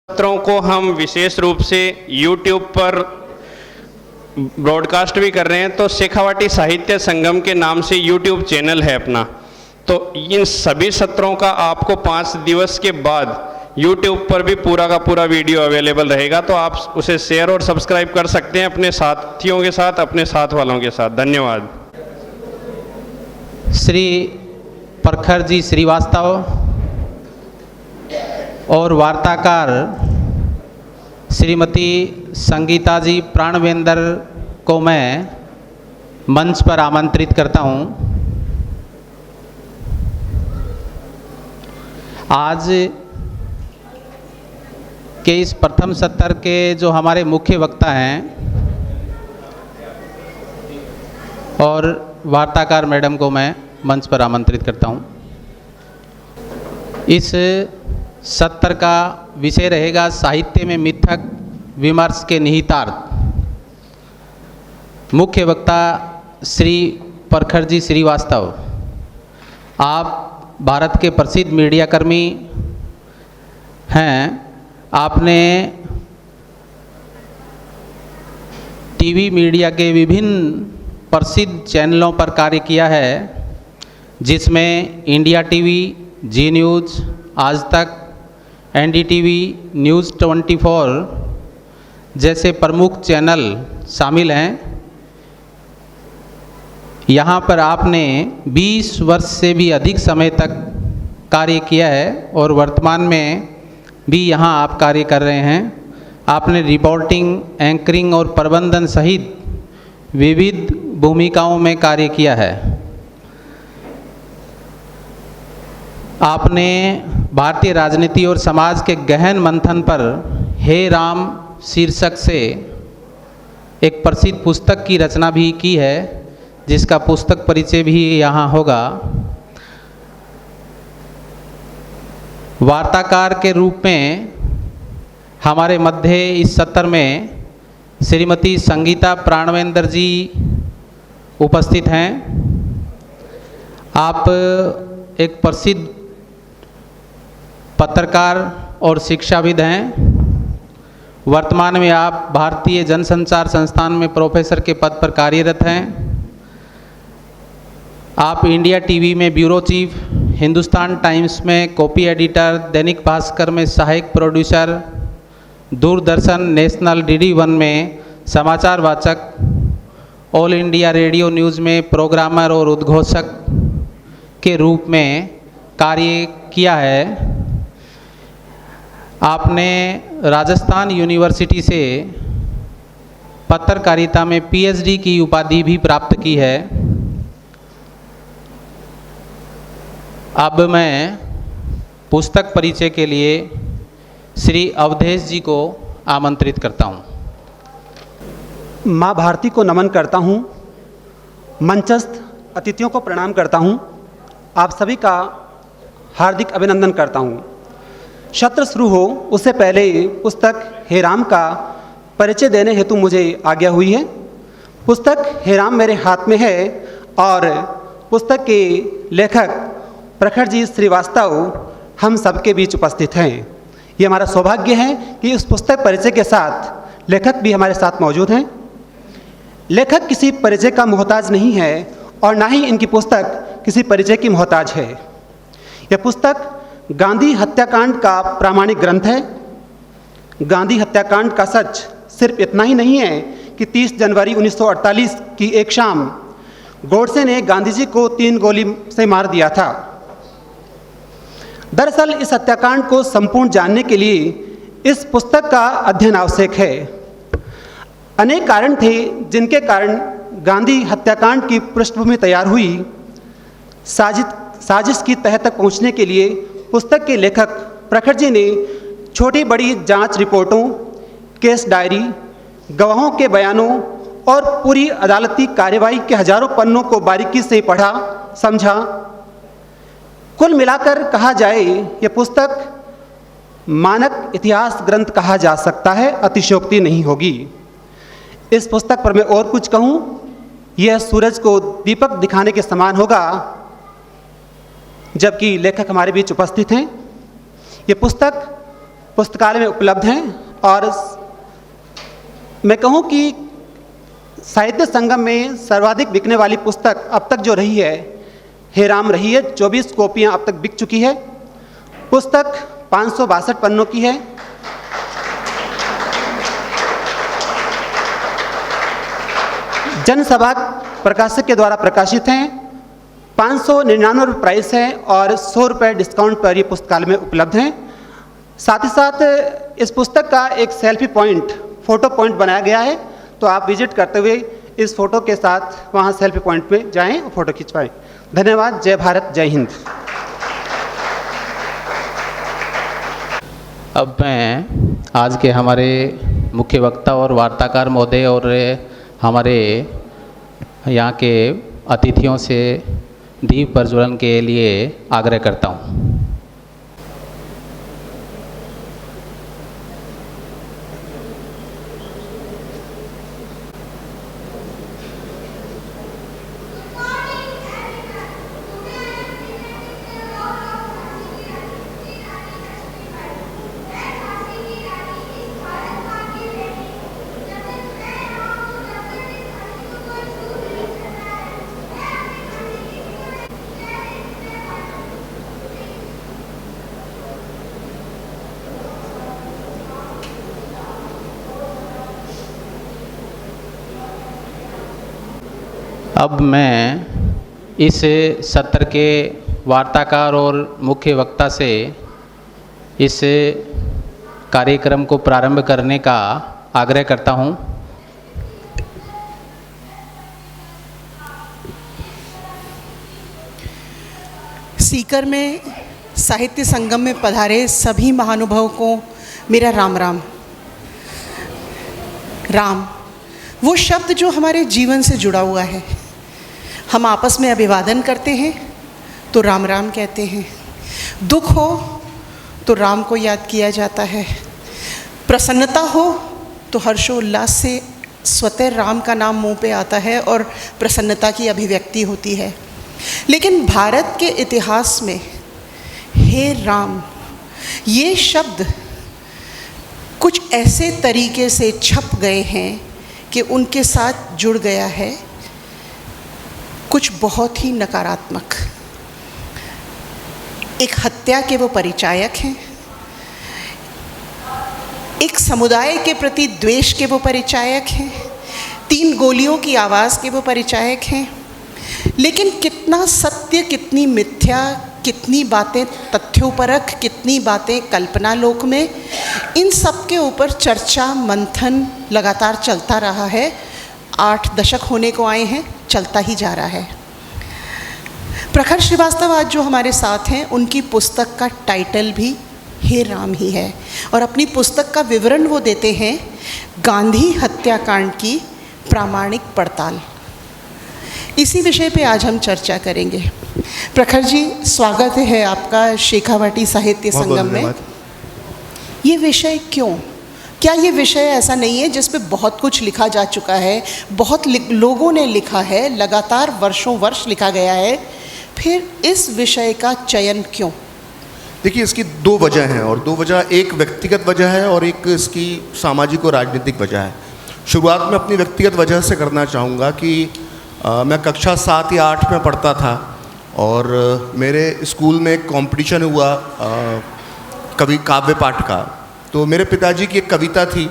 सत्रों को हम विशेष रूप से YouTube पर ब्रॉडकास्ट भी कर रहे हैं। तो शेखावाटी साहित्य संगम के नाम से YouTube चैनल है अपना। तो इन सभी सत्रों का आपको 5 दिवस के बाद YouTube पर भी पूरा का पूरा वीडियो अवेलेबल रहेगा। तो आप उसे शेयर और सब्सक्राइब कर सकते हैं अपने साथियों के साथ, अपने साथ वालों के साथ। धन्यवाद। श्री प्रखर जी श्रीवास्तव और वार्ताकार श्रीमती संगीता जी प्राणवेंद्र को मैं मंच पर आमंत्रित करता हूं। आज के इस प्रथम सत्र के जो हमारे मुख्य वक्ता हैं और वार्ताकार मैडम को मैं मंच पर आमंत्रित करता हूं। इस सत्र का विषय रहेगा साहित्य में मिथक विमर्श के निहितार्थ। मुख्य वक्ता श्री प्रखर जी श्रीवास्तव, आप भारत के प्रसिद्ध मीडियाकर्मी हैं। आपने टीवी मीडिया के विभिन्न प्रसिद्ध चैनलों पर कार्य किया है, जिसमें इंडिया टीवी, जी न्यूज़, आज तक, एनडीटीवी, न्यूज़ 24 जैसे प्रमुख चैनल शामिल हैं। यहाँ पर आपने 20 वर्ष से भी अधिक समय तक कार्य किया है और वर्तमान में भी यहाँ आप कार्य कर रहे हैं। आपने रिपोर्टिंग, एंकरिंग और प्रबंधन सहित विविध भूमिकाओं में कार्य किया है। आपने भारतीय राजनीति और समाज के गहन मंथन पर हे राम शीर्षक से एक प्रसिद्ध पुस्तक की रचना भी की है, जिसका पुस्तक परिचय भी यहाँ होगा। वार्ताकार के रूप में हमारे मध्य इस सत्र में श्रीमती संगीता प्राणवेंद्र जी उपस्थित हैं। आप एक प्रसिद्ध पत्रकार और शिक्षाविद हैं। वर्तमान में आप भारतीय जनसंचार संस्थान में प्रोफेसर के पद पर कार्यरत हैं। आप इंडिया टीवी में ब्यूरो चीफ, हिंदुस्तान टाइम्स में कॉपी एडिटर, दैनिक भास्कर में सहायक प्रोड्यूसर, दूरदर्शन नेशनल DD1 में समाचार वाचक, ऑल इंडिया रेडियो न्यूज़ में प्रोग्रामर और उद्घोषक के रूप में कार्य किया है। आपने राजस्थान यूनिवर्सिटी से पत्रकारिता में PhD की उपाधि भी प्राप्त की है। अब मैं पुस्तक परिचय के लिए श्री अवधेश जी को आमंत्रित करता हूँ। माँ भारती को नमन करता हूँ। मंचस्थ अतिथियों को प्रणाम करता हूँ। आप सभी का हार्दिक अभिनंदन करता हूँ। सत्र शुरू हो उससे पहले पुस्तक हे राम का परिचय देने हेतु मुझे आज्ञा हुई है। पुस्तक हे राम मेरे हाथ में है और पुस्तक के लेखक प्रखर जी श्रीवास्तव हम सबके बीच उपस्थित हैं। ये हमारा सौभाग्य है कि इस पुस्तक परिचय के साथ लेखक भी हमारे साथ मौजूद हैं। लेखक किसी परिचय का मोहताज नहीं है और ना ही इनकी पुस्तक किसी परिचय की मोहताज है। यह पुस्तक गांधी हत्याकांड का प्रामाणिक ग्रंथ है। गांधी हत्याकांड का सच सिर्फ इतना ही नहीं है कि 30 जनवरी 1948 की एक शाम गोडसे ने गांधी जी को 3 गोली से मार दिया था। दरअसल इस हत्याकांड को संपूर्ण जानने के लिए इस पुस्तक का अध्ययन आवश्यक है। अनेक कारण थे जिनके कारण गांधी हत्याकांड की पृष्ठभूमि तैयार हुई। साजिश की तह तक पहुंचने के लिए पुस्तक के लेखक प्रखर जी ने छोटी बड़ी जांच रिपोर्टों, केस डायरी, गवाहों के बयानों और पूरी अदालती कार्यवाही के हजारों पन्नों को बारीकी से पढ़ा, समझा। कुल मिलाकर कहा जाए यह पुस्तक मानक इतिहास ग्रंथ कहा जा सकता है, अतिशयोक्ति नहीं होगी। इस पुस्तक पर मैं और कुछ कहूँ, यह सूरज को दीपक दिखाने के समान होगा, जबकि लेखक हमारे बीच उपस्थित हैं। ये पुस्तक पुस्तकालय में उपलब्ध हैं और मैं कहूँ कि साहित्य संगम में सर्वाधिक बिकने वाली पुस्तक अब तक जो रही है हे राम रही है। 24 कॉपियाँ अब तक बिक चुकी है। पुस्तक 562 पन्नों की है। जनसभा प्रकाशक के द्वारा प्रकाशित हैं। 599 रुपये प्राइस है और 100 रुपये डिस्काउंट पर ये पुस्तकालय में उपलब्ध हैं। साथ ही साथ इस पुस्तक का एक सेल्फी पॉइंट, फ़ोटो पॉइंट बनाया गया है, तो आप विजिट करते हुए इस फ़ोटो के साथ वहाँ सेल्फी पॉइंट पे जाएं और फ़ोटो खिंचवाएं। धन्यवाद। जय भारत, जय हिंद। अब मैं आज के हमारे मुख्य वक्ता और वार्ताकार महोदय और हमारे यहाँ के अतिथियों से दीप प्रज्वलन के लिए आग्रह करता हूँ। अब मैं इस सत्र के वार्ताकार और मुख्य वक्ता से इस कार्यक्रम को प्रारंभ करने का आग्रह करता हूं। सीकर में साहित्य संगम में पधारे सभी महानुभावों को मेरा राम राम। राम वो शब्द जो हमारे जीवन से जुड़ा हुआ है। हम आपस में अभिवादन करते हैं तो राम राम कहते हैं। दुख हो तो राम को याद किया जाता है। प्रसन्नता हो तो हर्षोल्लास से स्वतः राम का नाम मुंह पे आता है और प्रसन्नता की अभिव्यक्ति होती है। लेकिन भारत के इतिहास में हे राम ये शब्द कुछ ऐसे तरीके से छप गए हैं कि उनके साथ जुड़ गया है कुछ बहुत ही नकारात्मक। एक हत्या के वो परिचायक हैं, एक समुदाय के प्रति द्वेष के वो परिचायक हैं, 3 गोलियों की आवाज़ के वो परिचायक हैं। लेकिन कितना सत्य, कितनी मिथ्या, कितनी बातें तथ्योपरख, कितनी बातें कल्पना लोक में, इन सब के ऊपर चर्चा मंथन लगातार चलता रहा है। 8 दशक होने को आए हैं, चलता ही जा रहा है। प्रखर श्रीवास्तव आज जो हमारे साथ हैं, उनकी पुस्तक का टाइटल भी हे राम ही है और अपनी पुस्तक का विवरण वो देते हैं गांधी हत्याकांड की प्रामाणिक पड़ताल। इसी विषय पे आज हम चर्चा करेंगे। प्रखर जी, स्वागत है आपका शेखावाटी साहित्य संगम में। ये विषय क्यों? क्या ये विषय ऐसा नहीं है जिस पे बहुत कुछ लिखा जा चुका है, बहुत लोगों ने लिखा है, लगातार वर्षों वर्ष लिखा गया है, फिर इस विषय का चयन क्यों? देखिए, इसकी 2 वजह हैं और 2 वजह, एक व्यक्तिगत वजह है और एक इसकी सामाजिक और राजनीतिक वजह है। शुरुआत में अपनी व्यक्तिगत वजह से करना चाहूँगा कि मैं कक्षा 7 या 8 में पढ़ता था और मेरे स्कूल में एक कॉम्पिटिशन हुआ कवि काव्य पाठ का। तो मेरे पिताजी की एक कविता थी,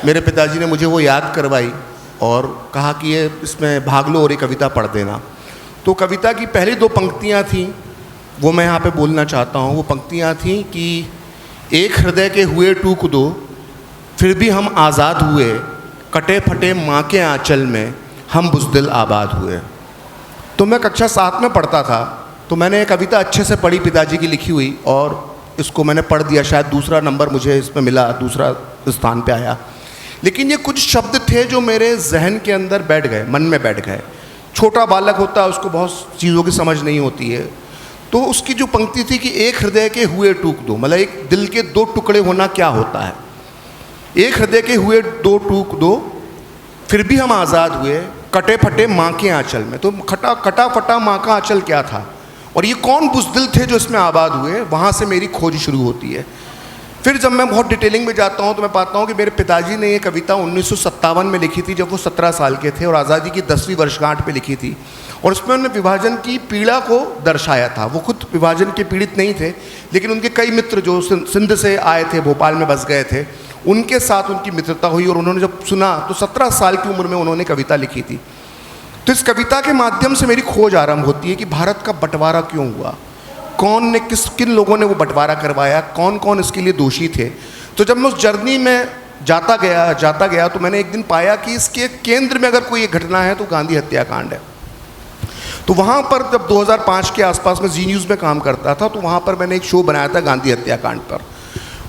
मेरे पिताजी ने मुझे वो याद करवाई और कहा कि ये इसमें भाग लो और ये कविता पढ़ देना। तो कविता की पहली 2 पंक्तियाँ थीं, वो मैं यहाँ पे बोलना चाहता हूँ। वो पंक्तियाँ थीं कि एक हृदय के हुए टूक दो, फिर भी हम आज़ाद हुए, कटे फटे माँ के आँचल में हम बुज़दिल आबाद हुए। तो मैं कक्षा 7 में पढ़ता था, तो मैंने ये कविता अच्छे से पढ़ी, पिताजी की लिखी हुई, और इसको मैंने पढ़ दिया। शायद दूसरा नंबर मुझे इसमें मिला, दूसरा स्थान पे आया। लेकिन ये कुछ शब्द थे जो मेरे जहन के अंदर बैठ गए, मन में बैठ गए। छोटा बालक होता है, उसको बहुत चीज़ों की समझ नहीं होती है। तो उसकी जो पंक्ति थी कि एक हृदय के हुए टूक दो, मतलब एक दिल के 2 टुकड़े होना क्या होता है। एक हृदय के हुए 2 टूक दो, फिर भी हम आज़ाद हुए, कटे फटे माँ के आंचल में। तो कटा फटा माँ का आंचल क्या था और ये कौन बुज़दिल थे जो इसमें आबाद हुए, वहाँ से मेरी खोज शुरू होती है। फिर जब मैं बहुत डिटेलिंग में जाता हूँ तो मैं पाता हूँ कि मेरे पिताजी ने ये कविता 1957 में लिखी थी, जब वो 17 साल के थे, और आज़ादी की 10वीं वर्षगांठ पे लिखी थी। और उसमें उन्होंने विभाजन की पीड़ा को दर्शाया था। वो खुद विभाजन के पीड़ित नहीं थे, लेकिन उनके कई मित्र जो सिंध से आए थे, भोपाल में बस गए थे, उनके साथ उनकी मित्रता हुई, और उन्होंने जब सुना तो 17 साल की उम्र में उन्होंने कविता लिखी थी। तो इस कविता के माध्यम से मेरी खोज आरंभ होती है कि भारत का बंटवारा क्यों हुआ, कौन ने किन लोगों ने वो बंटवारा करवाया, कौन कौन इसके लिए दोषी थे। तो जब मैं उस जर्नी में जाता गया तो मैंने एक दिन पाया कि इसके केंद्र में अगर कोई एक घटना है तो गांधी हत्याकांड है। तो वहाँ पर जब 2005 के आसपास में जी न्यूज़ में काम करता था, तो वहाँ पर मैंने एक शो बनाया था गांधी हत्याकांड पर,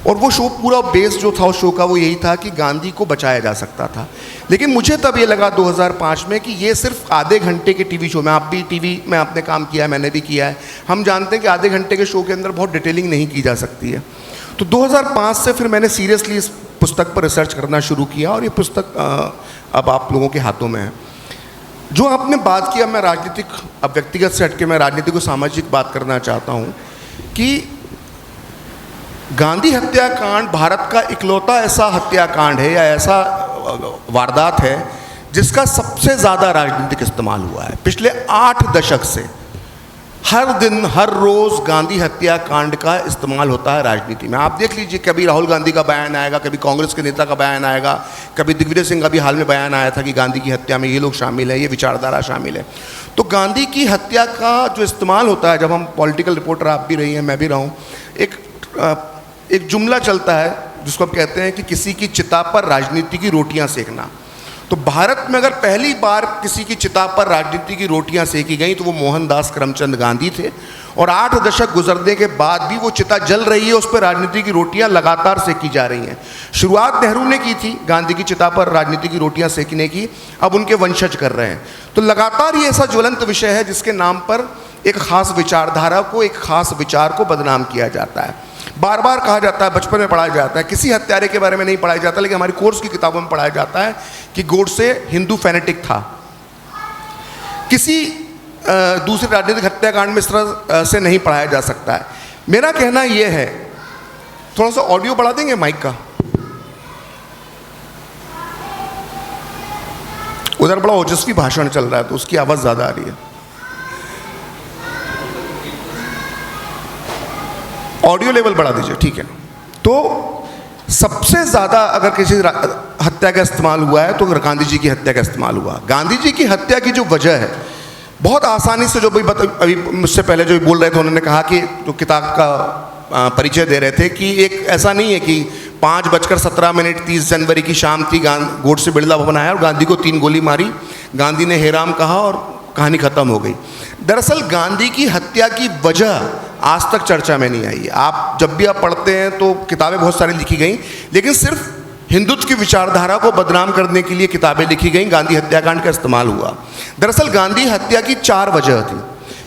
और वो शो पूरा बेस जो था उस शो का वो यही था कि गांधी को बचाया जा सकता था। लेकिन मुझे तब ये लगा 2005 में कि ये सिर्फ आधे घंटे के टीवी शो में, आप भी टीवी में आपने काम किया है, मैंने भी किया है, हम जानते हैं कि आधे घंटे के शो के अंदर बहुत डिटेलिंग नहीं की जा सकती है। तो 2005 से फिर मैंने सीरियसली इस पुस्तक पर रिसर्च करना शुरू किया, और ये पुस्तक अब आप लोगों के हाथों में है। जो आपने बात किया, मैं राजनीतिक, अब व्यक्तिगत से हटके मैं राजनीतिक और सामाजिक बात करना चाहता हूँ कि गांधी हत्याकांड भारत का इकलौता ऐसा हत्याकांड है या ऐसा वारदात है जिसका सबसे ज़्यादा राजनीतिक इस्तेमाल हुआ है। पिछले 8 दशक से हर दिन हर रोज़ गांधी हत्याकांड का इस्तेमाल होता है राजनीति में। आप देख लीजिए, कभी राहुल गांधी का बयान आएगा, कभी कांग्रेस के नेता का बयान आएगा, कभी दिग्विजय सिंह का भी हाल में बयान आया था कि गांधी की हत्या में ये लोग शामिल है, ये विचारधारा शामिल है। तो गांधी की हत्या का जो इस्तेमाल होता है, जब हम पॉलिटिकल रिपोर्टर, आप भी रही हैं, मैं भी रहा हूँ, एक जुमला चलता है जिसको आप कहते हैं कि किसी की चिता पर राजनीति की रोटियां सेकना। तो भारत में अगर पहली बार किसी की चिता पर राजनीति की रोटियां सेकी गई तो वो मोहनदास करमचंद गांधी थे, और 8 दशक गुजरने के बाद भी वो चिता जल रही है, उस पर राजनीति की रोटियां लगातार सेकी जा रही हैं। शुरुआत नेहरू ने की थी गांधी की चिता पर राजनीति की रोटियां सेकने की, अब उनके वंशज कर रहे हैं। तो लगातार ये ऐसा ज्वलंत विषय है जिसके नाम पर एक खास विचारधारा को, एक खास विचार को बदनाम किया जाता है। बार बार कहा जाता है, बचपन में पढ़ाया जाता है, किसी हत्यारे के बारे में नहीं पढ़ाया जाता, लेकिन हमारी कोर्स की किताबों में पढ़ाया जाता है कि गोडसे हिंदू फैनेटिक था। किसी दूसरे राजनीतिक हत्याकांड में इस तरह से नहीं पढ़ाया जा सकता है। मेरा कहना यह है, थोड़ा सा ऑडियो बढ़ा देंगे माइक का, उधर बड़ा ओजस्वी भाषण चल रहा है तो उसकी आवाज़ ज़्यादा आ रही है। ऑडियो लेवल बढ़ा दीजिए, ठीक है। तो सबसे ज़्यादा अगर किसी हत्या का इस्तेमाल हुआ है तो गांधी जी की हत्या का इस्तेमाल हुआ। गांधी जी की हत्या की जो वजह है, बहुत आसानी से, जो भी अभी मुझसे पहले जो बोल रहे थे उन्होंने कहा कि जो किताब का परिचय दे रहे थे कि एक ऐसा नहीं है कि 5:17 30 जनवरी की शाम थी, गोडसे बिरला भवन आया और गांधी को 3 गोली मारी, गांधी ने हे राम कहा और कहानी ख़त्म हो गई। दरअसल गांधी की हत्या की वजह आज तक चर्चा में नहीं आई है। आप जब भी आप पढ़ते हैं तो किताबें बहुत सारी लिखी गई, लेकिन सिर्फ हिंदुत्व की विचारधारा को बदनाम करने के लिए किताबें लिखी गई, गांधी हत्याकांड का इस्तेमाल हुआ। दरअसल गांधी हत्या की 4 वजह थी।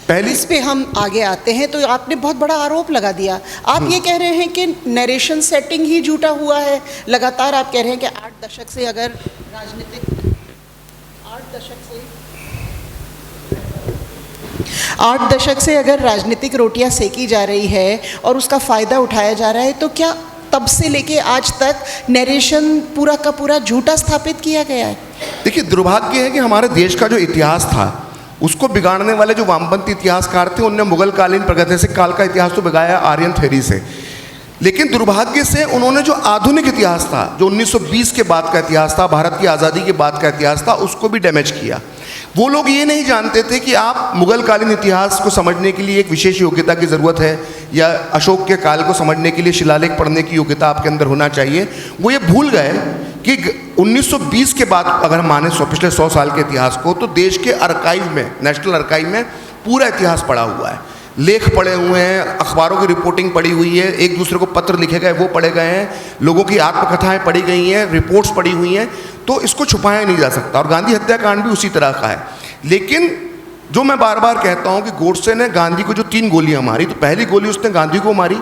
पहली, इस पे हम आगे आते हैं। तो आपने बहुत बड़ा आरोप लगा दिया। आप ये कह रहे हैं कि नरेशन सेटिंग ही झूठा हुआ है। लगातार आप कह रहे हैं कि 8 दशक से अगर राजनीतिक 8 दशक से अगर राजनीतिक रोटियां सेकी जा रही है और उसका फ़ायदा उठाया जा रहा है, तो क्या तब से लेके आज तक नरेशन पूरा का पूरा झूठा स्थापित किया गया है? देखिए, दुर्भाग्य है कि हमारे देश का जो इतिहास था उसको बिगाड़ने वाले जो वामपंथी इतिहासकार थे उनने मुगलकालीन प्रागैतिहासिक काल का इतिहास तो बिगाया आर्यन थ्योरी से, लेकिन दुर्भाग्य से उन्होंने जो आधुनिक इतिहास था, जो 1920 के बाद का इतिहास था, भारत की आज़ादी के बाद का इतिहास था, उसको भी डैमेज किया। वो लोग ये नहीं जानते थे कि आप मुगलकालीन इतिहास को समझने के लिए एक विशेष योग्यता की ज़रूरत है, या अशोक के काल को समझने के लिए शिलालेख पढ़ने की योग्यता आपके अंदर होना चाहिए। वो ये भूल गए कि 1920 के बाद अगर हम माने पिछले 100 साल के इतिहास को, तो देश के आर्काइव में, नेशनल आर्काइव में पूरा इतिहास पड़ा हुआ है, लेख पढ़े हुए हैं, अखबारों की रिपोर्टिंग पड़ी हुई है, एक दूसरे को पत्र लिखे गए वो पढ़े गए हैं, लोगों की आत्मकथाएं पढ़ी गई हैं, रिपोर्ट्स पढ़ी हुई हैं, तो इसको छुपाया नहीं जा सकता। और गांधी हत्याकांड भी उसी तरह का है। लेकिन जो मैं बार बार कहता हूँ कि गोडसे ने गांधी को जो 3 गोलियाँ मारी, तो पहली गोली उसने गांधी को मारी,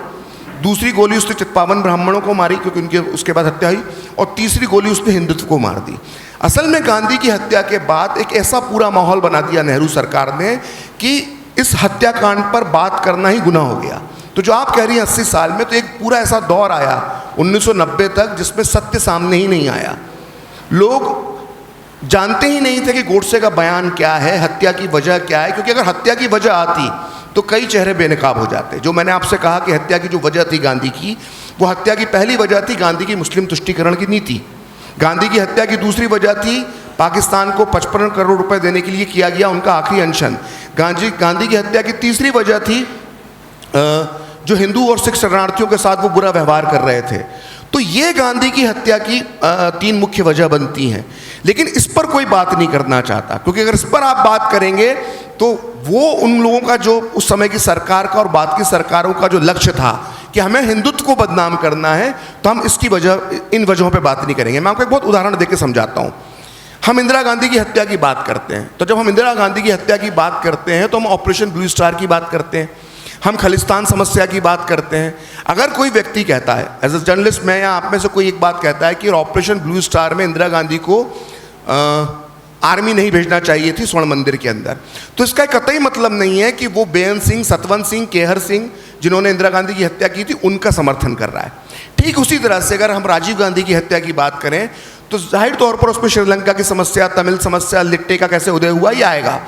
दूसरी गोली उसने चित्पावन ब्राह्मणों को मारी क्योंकि उनके उसके बाद हत्या हुई, और तीसरी गोली उसने हिंदुत्व को मार दी। असल में गांधी की हत्या के बाद एक ऐसा पूरा माहौल बना दिया नेहरू सरकार ने कि इस हत्याकांड पर बात करना ही गुनाह हो गया। तो जो आप कह रही हैं 80 साल में, तो एक पूरा ऐसा दौर आया 1990 तक, जिसमें सत्य सामने ही नहीं आया। लोग जानते ही नहीं थे कि गोडसे का बयान क्या है, हत्या की वजह क्या है, क्योंकि अगर हत्या की वजह आती तो कई चेहरे बेनकाब हो जाते। जो मैंने आपसे कहा कि हत्या की जो वजह थी गांधी की, वो हत्या की पहली वजह थी गांधी की मुस्लिम तुष्टीकरण की नीति। गांधी की हत्या की दूसरी वजह थी पाकिस्तान को 55 करोड़ रुपए देने के लिए किया गया उनका आखिरी अनशन। गांधी की हत्या की तीसरी वजह थी जो हिंदू और सिख शरणार्थियों के साथ वो बुरा व्यवहार कर रहे थे। तो ये गांधी की हत्या की 3 मुख्य वजह बनती हैं। लेकिन इस पर कोई बात नहीं करना चाहता, क्योंकि अगर इस पर आप बात करेंगे तो वो उन लोगों का जो उस समय की सरकार का और बाद की सरकारों का जो लक्ष्य था कि हमें हिंदुत्व को बदनाम करना है, तो हम इसकी वजह, इन वजहों पे बात नहीं करेंगे। मैं आपको एक बहुत उदाहरण देकर समझाता हूँ। हम इंदिरा गांधी की हत्या की बात करते हैं, तो जब हम इंदिरा गांधी की हत्या की बात करते हैं तो हम ऑपरेशन ब्लू स्टार की बात करते हैं, हम खालिस्तान समस्या की बात करते हैं। अगर कोई व्यक्ति कहता है, एज ए जर्नलिस्ट मैं या आप में से कोई एक बात कहता है कि ऑपरेशन ब्लू स्टार में इंदिरा गांधी को आर्मी नहीं भेजना चाहिए थी स्वर्ण मंदिर के अंदर, तो इसका कतई मतलब नहीं है कि वो बेअंत सिंह, सतवंत सिंह, केहर सिंह जिन्होंने इंदिरा गांधी की हत्या की थी उनका समर्थन कर रहा है। ठीक उसी तरह से अगर हम राजीव गांधी की हत्या की बात करें तो जाहिर तौर पर उसमें श्रीलंका की समस्या, तमिल समस्या, लिट्टे का कैसे उदय हुआ, ये आएगा।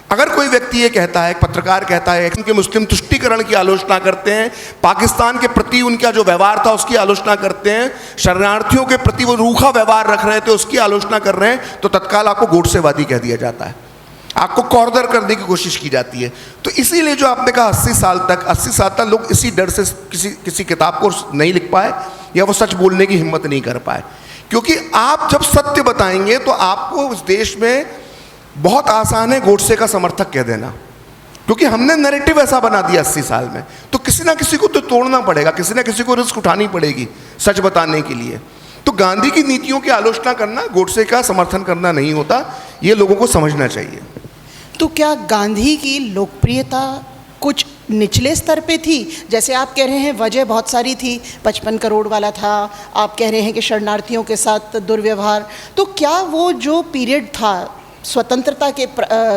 अगर कोई व्यक्ति ये कहता है, पत्रकार कहता है कि मुस्लिम तुष्टीकरण की आलोचना करते हैं, पाकिस्तान के प्रति उनका जो व्यवहार था उसकी आलोचना करते हैं, शरणार्थियों के प्रति वो रूखा व्यवहार रख रहे थे उसकी आलोचना कर रहे हैं, तो तत्काल आपको गोडसेवादी कह दिया जाता है, आपको कॉर्नर करने की कोशिश की जाती है। तो इसीलिए जो आपने कहा 80 साल तक लोग इसी डर से किसी किताब को नहीं लिख पाए या वो सच बोलने की हिम्मत नहीं कर पाए, क्योंकि आप जब सत्य बताएंगे तो आपको इस देश में बहुत आसान है गोडसे का समर्थक कह देना, क्योंकि हमने नैरेटिव ऐसा बना दिया 80 साल में। तो किसी ना किसी को तो तोड़ना पड़ेगा, किसी ना किसी को रिस्क उठानी पड़ेगी सच बताने के लिए। तो गांधी की नीतियों की आलोचना करना गोडसे का समर्थन करना नहीं होता, ये लोगों को समझना चाहिए। तो क्या गांधी की लोकप्रियता कुछ निचले स्तर पे थी? जैसे आप कह रहे हैं वजह बहुत सारी थी, 55 करोड़ वाला था, आप कह रहे हैं कि शरणार्थियों के साथ दुर्व्यवहार, तो क्या वो जो पीरियड था स्वतंत्रता के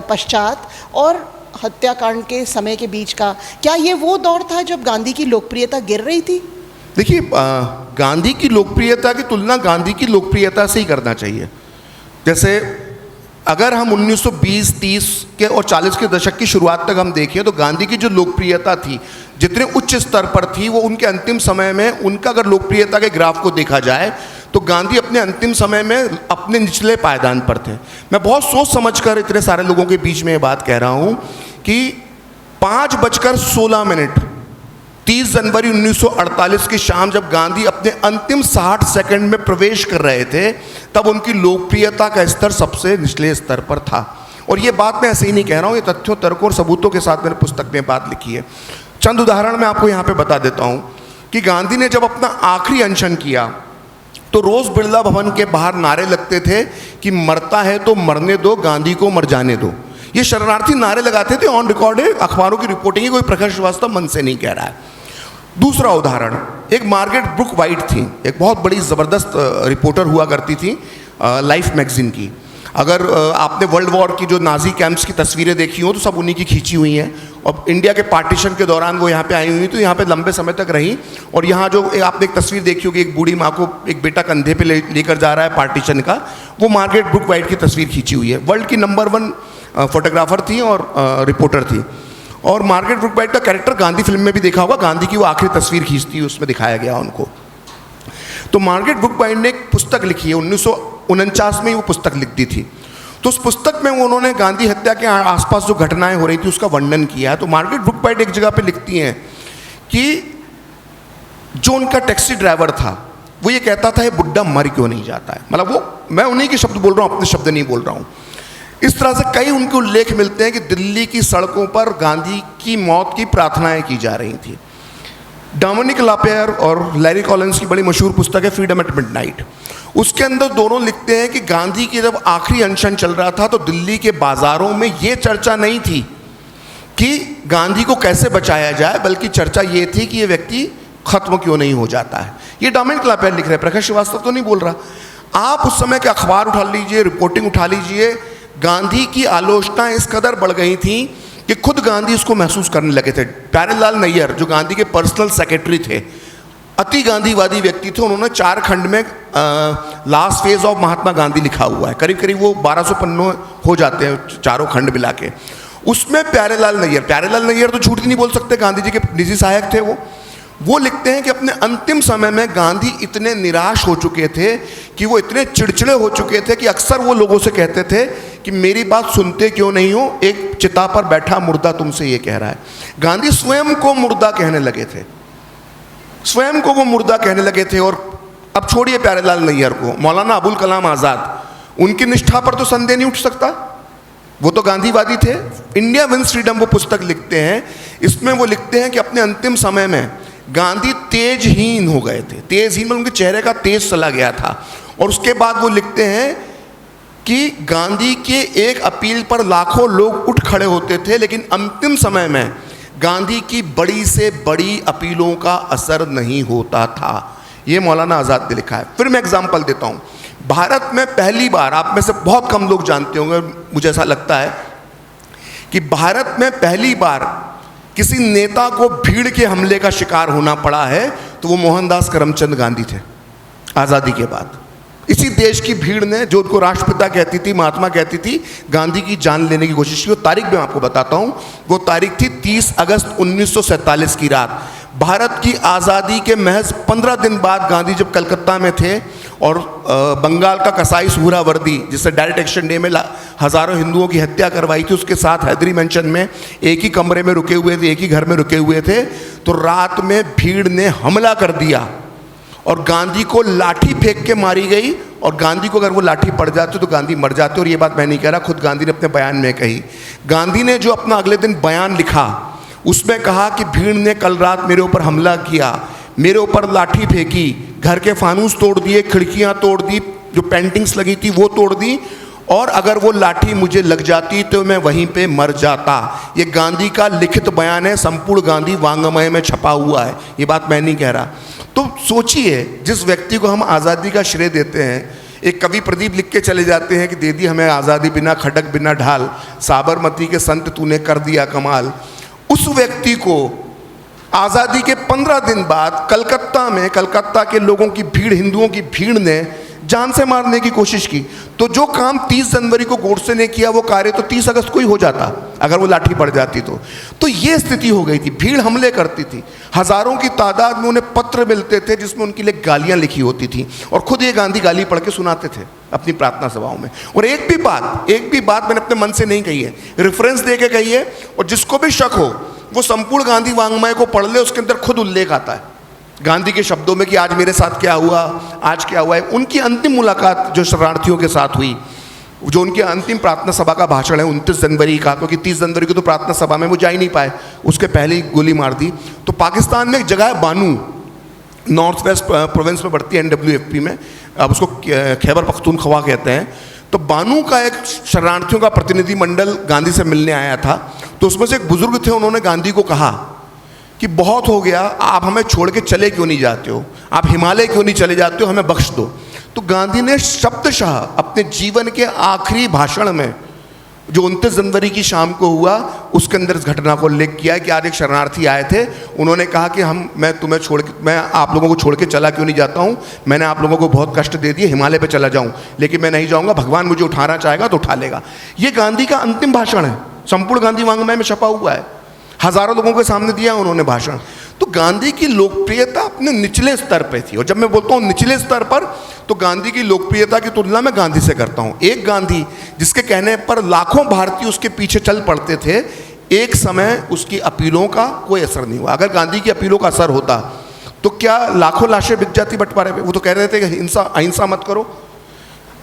पश्चात और हत्याकांड के समय के बीच का, क्या ये वो दौर था जब गांधी की लोकप्रियता गिर रही थी? देखिए, गांधी की लोकप्रियता की तुलना गांधी की लोकप्रियता से ही करना चाहिए। जैसे अगर हम 1920, 30 के और 40 के दशक की शुरुआत तक हम देखें तो गांधी की जो लोकप्रियता थी, जितने उच्च स्तर पर थी, वो उनके अंतिम समय में उनका अगर लोकप्रियता के ग्राफ को देखा जाए तो गांधी अपने अंतिम समय में अपने निचले पायदान पर थे। मैं बहुत सोच समझकर इतने सारे लोगों के बीच में ये बात कह रहा हूँ कि 5:16 30 जनवरी 1948 की शाम जब गांधी अपने अंतिम 60 सेकंड में प्रवेश कर रहे थे, तब उनकी लोकप्रियता का स्तर सबसे निचले स्तर पर था। और ये बात मैं ऐसे ही नहीं कह रहा हूँ, ये तथ्यों, तर्कों और सबूतों के साथ मैंने पुस्तक में बात लिखी है। चंद उदाहरण मैं आपको यहाँ पे बता देता हूँ कि गांधी ने जब अपना आखिरी अनशन किया तो रोज बिरला भवन के बाहर नारे लगते थे कि मरता है तो मरने दो, गांधी को मर जाने दो। ये शरणार्थी नारे लगाते थे, ऑन रिकॉर्ड है, अखबारों की रिपोर्टिंग है, कोई प्रखर श्रीवास्तव मन से नहीं कह रहा है। दूसरा उदाहरण, एक मार्गरेट ब्रुक वाइट थी, एक बहुत बड़ी ज़बरदस्त रिपोर्टर हुआ करती थी लाइफ मैगजीन की। अगर आपने वर्ल्ड वॉर की जो नाजी कैंप्स की तस्वीरें देखी हो तो सब उन्हीं की खींची हुई हैं, और इंडिया के पार्टीशन के दौरान वो यहाँ पे आई हुई, तो यहाँ पे लंबे समय तक रही। और यहाँ जो आपने एक तस्वीर देखी होगी, एक बूढ़ी माँ को एक बेटा कंधे पे लेकर जा रहा है पार्टीशन का, वो मार्गरेट ब्रुक वाइट की तस्वीर खींची हुई है। वर्ल्ड की नंबर 1 फोटोग्राफर थी और रिपोर्टर थी। और मार्गरेट ब्रुक वाइट का कैरेक्टर गांधी फिल्म में भी देखा होगा, गांधी की वो आखिरी तस्वीर खींचती है, उसमें दिखाया गया उनको। तो मार्गरेट ब्रुक वाइट ने एक पुस्तक लिखी है, 1949 में वो पुस्तक लिख दी थी। तो उस पुस्तक में उन्होंने गांधी हत्या के आसपास जो घटनाएं हो रही थी उसका वर्णन किया है। तो मार्गरेट ब्रुक वाइट एक जगह पे लिखती हैं कि जो उनका टैक्सी ड्राइवर था वो ये कहता था, ये बुड्ढा मर क्यों नहीं जाता है। मतलब वो, मैं उन्हीं के शब्द बोल रहा हूँ, अपने शब्द नहीं बोल रहा हूँ। इस तरह से कई उनके उल्लेख मिलते हैं कि दिल्ली की सड़कों पर गांधी की मौत की प्रार्थनाएं की जा रही थी। डोमिनिक लापेयर और लैरी कॉलिंस की बड़ी मशहूर पुस्तक है फ्रीडम एट मिडनाइट, उसके अंदर दोनों लिखते हैं कि गांधी की जब आखिरी अनशन चल रहा था तो दिल्ली के बाजारों में ये चर्चा नहीं थी कि गांधी को कैसे बचाया जाए, बल्कि चर्चा ये थी कि ये व्यक्ति खत्म क्यों नहीं हो जाता है। ये डोमिनिक लापेयर लिख रहे हैं, प्रखर श्रीवास्तव तो नहीं बोल रहा। आप उस समय के अखबार उठा लीजिए, रिपोर्टिंग उठा लीजिए, गांधी की आलोचना इस कदर बढ़ गई थी कि खुद गांधी इसको महसूस करने लगे थे। प्यारेलाल नैयर जो गांधी के पर्सनल सेक्रेटरी थे, अति गांधीवादी व्यक्ति थे। उन्होंने 4 खंड में last phase of Mahatma Gandhi लिखा हुआ है, करीब करीब वो 1200 पन्नों हो जाते हैं चारों खंड मिला के। उसमें प्यारेलाल नैयर तो झूठ ही नहीं बोल सकते, गांधी जी के निजी सहायक थे वो लिखते हैं कि अपने अंतिम समय में गांधी इतने निराश हो चुके थे कि वो इतने चिड़चिड़े हो चुके थे कि अक्सर वो लोगों से कहते थे कि मेरी बात सुनते क्यों नहीं हो, एक चिता पर बैठा मुर्दा तुमसे ये कह रहा है। गांधी स्वयं को मुर्दा कहने लगे थे, स्वयं को वो मुर्दा कहने लगे थे। और अब छोड़िए प्यारेलाल नैयर को, मौलाना अबुल कलाम आज़ाद, उनकी निष्ठा पर तो संदेह नहीं उठ सकता, वो तो गांधीवादी थे। इंडिया विंस फ्रीडम वो पुस्तक लिखते हैं, इसमें वो लिखते हैं कि अपने अंतिम समय में गांधी तेजहीन हो गए थे, तेजहीन में उनके चेहरे का तेज चला गया था। और उसके बाद वो लिखते हैं कि गांधी के एक अपील पर लाखों लोग उठ खड़े होते थे, लेकिन अंतिम समय में गांधी की बड़ी से बड़ी अपीलों का असर नहीं होता था। ये मौलाना आज़ाद ने लिखा है। फिर मैं एग्जाम्पल देता हूँ। भारत में पहली बार, आप में से बहुत कम लोग जानते होंगे, मुझे ऐसा लगता है कि भारत में पहली बार किसी नेता को भीड़ के हमले का शिकार होना पड़ा है तो वो मोहनदास करमचंद गांधी थे। आज़ादी के बाद इसी देश की भीड़ ने, जो उनको राष्ट्रपिता कहती थी, महात्मा कहती थी, गांधी की जान लेने की कोशिश की। वो तारीख मैं आपको बताता हूँ, वो तारीख थी 30 अगस्त 1947 की रात। भारत की आज़ादी के महज 15 दिन बाद गांधी जब कलकत्ता में थे और बंगाल का कसाई सुहरावर्दी, जिससे डायरेक्ट एक्शन डे में हज़ारों हिंदुओं की हत्या करवाई थी, उसके साथ हैदरी मेंशन में एक ही कमरे में रुके हुए थे, एक ही घर में रुके हुए थे, तो रात में भीड़ ने हमला कर दिया और गांधी को लाठी फेंक के मारी गई। और गांधी को अगर वो लाठी पड़ जाती तो गांधी मर जाते। और ये बात मैं नहीं कह रहा, खुद गांधी ने अपने बयान में कही। गांधी ने जो अपना अगले दिन बयान लिखा उसमें कहा कि भीड़ ने कल रात मेरे ऊपर हमला किया, मेरे ऊपर लाठी फेंकी, घर के फानूस तोड़ दिए, खिड़कियां तोड़ दी, जो पेंटिंग्स लगी थी वो तोड़ दी, और अगर वो लाठी मुझे लग जाती तो मैं वहीं पे मर जाता। ये गांधी का लिखित बयान है, संपूर्ण गांधी वांग्मय में छपा हुआ है, ये बात मैं नहीं कह रहा। तो सोचिए, जिस व्यक्ति को हम आज़ादी का श्रेय देते हैं, एक कवि प्रदीप लिख के चले जाते हैं कि दे दी हमें आज़ादी बिना खडक बिना ढाल, साबरमती के संत तूने कर दिया कमाल। उस व्यक्ति को आज़ादी के 15 दिन बाद कलकत्ता में, कलकत्ता के लोगों की भीड़, हिंदुओं की भीड़ ने जान से मारने की कोशिश की। तो जो काम 30 जनवरी को गोडसे ने किया, वो कार्य तो 30 अगस्त को ही हो जाता अगर वो लाठी पड़ जाती तो ये स्थिति हो गई थी। भीड़ हमले करती थी, हज़ारों की तादाद में उन्हें पत्र मिलते थे जिसमें उनके लिए गालियां लिखी होती थी, और खुद ये गांधी गाली पढ़ के सुनाते थे अपनी प्रार्थना सभाओं में। और एक भी बात मैंने अपने मन से नहीं कही है, रेफरेंस दे के कही है। और जिसको भी शक हो वो संपूर्ण गांधी वांग्मय को पढ़ ले, उसके अंदर खुद उल्लेख आता है गांधी के शब्दों में कि आज मेरे साथ क्या हुआ, आज क्या हुआ है। उनकी अंतिम मुलाकात जो शरणार्थियों के साथ हुई, जो उनकी अंतिम प्रार्थना सभा का भाषण है 29 जनवरी का, क्योंकि 30 जनवरी को तो प्रार्थना सभा में वो जा ही नहीं पाए, उसके पहले ही गोली मार दी। तो पाकिस्तान में एक जगह है बानू, नॉर्थ वेस्ट प्रोविंस में पड़ती है, NWFP में, अब उसको खैबर पख्तूनख्वा कहते हैं। तो बानू का एक शरणार्थियों का प्रतिनिधिमंडल गांधी से मिलने आया था। तो उसमें से एक बुजुर्ग थे, उन्होंने गांधी को कहा कि बहुत हो गया, आप हमें छोड़ के चले क्यों नहीं जाते हो, आप हिमालय क्यों नहीं चले जाते हो, हमें बख्श दो। तो गांधी ने शब्दशः अपने जीवन के आखिरी भाषण में, जो 29 जनवरी की शाम को हुआ, उसके अंदर इस घटना को उल्लेख किया है कि आज एक शरणार्थी आए थे, उन्होंने कहा कि मैं आप लोगों को छोड़ के चला क्यों नहीं जाता हूँ, मैंने आप लोगों को बहुत कष्ट दे दिए, हिमालय पे चला जाऊँ, लेकिन मैं नहीं जाऊँगा, भगवान मुझे उठाना चाहेगा तो उठा लेगा। ये गांधी का अंतिम भाषण है, संपूर्ण गांधी वांग्मय में छपा हुआ है, हज़ारों लोगों के सामने दिया उन्होंने भाषण। तो गांधी की लोकप्रियता अपने निचले स्तर पे थी। और जब मैं बोलता हूँ निचले स्तर पर, तो गांधी की लोकप्रियता की तुलना मैं गांधी से करता हूँ। एक गांधी जिसके कहने पर लाखों भारतीय उसके पीछे चल पड़ते थे, एक समय उसकी अपीलों का कोई असर नहीं हुआ। अगर गांधी की अपीलों का असर होता तो क्या लाखों लाशें बिक जाती बंटवारे पे? वो तो कह रहे थे कि अहिंसा मत करो,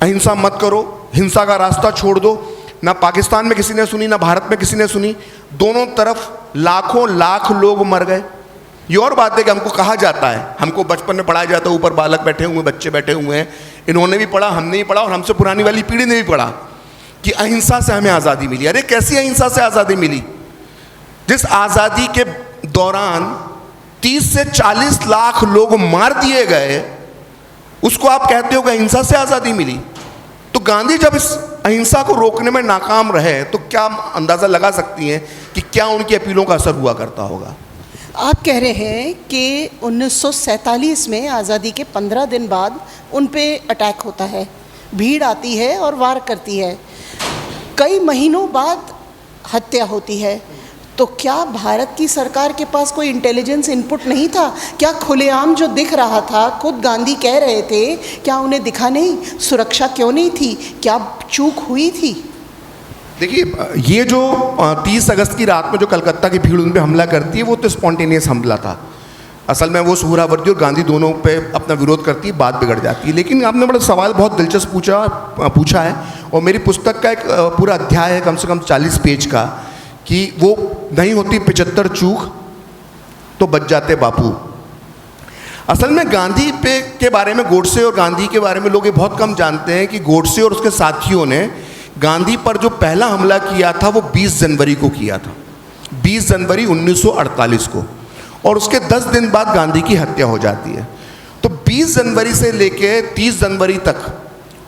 अहिंसा मत करो, हिंसा का रास्ता छोड़ दो। ना पाकिस्तान में किसी ने सुनी, ना भारत में किसी ने सुनी, दोनों तरफ लाखों लाख लोग मर गए। ये और बात है कि हमको कहा जाता है, हमको बचपन में पढ़ाया जाता है, ऊपर बालक बैठे हुए, बच्चे बैठे हुए हैं, इन्होंने भी पढ़ा, हमने भी पढ़ा, और हमसे पुरानी वाली पीढ़ी ने भी पढ़ा कि अहिंसा से हमें आज़ादी मिली। अरे कैसी अहिंसा से आज़ादी मिली? जिस आज़ादी के दौरान 30 से 40 लाख लोग मार दिए गए, उसको आप कहते हो कि अहिंसा से आज़ादी मिली? तो गांधी जब इस अहिंसा को रोकने में नाकाम रहे, तो क्या अंदाज़ा लगा सकती हैं कि क्या उनकी अपीलों का असर हुआ करता होगा? आप कह रहे हैं कि 1947 में आज़ादी के 15 दिन बाद उन पे अटैक होता है, भीड़ आती है और वार करती है, कई महीनों बाद हत्या होती है। तो क्या भारत की सरकार के पास कोई इंटेलिजेंस इनपुट नहीं था? क्या खुलेआम जो दिख रहा था, खुद गांधी कह रहे थे, क्या उन्हें दिखा नहीं? सुरक्षा क्यों नहीं थी? क्या चूक हुई थी? देखिए, ये जो 30 अगस्त की रात में जो कलकत्ता की भीड़ उन पे हमला करती है, वो तो स्पॉन्टेनियस हमला था। असल में वो सुहरावर्दी और गांधी दोनों पे अपना विरोध करती है, बात बिगड़ जाती है। लेकिन आपने बड़ा सवाल बहुत दिलचस्प पूछा है, और मेरी पुस्तक का एक पूरा अध्याय है, कम से कम 40 पेज का, कि वो नहीं होती 75 चूक तो बच जाते बापू। असल में गांधी पे के बारे में, गोडसे और गांधी के बारे में लोग ये बहुत कम जानते हैं कि गोडसे और उसके साथियों ने गांधी पर जो पहला हमला किया था वो 20 जनवरी को किया था, 20 जनवरी 1948 को, और उसके 10 दिन बाद गांधी की हत्या हो जाती है। तो 20 जनवरी से लेके 30 जनवरी तक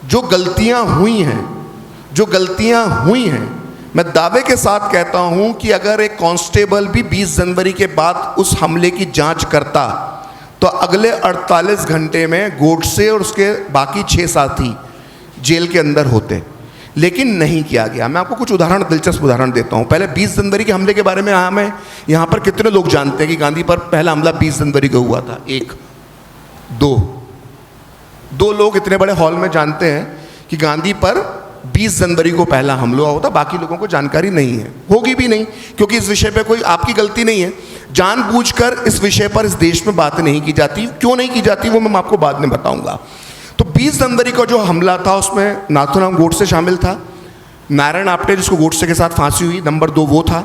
जो गलतियां हुई हैं, मैं दावे के साथ कहता हूं कि अगर एक कांस्टेबल भी 20 जनवरी के बाद उस हमले की जांच करता तो अगले 48 घंटे में गोडसे और उसके बाकी 6 साथी जेल के अंदर होते, लेकिन नहीं किया गया। मैं आपको कुछ दिलचस्प उदाहरण देता हूं। पहले 20 जनवरी के हमले के बारे में हमें यहाँ पर कितने लोग जानते हैं कि गांधी पर पहला हमला 20 जनवरी को हुआ था? 1, 2 लोग इतने बड़े हॉल में जानते हैं कि गांधी पर 20 जनवरी को पहला हमला हुआ था, बाकी लोगों को जानकारी नहीं है, होगी भी नहीं, क्योंकि इस विषय पे कोई आपकी गलती नहीं है। जानबूझकर इस विषय पर इस देश में बात नहीं की जाती। क्यों नहीं की जाती वो मैं आपको बाद में बताऊंगा। तो 20 जनवरी का जो हमला था उसमें नाथूराम गोडसे शामिल था, नारायण आप्टे जिसको गोडसे के साथ फांसी हुई, नंबर 2 वो था।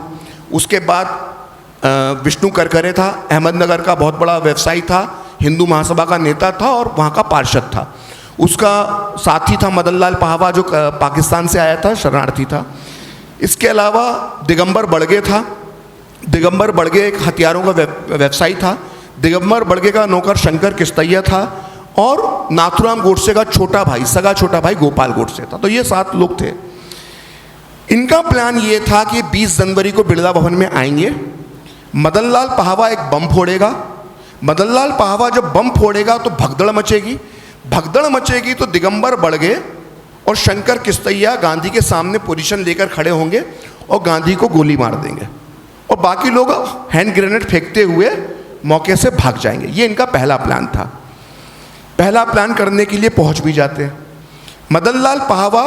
उसके बाद विष्णु करकरे था, अहमदनगर का बहुत बड़ा व्यवसायी था, हिंदू महासभा का नेता था और वहाँ का पार्षद था। उसका साथी था मदन लाल पाहवा जो पाकिस्तान से आया था, शरणार्थी था। इसके अलावा दिगंबर बड़गे था। दिगंबर बड़गे एक हथियारों का व्यवसायी था। दिगंबर बड़गे का नौकर शंकर किस्तैया था और नाथूराम गोडसे का छोटा भाई, सगा छोटा भाई गोपाल गोडसे था। तो ये 7 लोग थे। इनका प्लान ये था कि 20 जनवरी को बिरला भवन में आएंगे, मदन लाल पाहवा एक बम फोड़ेगा। मदन लाल पाहवा जब बम फोड़ेगा तो भगदड़ मचेगी तो दिगंबर बड़गे और शंकर किस्तैया गांधी के सामने पोजीशन लेकर खड़े होंगे और गांधी को गोली मार देंगे और बाकी लोग हैंड ग्रेनेड फेंकते हुए मौके से भाग जाएंगे। ये इनका पहला प्लान था। पहला प्लान करने के लिए पहुंच भी जाते हैं। मदन लाल पाहवा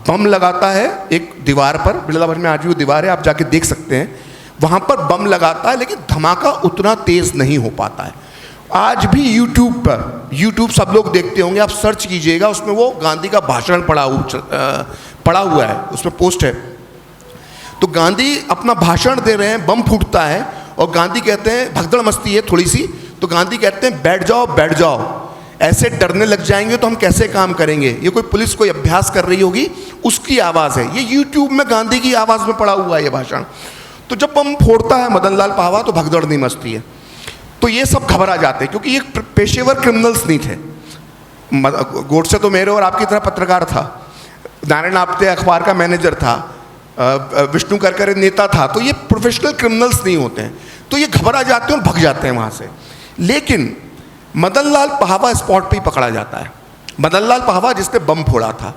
बम लगाता है एक दीवार पर, बिरला भवन में आज भी वो दीवार है, आप जाके देख सकते हैं। वहाँ पर बम लगाता है, लेकिन धमाका उतना तेज़ नहीं हो पाता है। आज भी यूट्यूब सब लोग देखते होंगे, आप सर्च कीजिएगा, उसमें वो गांधी का भाषण पड़ा हुआ है, उसमें पोस्ट है। तो गांधी अपना भाषण दे रहे हैं, बम फूटता है और गांधी कहते हैं, भगदड़ मस्ती है थोड़ी सी, तो गांधी कहते हैं बैठ जाओ, ऐसे डरने लग जाएंगे तो हम कैसे काम करेंगे। ये कोई पुलिस कोई अभ्यास कर रही होगी, उसकी आवाज़ है। ये यूट्यूब में गांधी की आवाज़ में पड़ा हुआ है ये भाषण। तो जब बम फोड़ता है मदन लाल पाहवा तो भगदड़ नहीं मचती है। तो ये सब घबरा जाते हैं, क्योंकि ये पेशेवर क्रिमिनल्स नहीं थे। गोडसे तो मेरे और आपकी तरह पत्रकार था, नारायण आप्टे अखबार का मैनेजर था, विष्णु करकरे नेता था। तो ये प्रोफेशनल क्रिमिनल्स नहीं होते हैं। तो ये घबरा जाते हैं और भग जाते हैं वहाँ से। लेकिन मदन लाल पाहवा स्पॉट पे ही पकड़ा जाता है। मदन लाल पाहवा जिसने बम फोड़ा था।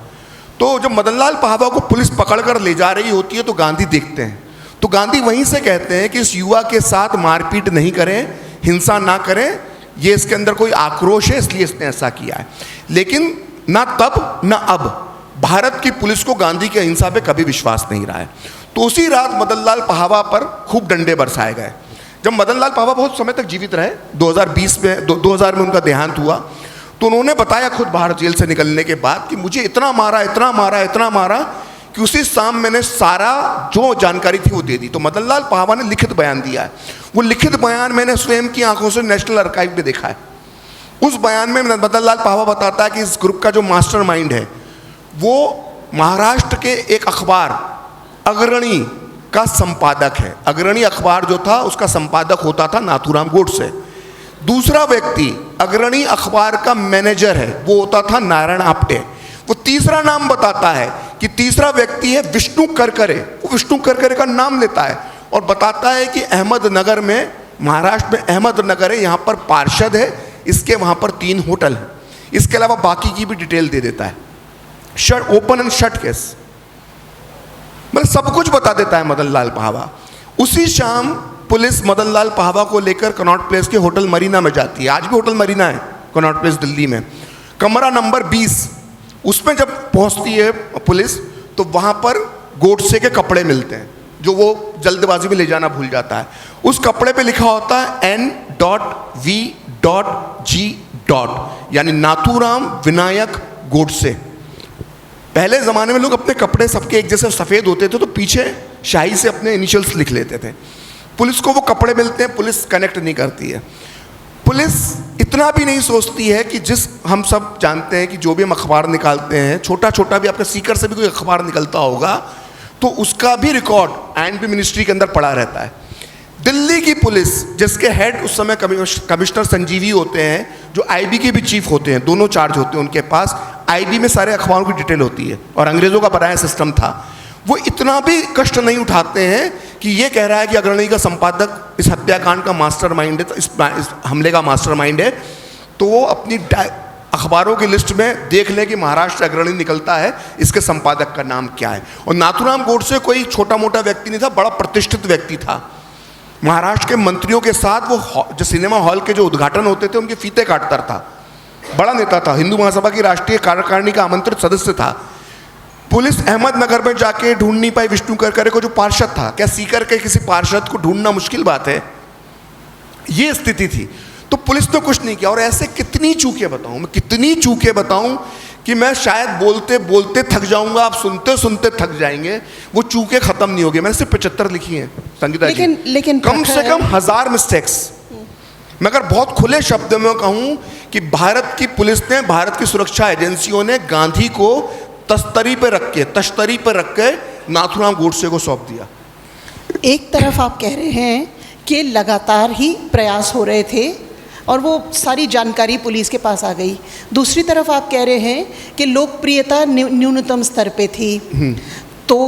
तो जब मदन लाल पाहवा को पुलिस पकड़ कर ले जा रही होती है तो गांधी देखते हैं। तो गांधी वहीं से कहते हैं कि इस युवा के साथ मारपीट नहीं करें, हिंसा ना करें, ये इसके अंदर कोई आक्रोश है इसलिए इसने ऐसा किया है। लेकिन ना तब ना अब भारत की पुलिस को गांधी की अहिंसा पे कभी विश्वास नहीं रहा है। तो उसी रात मदन लाल पाहवा पर खूब डंडे बरसाए गए। जब मदन लाल पाहवा बहुत समय तक जीवित रहे, 2000 में उनका देहांत हुआ, तो उन्होंने बताया खुद बाहर जेल से निकलने के बाद कि मुझे इतना मारा कि उसी शाम मैंने सारा जो जानकारी थी वो दे दी। तो मदन लाल पाहवा ने लिखित बयान दिया है। वो लिखित बयान मैंने स्वयं की आंखों से नेशनल आर्काइव में देखा है। उस बयान में मदन लाल पाहवा बताता है कि इस ग्रुप का जो मास्टरमाइंड है वो महाराष्ट्र के एक अखबार अग्रणी का संपादक है। अग्रणी अखबार जो था उसका संपादक होता था नाथूराम गोडसे। दूसरा व्यक्ति अग्रणी अखबार का मैनेजर है, वो होता था नारायण आप्टे। वो तीसरा नाम बताता है कि तीसरा व्यक्ति है विष्णु करकरे। वो विष्णु करकरे का नाम लेता है और बताता है कि अहमदनगर में महाराष्ट्र में अहमदनगर है, यहाँ पर पार्षद है, इसके वहाँ पर 3 होटल हैं, इसके अलावा बाकी की भी डिटेल दे देता है। Shut open and shut case, मतलब सब कुछ बता देता है मदन लाल पाहवा। उसी शाम पुलिस मदन लाल पाहवा को लेकर कनॉट प्लेस के होटल मरीना में जाती है। आज भी होटल मरीना है कनॉट प्लेस दिल्ली में, कमरा नंबर 20। उसमें जब पहुंचती है पुलिस तो वहाँ पर गोडसे के कपड़े मिलते हैं जो वो जल्दबाजी में ले जाना भूल जाता है। उस कपड़े पे लिखा होता है N.V.G. यानी नाथूराम विनायक गोडसे। पहले ज़माने में लोग अपने कपड़े सबके एक जैसे सफ़ेद होते थे तो पीछे शाही से अपने इनिशियल्स लिख लेते थे। पुलिस को वो कपड़े मिलते हैं, पुलिस कनेक्ट नहीं करती है। पुलिस इतना भी नहीं सोचती है कि जिस हम सब जानते हैं कि जो भी हम अखबार निकालते हैं, छोटा छोटा भी आपका सीकर से भी कोई अखबार निकलता होगा तो उसका भी रिकॉर्ड आईएनपी मिनिस्ट्री के अंदर पड़ा रहता है। दिल्ली की पुलिस जिसके हेड उस समय कमिश्नर संजीवी होते हैं, जो आईबी के भी चीफ होते हैं, दोनों चार्ज होते हैं उनके पास। आईबी में सारे अखबारों की डिटेल होती है और अंग्रेज़ों का बनाया सिस्टम था। वो इतना भी कष्ट नहीं उठाते हैं कि ये कह रहा है कि अग्रणी का संपादक इस हत्याकांड का मास्टरमाइंड है, तो इस हमले का मास्टरमाइंड है, तो वो अपनी अखबारों की लिस्ट में देख लें कि महाराष्ट्र अग्रणी निकलता है, इसके संपादक का नाम क्या है। और नाथूराम गोडसे कोई छोटा मोटा व्यक्ति नहीं था, बड़ा प्रतिष्ठित व्यक्ति था। महाराष्ट्र के मंत्रियों के साथ वो जो सिनेमा हॉल के जो उद्घाटन होते थे उनके फीते काटता था, बड़ा नेता था, हिंदू महासभा की राष्ट्रीय कार्यकारिणी का आमंत्रित सदस्य था। पुलिस अहमदनगर में जाके ढूंढ नहीं पाई विष्णु करकरे को जो पार्षद था। क्या सीकर के किसी पार्षद को ढूंढना मुश्किल बात है? ये स्थिति थी। तो पुलिस ने कुछ नहीं किया। और ऐसे कितनी चूकें बताऊं, मैं कितनी चूकें बताऊं कि मैं शायद बोलते बोलते थक जाऊंगा, आप सुनते सुनते थक जाएंगे। वो चूकें खत्म नहीं होगी। मैंने सिर्फ 75 लिखी हैं संगीता जी, लेकिन कम से कम 1000 मिस्टेक्स। मैं अगर बहुत खुले शब्दों में कहूं कि भारत की पुलिस ने, भारत की सुरक्षा एजेंसियों ने गांधी को तश्तरी पे रख के नाथूराम गोडसे को सौंप दिया। एक तरफ आप कह रहे हैं कि लगातार ही प्रयास हो रहे थे और वो सारी जानकारी पुलिस के पास आ गई, दूसरी तरफ आप कह रहे हैं कि लोकप्रियता न्यूनतम स्तर पे थी। तो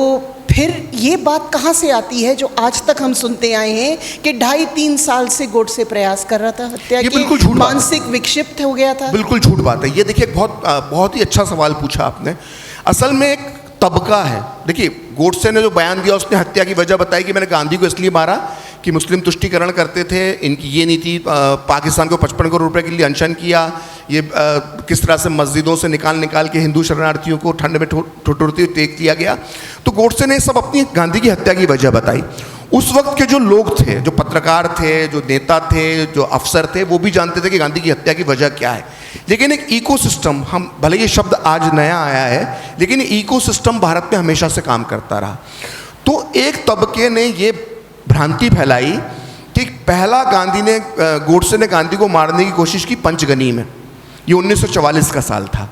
फिर ये बात कहाँ से आती है जो आज तक हम सुनते आए हैं कि 2.5-3 साल से गोडसे प्रयास कर रहा था हत्या की, मानसिक विक्षिप्त हो गया था? बिल्कुल झूठ बात है। ये देखिए बहुत ही अच्छा सवाल पूछा आपने। असल में एक तबका है। देखिए गोडसे ने जो बयान दिया, उसने हत्या की वजह बताई कि मैंने गांधी को इसलिए मारा कि मुस्लिम तुष्टीकरण करते थे, इनकी ये नीति, पाकिस्तान को 55 करोड़ रुपए के लिए अनशन किया, ये किस तरह से मस्जिदों से निकाल के हिंदू शरणार्थियों को ठंड में ठिठुरते हुए देख दिया गया। तो गोडसे ने सब अपनी गांधी की हत्या की वजह बताई। उस वक्त के जो लोग थे, जो पत्रकार थे, जो नेता थे, जो अफसर थे, वो भी जानते थे कि गांधी की हत्या की वजह क्या है। लेकिन एक इकोसिस्टम, हम भले ये शब्द आज नया आया है, लेकिन इकोसिस्टम भारत में हमेशा से काम करता रहा। तो एक तबके ने ये भ्रांति फैलाई कि पहला गोडसे ने गांधी को मारने की कोशिश की पंचगनी में। ये 1944 का साल था।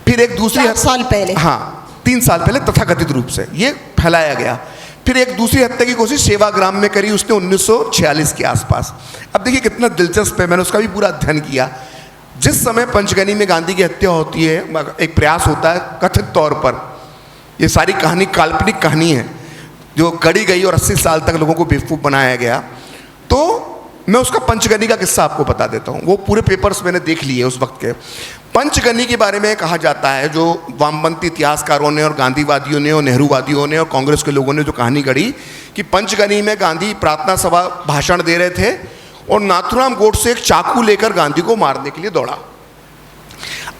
फिर एक दूसरी 4 साल पहले, हाँ 3 साल पहले तथाकथित रूप से ये फैलाया गया। फिर एक दूसरी हत्या की कोशिश सेवाग्राम में करी उसने 1946 के आसपास। अब देखिए कितना दिलचस्प है, मैंने उसका भी पूरा अध्ययन किया। जिस समय पंचगनी में गांधी की हत्या होती है, एक प्रयास होता है कथित तौर पर, ये सारी कहानी काल्पनिक कहानी है जो गढ़ी गई और 80 साल तक लोगों को बेवकूफ़ बनाया गया। तो मैं उसका पंचगनी का किस्सा आपको बता देता हूँ। वो पूरे पेपर्स मैंने देख लिए उस वक्त के। पंचगनी के बारे में कहा जाता है, जो वामपंथी इतिहासकारों ने और गांधीवादियों ने और नेहरूवादियों ने और कांग्रेस के लोगों ने जो कहानी गढ़ी कि पंचगनी में गांधी प्रार्थना सभा भाषण दे रहे थे और नाथूराम गोडसे एक चाकू लेकर गांधी को मारने के लिए दौड़ा।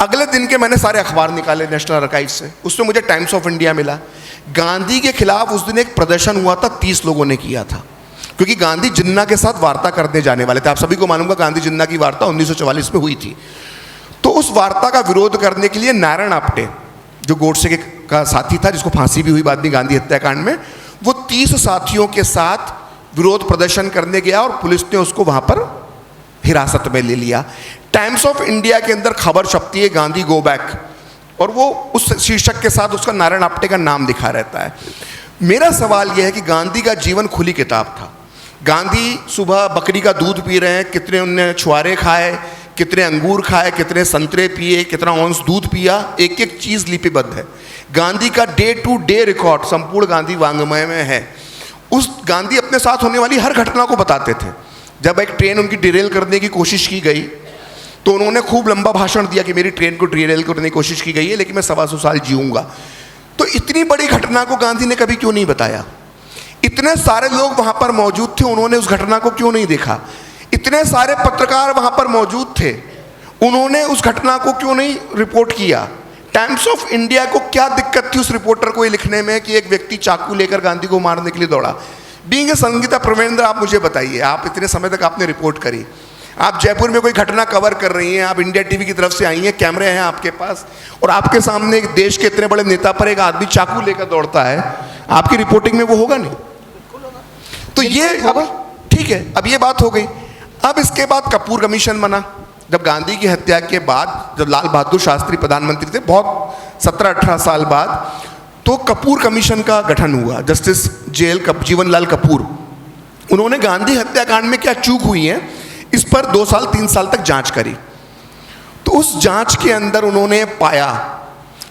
अगले दिन के मैंने सारे अखबार निकाले नेशनल आर्काइव से, उसमें मुझे टाइम्स ऑफ इंडिया मिला। गांधी के खिलाफ उस दिन एक प्रदर्शन हुआ था, 30 लोगों ने किया था, क्योंकि गांधी जिन्ना के साथ वार्ता करने जाने वाले थे। आप सभी को मालूम है गांधी जिन्ना की वार्ता 1944 में हुई थी। तो उस वार्ता का विरोध करने के लिए नारायण आप्टे, जो गोडसे का साथी था, जिसको फांसी भी हुई बाद में गांधी हत्याकांड में, वो 30 साथियों के साथ विरोध प्रदर्शन करने गया और पुलिस ने उसको वहाँ पर हिरासत में ले लिया। टाइम्स ऑफ इंडिया के अंदर खबर छपती है गांधी गो बैक, और वो उस शीर्षक के साथ उसका नारायण आप्टे का नाम लिखा रहता है। मेरा सवाल यह है कि गांधी का जीवन खुली किताब था। गांधी सुबह बकरी का दूध पी रहे हैं, कितने उनने छुआरे खाए, कितने अंगूर खाए, कितने संतरे पिए, कितना औंस दूध पिया, एक एक चीज़ लिपिबद्ध है। गांधी का डे टू डे रिकॉर्ड संपूर्ण गांधी वांग्मय में है। उस गांधी अपने साथ होने वाली हर घटना को बताते थे। जब एक ट्रेन उनकी डिरेल करने की कोशिश की गई तो उन्होंने खूब लंबा भाषण दिया कि मेरी ट्रेन को डिरेल करने की कोशिश की गई है लेकिन मैं 125 साल जीऊँगा। तो इतनी बड़ी घटना को गांधी ने कभी क्यों नहीं बताया? इतने सारे लोग वहाँ पर मौजूद थे, उन्होंने उस घटना को क्यों नहीं देखा? इतने सारे पत्रकार वहाँ पर मौजूद थे, उन्होंने उस घटना को क्यों नहीं रिपोर्ट किया? टाइम्स ऑफ इंडिया को क्या दिक्कत थी उस रिपोर्टर को ये लिखने में कि एक व्यक्ति चाकू लेकर गांधी को मारने के लिए दौड़ा? बीइंग ए संगीता प्रवेंद्र, आप मुझे बताइए, आप इतने समय तक आपने रिपोर्ट करी, आप जयपुर में कोई घटना कवर कर रही हैं, आप इंडिया टीवी की तरफ से आई हैं, कैमरे हैं आपके पास, और आपके सामने एक देश के इतने बड़े नेता पर एक आदमी चाकू लेकर दौड़ता है, आपकी रिपोर्टिंग में वो होगा नहीं? तो ये अब ठीक है, अब ये बात हो गई। अब इसके बाद कपूर कमीशन बना। जब गांधी की हत्या के बाद, जब लाल बहादुर शास्त्री प्रधानमंत्री थे, बहुत 17-18 साल बाद, तो कपूर कमीशन का गठन हुआ। जस्टिस जीवनलाल कपूर, उन्होंने गांधी हत्याकांड में क्या चूक हुई है इस पर 2 साल 3 साल तक जांच करी। तो उस जांच के अंदर उन्होंने पाया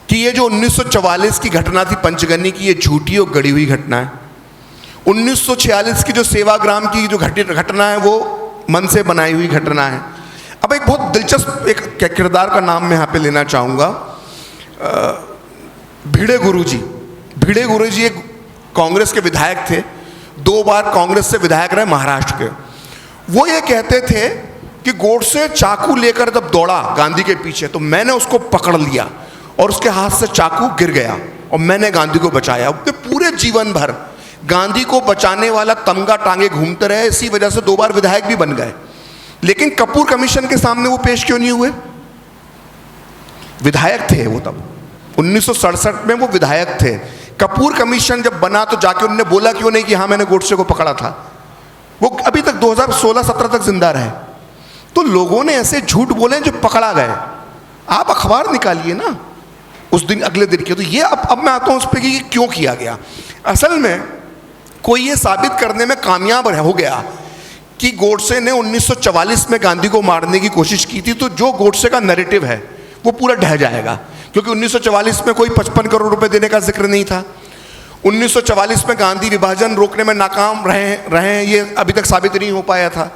कि ये जो 1944 की घटना थी पंचगनी की, ये झूठी और गढ़ी हुई घटना है। 1946 की जो सेवाग्राम की जो घटना है वो मन से बनाई हुई घटना है। अब एक बहुत दिलचस्प एक किरदार का नाम मैं यहाँ पे लेना चाहूँगा, भिड़े गुरुजी। भिड़े गुरुजी एक कांग्रेस के विधायक थे, 2 बार कांग्रेस से विधायक रहे महाराष्ट्र के। वो ये कहते थे कि गोडसे चाकू लेकर जब दौड़ा गांधी के पीछे तो मैंने उसको पकड़ लिया और उसके हाथ से चाकू गिर गया और मैंने गांधी को बचाया। अपने पूरे जीवन भर गांधी को बचाने वाला तमगा टांगे घूमते रहे, इसी वजह से 2 बार विधायक भी बन गए। लेकिन कपूर कमीशन के सामने वो पेश क्यों नहीं हुए? विधायक थे वो, तब 1967 में वो विधायक थे। कपूर कमीशन जब बना तो जाके उन्होंने बोला क्यों नहीं कि हाँ मैंने गोडसे को पकड़ा था? वो अभी तक 2016-17 तक जिंदा रहे। तो लोगों ने ऐसे झूठ बोले जो पकड़ा गए। आप अखबार निकालिए ना उस दिन, अगले दिन के। तो ये अब मैं आता हूँ उस पर कि क्यों किया गया। असल में कोई ये साबित करने में कामयाब हो गया कि गोडसे ने 1944 में गांधी को मारने की कोशिश की थी, तो जो गोडसे का नैरेटिव है वो पूरा ढह जाएगा, क्योंकि 1944 में कोई 55 करोड़ रुपए देने का जिक्र नहीं था। 1944 में गांधी विभाजन रोकने में नाकाम रहे हैं, ये अभी तक साबित नहीं हो पाया था।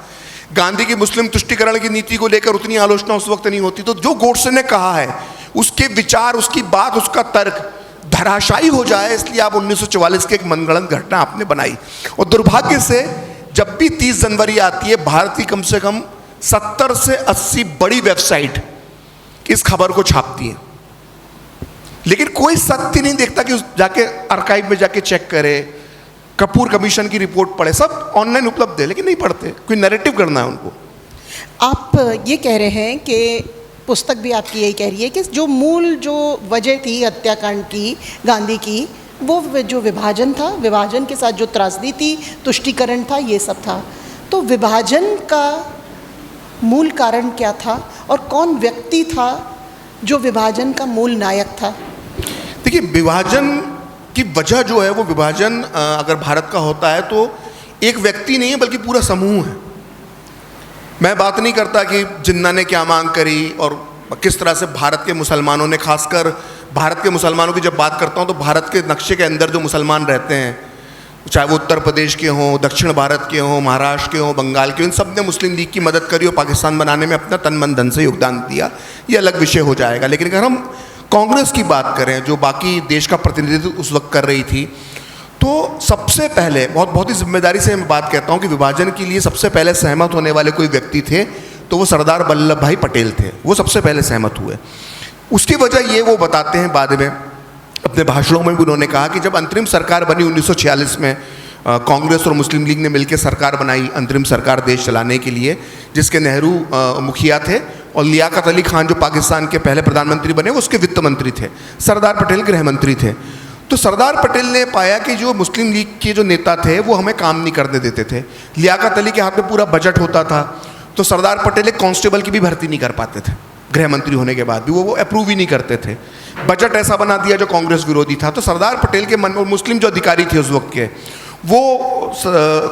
गांधी की मुस्लिम तुष्टीकरण की नीति को लेकर उतनी आलोचना उस वक्त नहीं होती। तो जो गोडसे ने कहा है उसके विचार, उसकी बात, उसका तर्क धराशायी हो जाए, इसलिए आप 1944 की एक मनगढ़ंत घटना आपने बनाई। और दुर्भाग्य से जब भी 30 जनवरी आती है, भारत की कम से कम 70 से 80 बड़ी वेबसाइट इस खबर को छापती है, लेकिन कोई सत्य नहीं देखता कि जाके आर्काइव में जाके चेक करे, कपूर कमीशन की रिपोर्ट पढ़े। सब ऑनलाइन उपलब्ध है लेकिन नहीं पढ़ते, कोई नैरेटिव करना है उनको। आप ये कह रहे हैं कि पुस्तक भी आपकी यही कह रही है कि जो मूल जो वजह थी हत्याकांड की गांधी की, वो जो विभाजन था, विभाजन के साथ जो त्रासदी थी, तुष्टीकरण था, ये सब था। तो विभाजन का मूल कारण क्या था और कौन व्यक्ति था जो विभाजन का मूल नायक था? देखिए, विभाजन की वजह जो है वो विभाजन अगर भारत का होता है तो एक व्यक्ति नहीं है बल्कि पूरा समूह है। मैं बात नहीं करता कि जिन्ना ने क्या मांग करी और किस तरह से भारत के मुसलमानों ने, खासकर भारत के मुसलमानों की जब बात करता हूँ तो भारत के नक्शे के अंदर जो मुसलमान रहते हैं, चाहे वो उत्तर प्रदेश के हों, दक्षिण भारत के हों, महाराष्ट्र के हों, बंगाल के, इन सब ने मुस्लिम लीग की मदद करी और पाकिस्तान बनाने में अपना तन मन धन से योगदान दिया। ये अलग विषय हो जाएगा। लेकिन अगर हम कांग्रेस की बात करें जो बाकी देश का प्रतिनिधित्व उस वक्त कर रही थी, तो सबसे पहले बहुत ही जिम्मेदारी से मैं बात कहता हूँ कि विभाजन के लिए सबसे पहले सहमत होने वाले कोई व्यक्ति थे तो वो सरदार वल्लभ भाई पटेल थे। वो सबसे पहले सहमत हुए। उसकी वजह ये वो बताते हैं बाद में अपने भाषणों में भी। उन्होंने कहा कि जब अंतरिम सरकार बनी 1946 में, कांग्रेस और मुस्लिम लीग ने मिलकर सरकार बनाई अंतरिम सरकार देश चलाने के लिए, जिसके नेहरू मुखिया थे और लियाकत अली खान जो पाकिस्तान के पहले प्रधानमंत्री बने वो उसके वित्त मंत्री थे, सरदार पटेल गृह मंत्री थे। तो सरदार पटेल ने पाया कि जो मुस्लिम लीग के जो नेता थे वो हमें काम नहीं करने देते थे। लियाकत अली के हाथ में पूरा बजट होता था, तो सरदार पटेल एक कांस्टेबल की भी भर्ती नहीं कर पाते थे गृह मंत्री होने के बाद भी, वो अप्रूव ही नहीं करते थे। बजट ऐसा बना दिया जो कांग्रेस विरोधी था। तो सरदार पटेल के मन में, मुस्लिम जो अधिकारी थे उस वक्त के, वो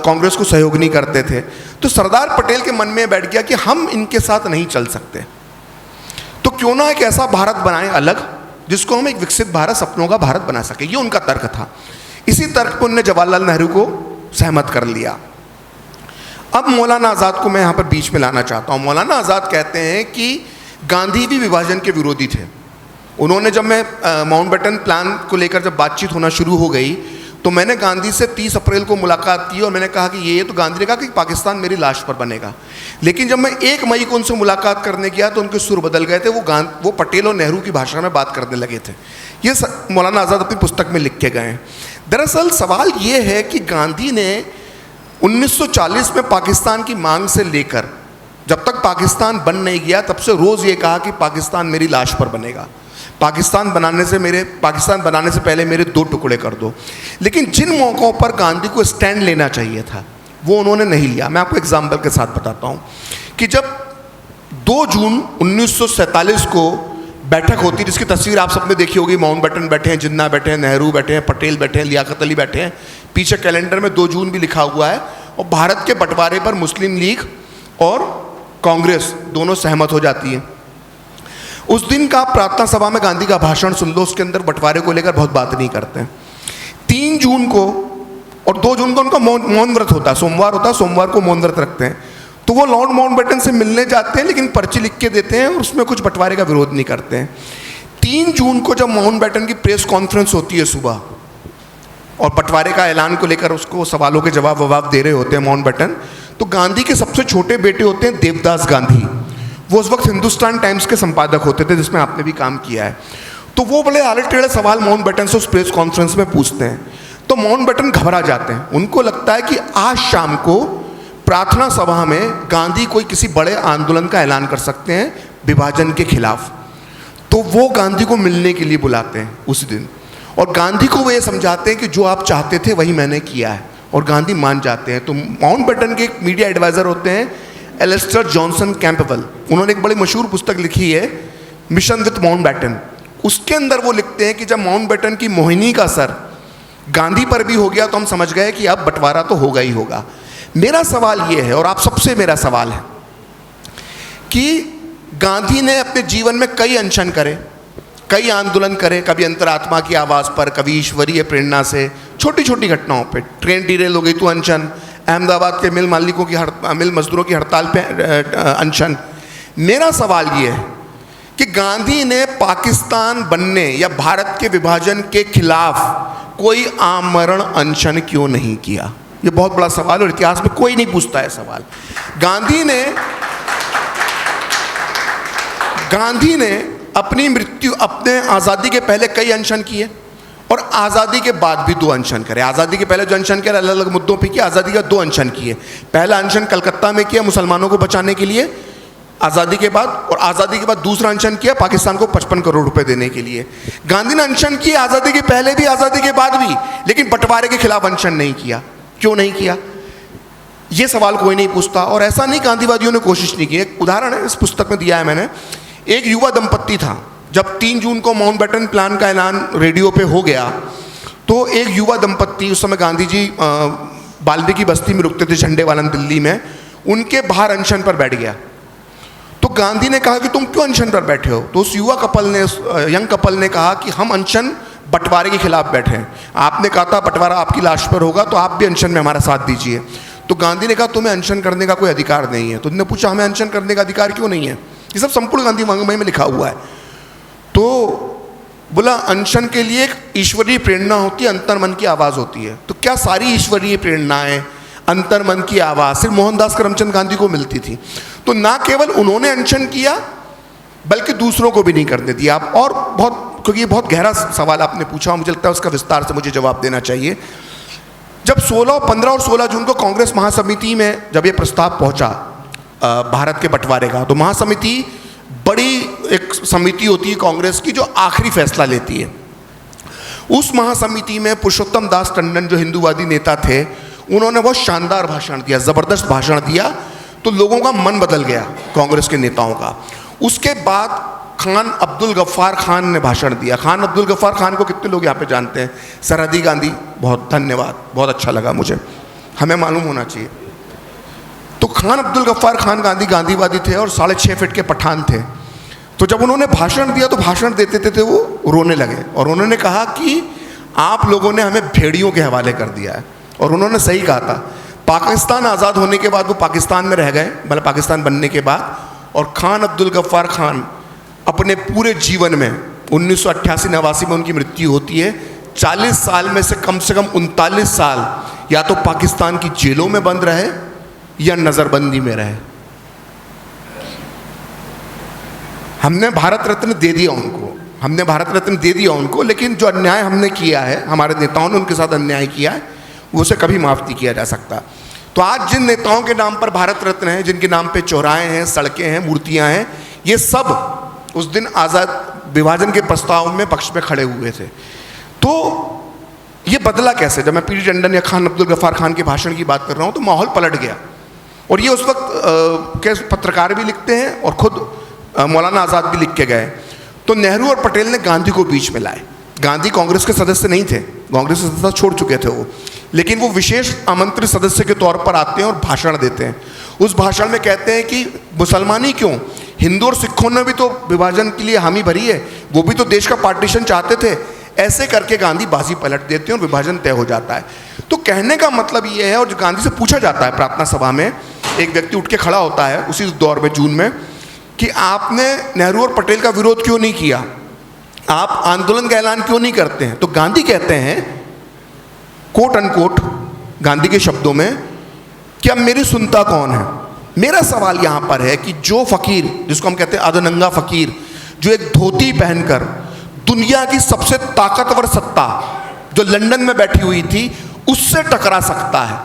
कांग्रेस को सहयोग नहीं करते थे। तो सरदार पटेल के मन में बैठ गया कि हम इनके साथ नहीं चल सकते, तो क्यों ना एक ऐसा भारत बनाएं अलग जिसको हम एक विकसित भारत, सपनों का भारत बना सके। ये उनका तर्क था। इसी तर्क पर उन्होंने जवाहरलाल नेहरू को सहमत कर लिया। अब मौलाना आज़ाद को मैं यहाँ पर बीच में लाना चाहता हूँ। मौलाना आज़ाद कहते हैं कि गांधी भी विभाजन के विरोधी थे। उन्होंने, जब मैं माउंटबेटन प्लान को लेकर जब बातचीत होना शुरू हो गई तो मैंने गांधी से 30 अप्रैल को मुलाकात की और मैंने कहा कि ये तो गांधी ने कहा कि पाकिस्तान मेरी लाश पर बनेगा। लेकिन जब मैं 1 मई को उनसे मुलाकात करने गया तो उनके सुर बदल गए थे। वो पटेल और नेहरू की भाषा में बात करने लगे थे। ये मौलाना आज़ाद अपनी पुस्तक में लिख के गए हैं। दरअसल सवाल ये है कि गांधी ने 1940 में पाकिस्तान की मांग से लेकर जब तक पाकिस्तान बन नहीं गया तब से रोज़ ये कहा कि पाकिस्तान मेरी लाश पर बनेगा, पाकिस्तान बनाने से पहले मेरे 2 टुकड़े कर दो। लेकिन जिन मौक़ों पर गांधी को स्टैंड लेना चाहिए था वो उन्होंने नहीं लिया। मैं आपको एग्जाम्पल के साथ बताता हूँ कि जब 2 जून 1947 को बैठक होती, जिसकी तस्वीर आप सबने देखी होगी, माउंटबेटन बैठे हैं, जिन्ना बैठे हैं, नेहरू बैठे हैं, पटेल बैठे हैं, लियाकत अली बैठे हैं, पीछे कैलेंडर में 2 जून भी लिखा हुआ है, और भारत के बंटवारे पर मुस्लिम लीग और कांग्रेस दोनों सहमत हो जाती है। उस दिन का प्रार्थना सभा में गांधी का भाषण सुन लो, उसके अंदर बंटवारे को लेकर बहुत बात नहीं करते हैं। 3 जून को और 2 जून को उनका मौन व्रत होता है, सोमवार होता है, सोमवार को मौन व्रत रखते हैं। तो वो लॉर्ड माउंटबेटन से मिलने जाते हैं, लेकिन पर्ची लिख के देते हैं और उसमें कुछ बंटवारे का विरोध नहीं करते हैं। 3 जून को जब माउंटबेटन की प्रेस कॉन्फ्रेंस होती है सुबह और बंटवारे का ऐलान को लेकर उसको सवालों के जवाब दे रहे होते हैं माउंटबेटन, तो गांधी के सबसे छोटे बेटे होते हैं देवदास गांधी। वो उस वक्त हिंदुस्तान टाइम्स के संपादक होते थे, जिसमें आपने भी काम किया है। तो वो बड़े आले टेढ़े सवाल माउंटबेटन से उस प्रेस कॉन्फ्रेंस में पूछते हैं। तो माउंटबेटन घबरा जाते हैं। उनको लगता है कि आज शाम को प्रार्थना सभा में गांधी कोई किसी बड़े आंदोलन का ऐलान कर सकते हैं विभाजन के खिलाफ। तो वो गांधी को मिलने के लिए बुलाते हैं उस दिन, और गांधी को वो ये समझाते हैं कि जो आप चाहते थे वही मैंने किया है, और गांधी मान जाते हैं। तो माउंटबेटन के एक मीडिया एडवाइज़र होते हैं एलिस्टर जॉनसन कैंपबेल। उन्होंने एक बड़ी मशहूर पुस्तक लिखी है मिशन विथ माउंटबेटन। उसके अंदर वो लिखते हैं कि जब माउंटबेटन की मोहिनी का असर गांधी पर भी हो गया तो हम समझ गए कि अब बंटवारा तो होगा ही होगा। मेरा सवाल ये है, और आप सबसे मेरा सवाल है, कि गांधी ने अपने जीवन में कई अनशन करे, कई आंदोलन करे, कभी अंतरात्मा की आवाज़ पर, कभी ईश्वरीय प्रेरणा से, छोटी छोटी घटनाओं पे। ट्रेन डिरेल हो गई तो अनशन, अहमदाबाद के मिल मालिकों की मिल मजदूरों की हड़ताल पे अनशन। मेरा सवाल ये है कि गांधी ने पाकिस्तान बनने या भारत के विभाजन के खिलाफ कोई आमरण अनशन क्यों नहीं किया? ये बहुत बड़ा सवाल, और इतिहास में कोई नहीं पूछता है सवाल। गांधी ने अपनी मृत्यु, अपने आज़ादी के पहले कई अनशन किए और आज़ादी के बाद भी 2 अनशन करे। आज़ादी के पहले जो अनशन किया अलग अलग मुद्दों पे किया, आज़ादी का 2 अनशन किए। पहला अनशन कलकत्ता में किया मुसलमानों को बचाने के लिए आज़ादी के बाद, और आज़ादी के बाद दूसरा अनशन किया पाकिस्तान को 55 करोड़ रुपए देने के लिए। गांधी ने अनशन किए आज़ादी के पहले भी, आज़ादी के बाद भी, लेकिन बंटवारे के खिलाफ अनशन नहीं किया। क्यों नहीं किया? ये सवाल कोई नहीं पूछता। और ऐसा नहीं गांधीवादियों ने कोशिश नहीं की। एक उदाहरण है, इस पुस्तक में दिया है मैंने। एक युवा दंपत्ति था, जब 3 जून को माउंटबेटन प्लान का ऐलान रेडियो पे हो गया तो एक युवा दंपत्ति, उस समय गांधी जी वाल्मीकि बस्ती में रुकते थे, झंडेवालन दिल्ली में, उनके बाहर अनशन पर बैठ गया। तो गांधी ने कहा कि तुम क्यों अनशन पर बैठे हो? तो उस युवा कपल ने, यंग कपल ने कहा कि हम अनशन बंटवारे के खिलाफ बैठे हैं। आपने कहा था बंटवारा आपकी लाश पर होगा, तो आप भी अनशन में हमारा साथ दीजिए। तो गांधी ने कहा तुम्हें अनशन करने का कोई अधिकार नहीं है। तो उन्होंने पूछा हमें अनशन करने का अधिकार क्यों नहीं है? ये सब संपूर्ण गांधी वाङ्मय में लिखा हुआ है। तो बोला अनशन के लिए एक ईश्वरीय प्रेरणा होती है, अंतर्मन की आवाज़ होती है। तो क्या सारी ईश्वरीय प्रेरणाएं, अंतर्मन की आवाज़ सिर्फ मोहनदास करमचंद गांधी को मिलती थी? तो ना केवल उन्होंने अनशन किया बल्कि दूसरों को भी नहीं करने दिया। आप और बहुत, क्योंकि ये बहुत गहरा सवाल आपने पूछा, मुझे लगता है उसका विस्तार से मुझे जवाब देना चाहिए। जब 15 और 16 जून को कांग्रेस महासमिति में जब ये प्रस्ताव पहुंचा भारत के बंटवारे का, तो महासमिति बड़ी एक समिति होती है कांग्रेस की जो आखिरी फैसला लेती है। उस महासमिति में पुरुषोत्तम दास टंडन जो हिंदूवादी नेता थे, उन्होंने बहुत शानदार भाषण दिया, ज़बरदस्त भाषण दिया। तो लोगों का मन बदल गया कांग्रेस के नेताओं का। उसके बाद खान अब्दुल गफ्फार खान ने भाषण दिया। खान अब्दुल गफ्फार खान को कितने लोग यहाँ पे जानते हैं? सरहदी गांधी, बहुत धन्यवाद, बहुत अच्छा लगा मुझे, हमें मालूम होना चाहिए। तो खान अब्दुल गफ्फार खान गांधीवादी थे और 6.5 फीट के पठान थे। तो जब उन्होंने भाषण दिया तो भाषण देते थे वो रोने लगे, और उन्होंने कहा कि आप लोगों ने हमें भेड़ियों के हवाले कर दिया है। और उन्होंने सही कहा था। पाकिस्तान आज़ाद होने के बाद वो पाकिस्तान में रह गए, मतलब पाकिस्तान बनने के बाद, और खान अब्दुल गफ्फार खान अपने पूरे जीवन में 1988-89 में उनकी मृत्यु होती है। 40 साल में से कम 39 साल या तो पाकिस्तान की जेलों में बंद रहे या नज़रबंदी में रहे। हमने भारत रत्न दे दिया उनको, लेकिन जो अन्याय हमने किया है, हमारे नेताओं ने उनके साथ अन्याय किया है, वो उसे कभी माफ़ नहीं किया जा सकता। तो आज जिन नेताओं के नाम पर भारत रत्न है, जिनके नाम पे चौराहे हैं, सड़कें हैं, मूर्तियां हैं, ये सब उस दिन आज़ाद विभाजन के प्रस्ताव में पक्ष में खड़े हुए थे। तो ये बदला कैसे? जब मैं पीडी टंडन या खान अब्दुल गफ्फार खान के भाषण की बात कर रहा हूँ तो माहौल पलट गया। और ये उस वक्त के पत्रकार भी लिखते हैं और खुद मौलाना आज़ाद भी लिख के गए। तो नेहरू और पटेल ने गांधी को बीच में लाए। गांधी कांग्रेस के सदस्य नहीं थे, कांग्रेस के सदस्य छोड़ चुके थे वो, लेकिन वो विशेष आमंत्रित सदस्य के तौर पर आते हैं और भाषण देते हैं। उस भाषण में कहते हैं कि मुसलमानी क्यों, हिंदू और सिखों ने भी तो विभाजन के लिए हामी भरी है, वो भी तो देश का पार्टीशन चाहते थे। ऐसे करके गांधी बाजी पलट देते हैं और विभाजन तय हो जाता है। तो कहने का मतलब ये है, और जो गांधी से पूछा जाता है प्रार्थना सभा में, एक व्यक्ति उठ के खड़ा होता है उसी दौर में, जून में, कि आपने नेहरू और पटेल का विरोध क्यों नहीं किया, आप आंदोलन का ऐलान क्यों नहीं करते हैं? तो गांधी कहते हैं, कोट अनकोट गांधी के शब्दों में, कि अब मेरी सुनता कौन है। मेरा सवाल यहाँ पर है कि जो फकीर, जिसको हम कहते हैं अधनंगा फकीर, जो एक धोती पहनकर दुनिया की सबसे ताकतवर सत्ता जो लंदन में बैठी हुई थी उससे टकरा सकता है,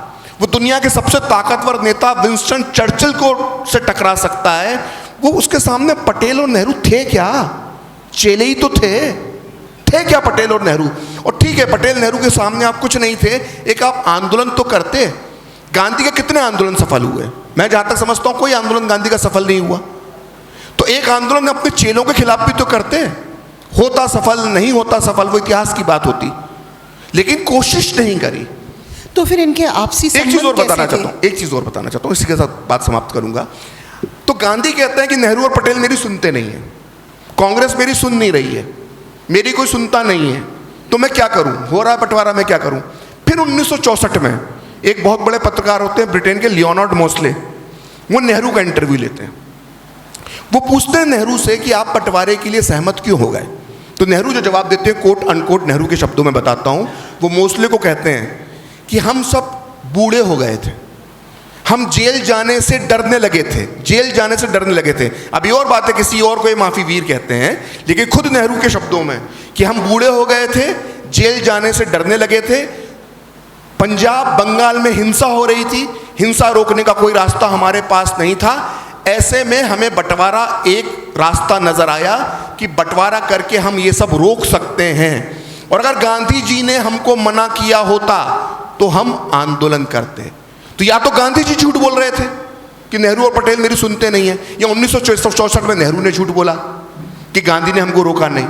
वो दुनिया के सबसे ताकतवर नेता विंस्टन चर्चिल को से टकरा सकता है, वो उसके सामने पटेल और नेहरू थे क्या? चेले ही तो थे क्या पटेल और नेहरू? और ठीक है, पटेल नेहरू के सामने आप कुछ नहीं थे, एक आप आंदोलन तो करते। गांधी के कितने आंदोलन सफल हुए? मैं जहां तक समझता हूं कोई आंदोलन गांधी का सफल नहीं हुआ। तो एक आंदोलन अपने चेलों के खिलाफ भी तो करते, होता सफल नहीं होता सफल वो इतिहास की बात होती, लेकिन कोशिश नहीं करी। तो फिर इनके आपसी एक चीज और बताना चाहता हूं, इसी के साथ बात समाप्त करूंगा। तो गांधी कहते हैं कि नेहरू और पटेल मेरी सुनते नहीं है, कांग्रेस मेरी सुन नहीं रही है, मेरी कोई सुनता नहीं है, तो मैं क्या करूं, हो रहा है बंटवारा, मैं क्या करूं? फिर 1964 में एक बहुत बड़े पत्रकार होते हैं ब्रिटेन के, लियोनार्ड मोस्ले, वो नेहरू का इंटरव्यू लेते हैं। वो पूछते हैं नेहरू से कि आप बंटवारे के लिए सहमत क्यों हो गए? तो नेहरू जो जवाब देते हैं, कोट अनकोट नेहरू के शब्दों में बताता हूं, वो मोस्ले को कहते हैं कि हम सब बूढ़े हो गए थे, हम जेल जाने से डरने लगे थे। अभी और बात है, किसी और को ये माफी वीर कहते हैं, लेकिन खुद नेहरू के शब्दों में कि हम बूढ़े हो गए थे, जेल जाने से डरने लगे थे, पंजाब बंगाल में हिंसा हो रही थी, हिंसा रोकने का कोई रास्ता हमारे पास नहीं था, ऐसे में हमें बंटवारा एक रास्ता नजर आया कि बंटवारा करके हम ये सब रोक सकते हैं, और अगर गांधी जी ने हमको मना किया होता तो हम आंदोलन करते। तो या तो गांधी जी झूठ बोल रहे थे कि नेहरू और पटेल मेरी सुनते नहीं है, या 1964 में नेहरू ने झूठ बोला कि गांधी ने हमको रोका नहीं।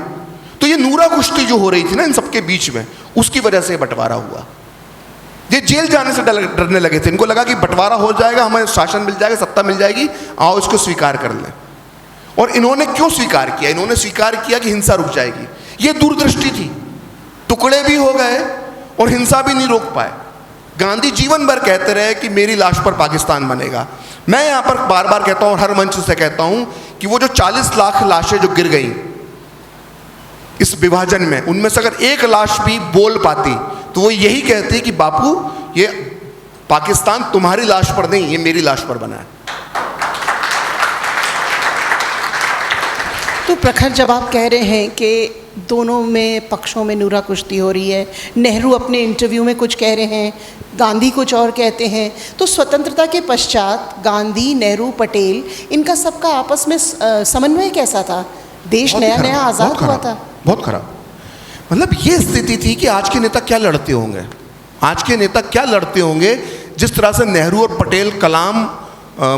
तो ये नूरा कुश्ती जो हो रही थी ना इन सबके बीच में, उसकी वजह से बंटवारा हुआ। ये जेल जाने से डरने लगे थे, इनको लगा कि बंटवारा हो जाएगा, हमें शासन मिल जाएगा, सत्ता मिल जाएगी, आओ इसको स्वीकार कर लें। और इन्होंने क्यों स्वीकार किया? इन्होंने स्वीकार किया कि हिंसा रुक जाएगी। ये दूरदृष्टि थी, टुकड़े भी हो गए और हिंसा भी नहीं रोक पाए। गांधी जीवन भर कहते रहे कि मेरी लाश पर पाकिस्तान बनेगा। मैं यहाँ पर बार बार कहता हूँ और हर मंच से कहता हूँ कि वो जो 40 लाख लाशें जो गिर गई इस विभाजन में, उनमें से अगर एक लाश भी बोल पाती तो वो यही कहती कि बापू ये पाकिस्तान तुम्हारी लाश पर नहीं, ये मेरी लाश पर बना है। तो प्रखर, जब आप कह रहे हैं कि दोनों में पक्षों में नूरा कुश्ती हो रही है, नेहरू अपने इंटरव्यू में कुछ कह रहे हैं, गांधी कुछ और कहते हैं, तो स्वतंत्रता के पश्चात गांधी, नेहरू, पटेल, इनका सबका आपस में समन्वय कैसा था? देश नया नया आज़ाद हुआ था। बहुत खराब। मतलब ये स्थिति थी कि आज के नेता क्या लड़ते होंगे, जिस तरह से नेहरू और पटेल, कलाम,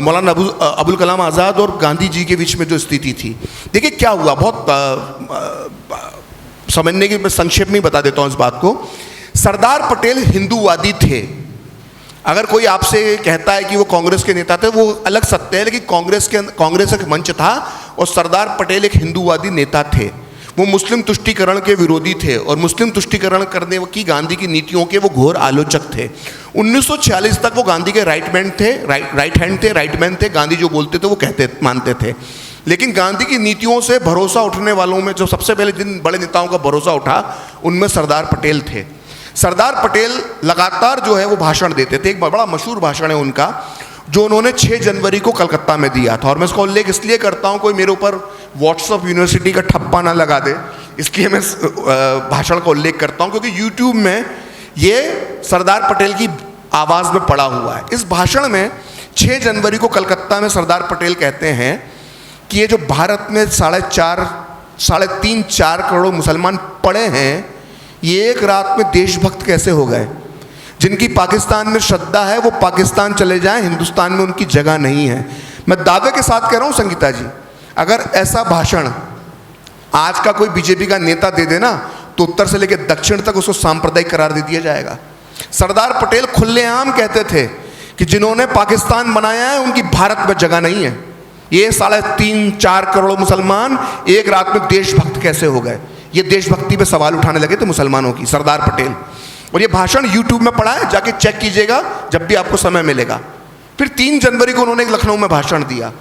मौलाना अबुल कलाम आज़ाद और गांधी जी के बीच में जो स्थिति थी। देखिए क्या हुआ, बहुत समझने की मैं संक्षेप में बता देता हूँ इस बात को। सरदार पटेल हिंदूवादी थे। अगर कोई आपसे कहता है कि वो कांग्रेस के नेता थे, वो अलग सत्य है, लेकिन कांग्रेस एक मंच था और सरदार पटेल एक हिंदूवादी नेता थे। वो मुस्लिम तुष्टीकरण के विरोधी थे और मुस्लिम तुष्टीकरण करने की गांधी की नीतियों के वो घोर आलोचक थे। 1946 तक वो गांधी के राइट मैन थे। गांधी जो बोलते थे वो मानते थे। लेकिन गांधी की नीतियों से भरोसा उठने वालों में जो सबसे पहले जिन बड़े नेताओं का भरोसा उठा उनमें सरदार पटेल थे। सरदार पटेल लगातार जो है वो भाषण देते थे। एक बड़ा मशहूर भाषण है उनका जो उन्होंने 6 जनवरी को कलकत्ता में दिया था, और मैं इसका उल्लेख इसलिए करता हूँ कोई मेरे ऊपर व्हाट्सएप यूनिवर्सिटी का ठप्पा ना लगा दे, इसलिए मैं भाषण का उल्लेख करता हूँ क्योंकि यूट्यूब में ये सरदार पटेल की आवाज़ में पड़ा हुआ है। इस भाषण में 6 जनवरी को कलकत्ता में सरदार पटेल कहते हैं कि ये जो भारत में 3.5-4 करोड़ मुसलमान पड़े हैं, ये एक रात में देशभक्त कैसे हो गए। जिनकी पाकिस्तान में श्रद्धा है वो पाकिस्तान चले जाएं, हिंदुस्तान में उनकी जगह नहीं है। मैं दावे के साथ कह रहा हूँ संगीता जी, अगर ऐसा भाषण आज का कोई बीजेपी का नेता दे देना तो उत्तर से लेकर दक्षिण तक उसको सांप्रदायिक करार दे दिया जाएगा। सरदार पटेल खुलेआम कहते थे कि जिन्होंने पाकिस्तान बनाया है उनकी भारत में जगह नहीं है। ये 3.5-4 करोड़ मुसलमान एक रात में देशभक्त कैसे हो गए। ये देशभक्ति पे सवाल उठाने लगे थे मुसलमानों की, सरदार पटेल। और ये भाषण यूट्यूब में पड़ा है, जाके चेक कीजिएगा जब भी आपको समय मिलेगा। फिर 3 जनवरी को उन्होंने लखनऊ में भाषण दिया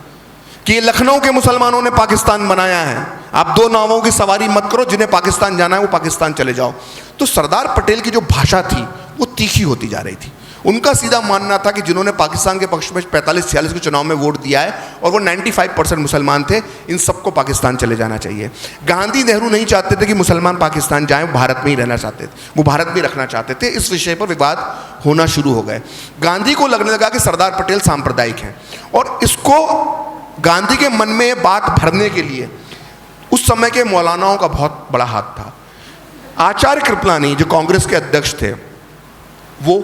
कि ये लखनऊ के मुसलमानों ने पाकिस्तान बनाया है, आप 2 नावों की सवारी मत करो, जिन्हें पाकिस्तान जाना है वो पाकिस्तान चले जाओ। तो सरदार पटेल की जो भाषा थी वो तीखी होती जा रही थी। उनका सीधा मानना था कि जिन्होंने पाकिस्तान के पक्ष में 45-46 के चुनाव में वोट दिया है और वो 95% मुसलमान थे, इन सबको पाकिस्तान चले जाना चाहिए। गांधी नेहरू नहीं चाहते थे कि मुसलमान पाकिस्तान जाएं, वो भारत में ही रहना चाहते थे, वो भारत में रखना चाहते थे। इस विषय पर विवाद होना शुरू हो गए। गांधी को लगने लगा कि सरदार पटेल सांप्रदायिक हैं, और इसको गांधी के मन में ये बात भरने के लिए उस समय के मौलानाओं का बहुत बड़ा हाथ था। आचार्य कृपलानी जो कांग्रेस के अध्यक्ष थे वो,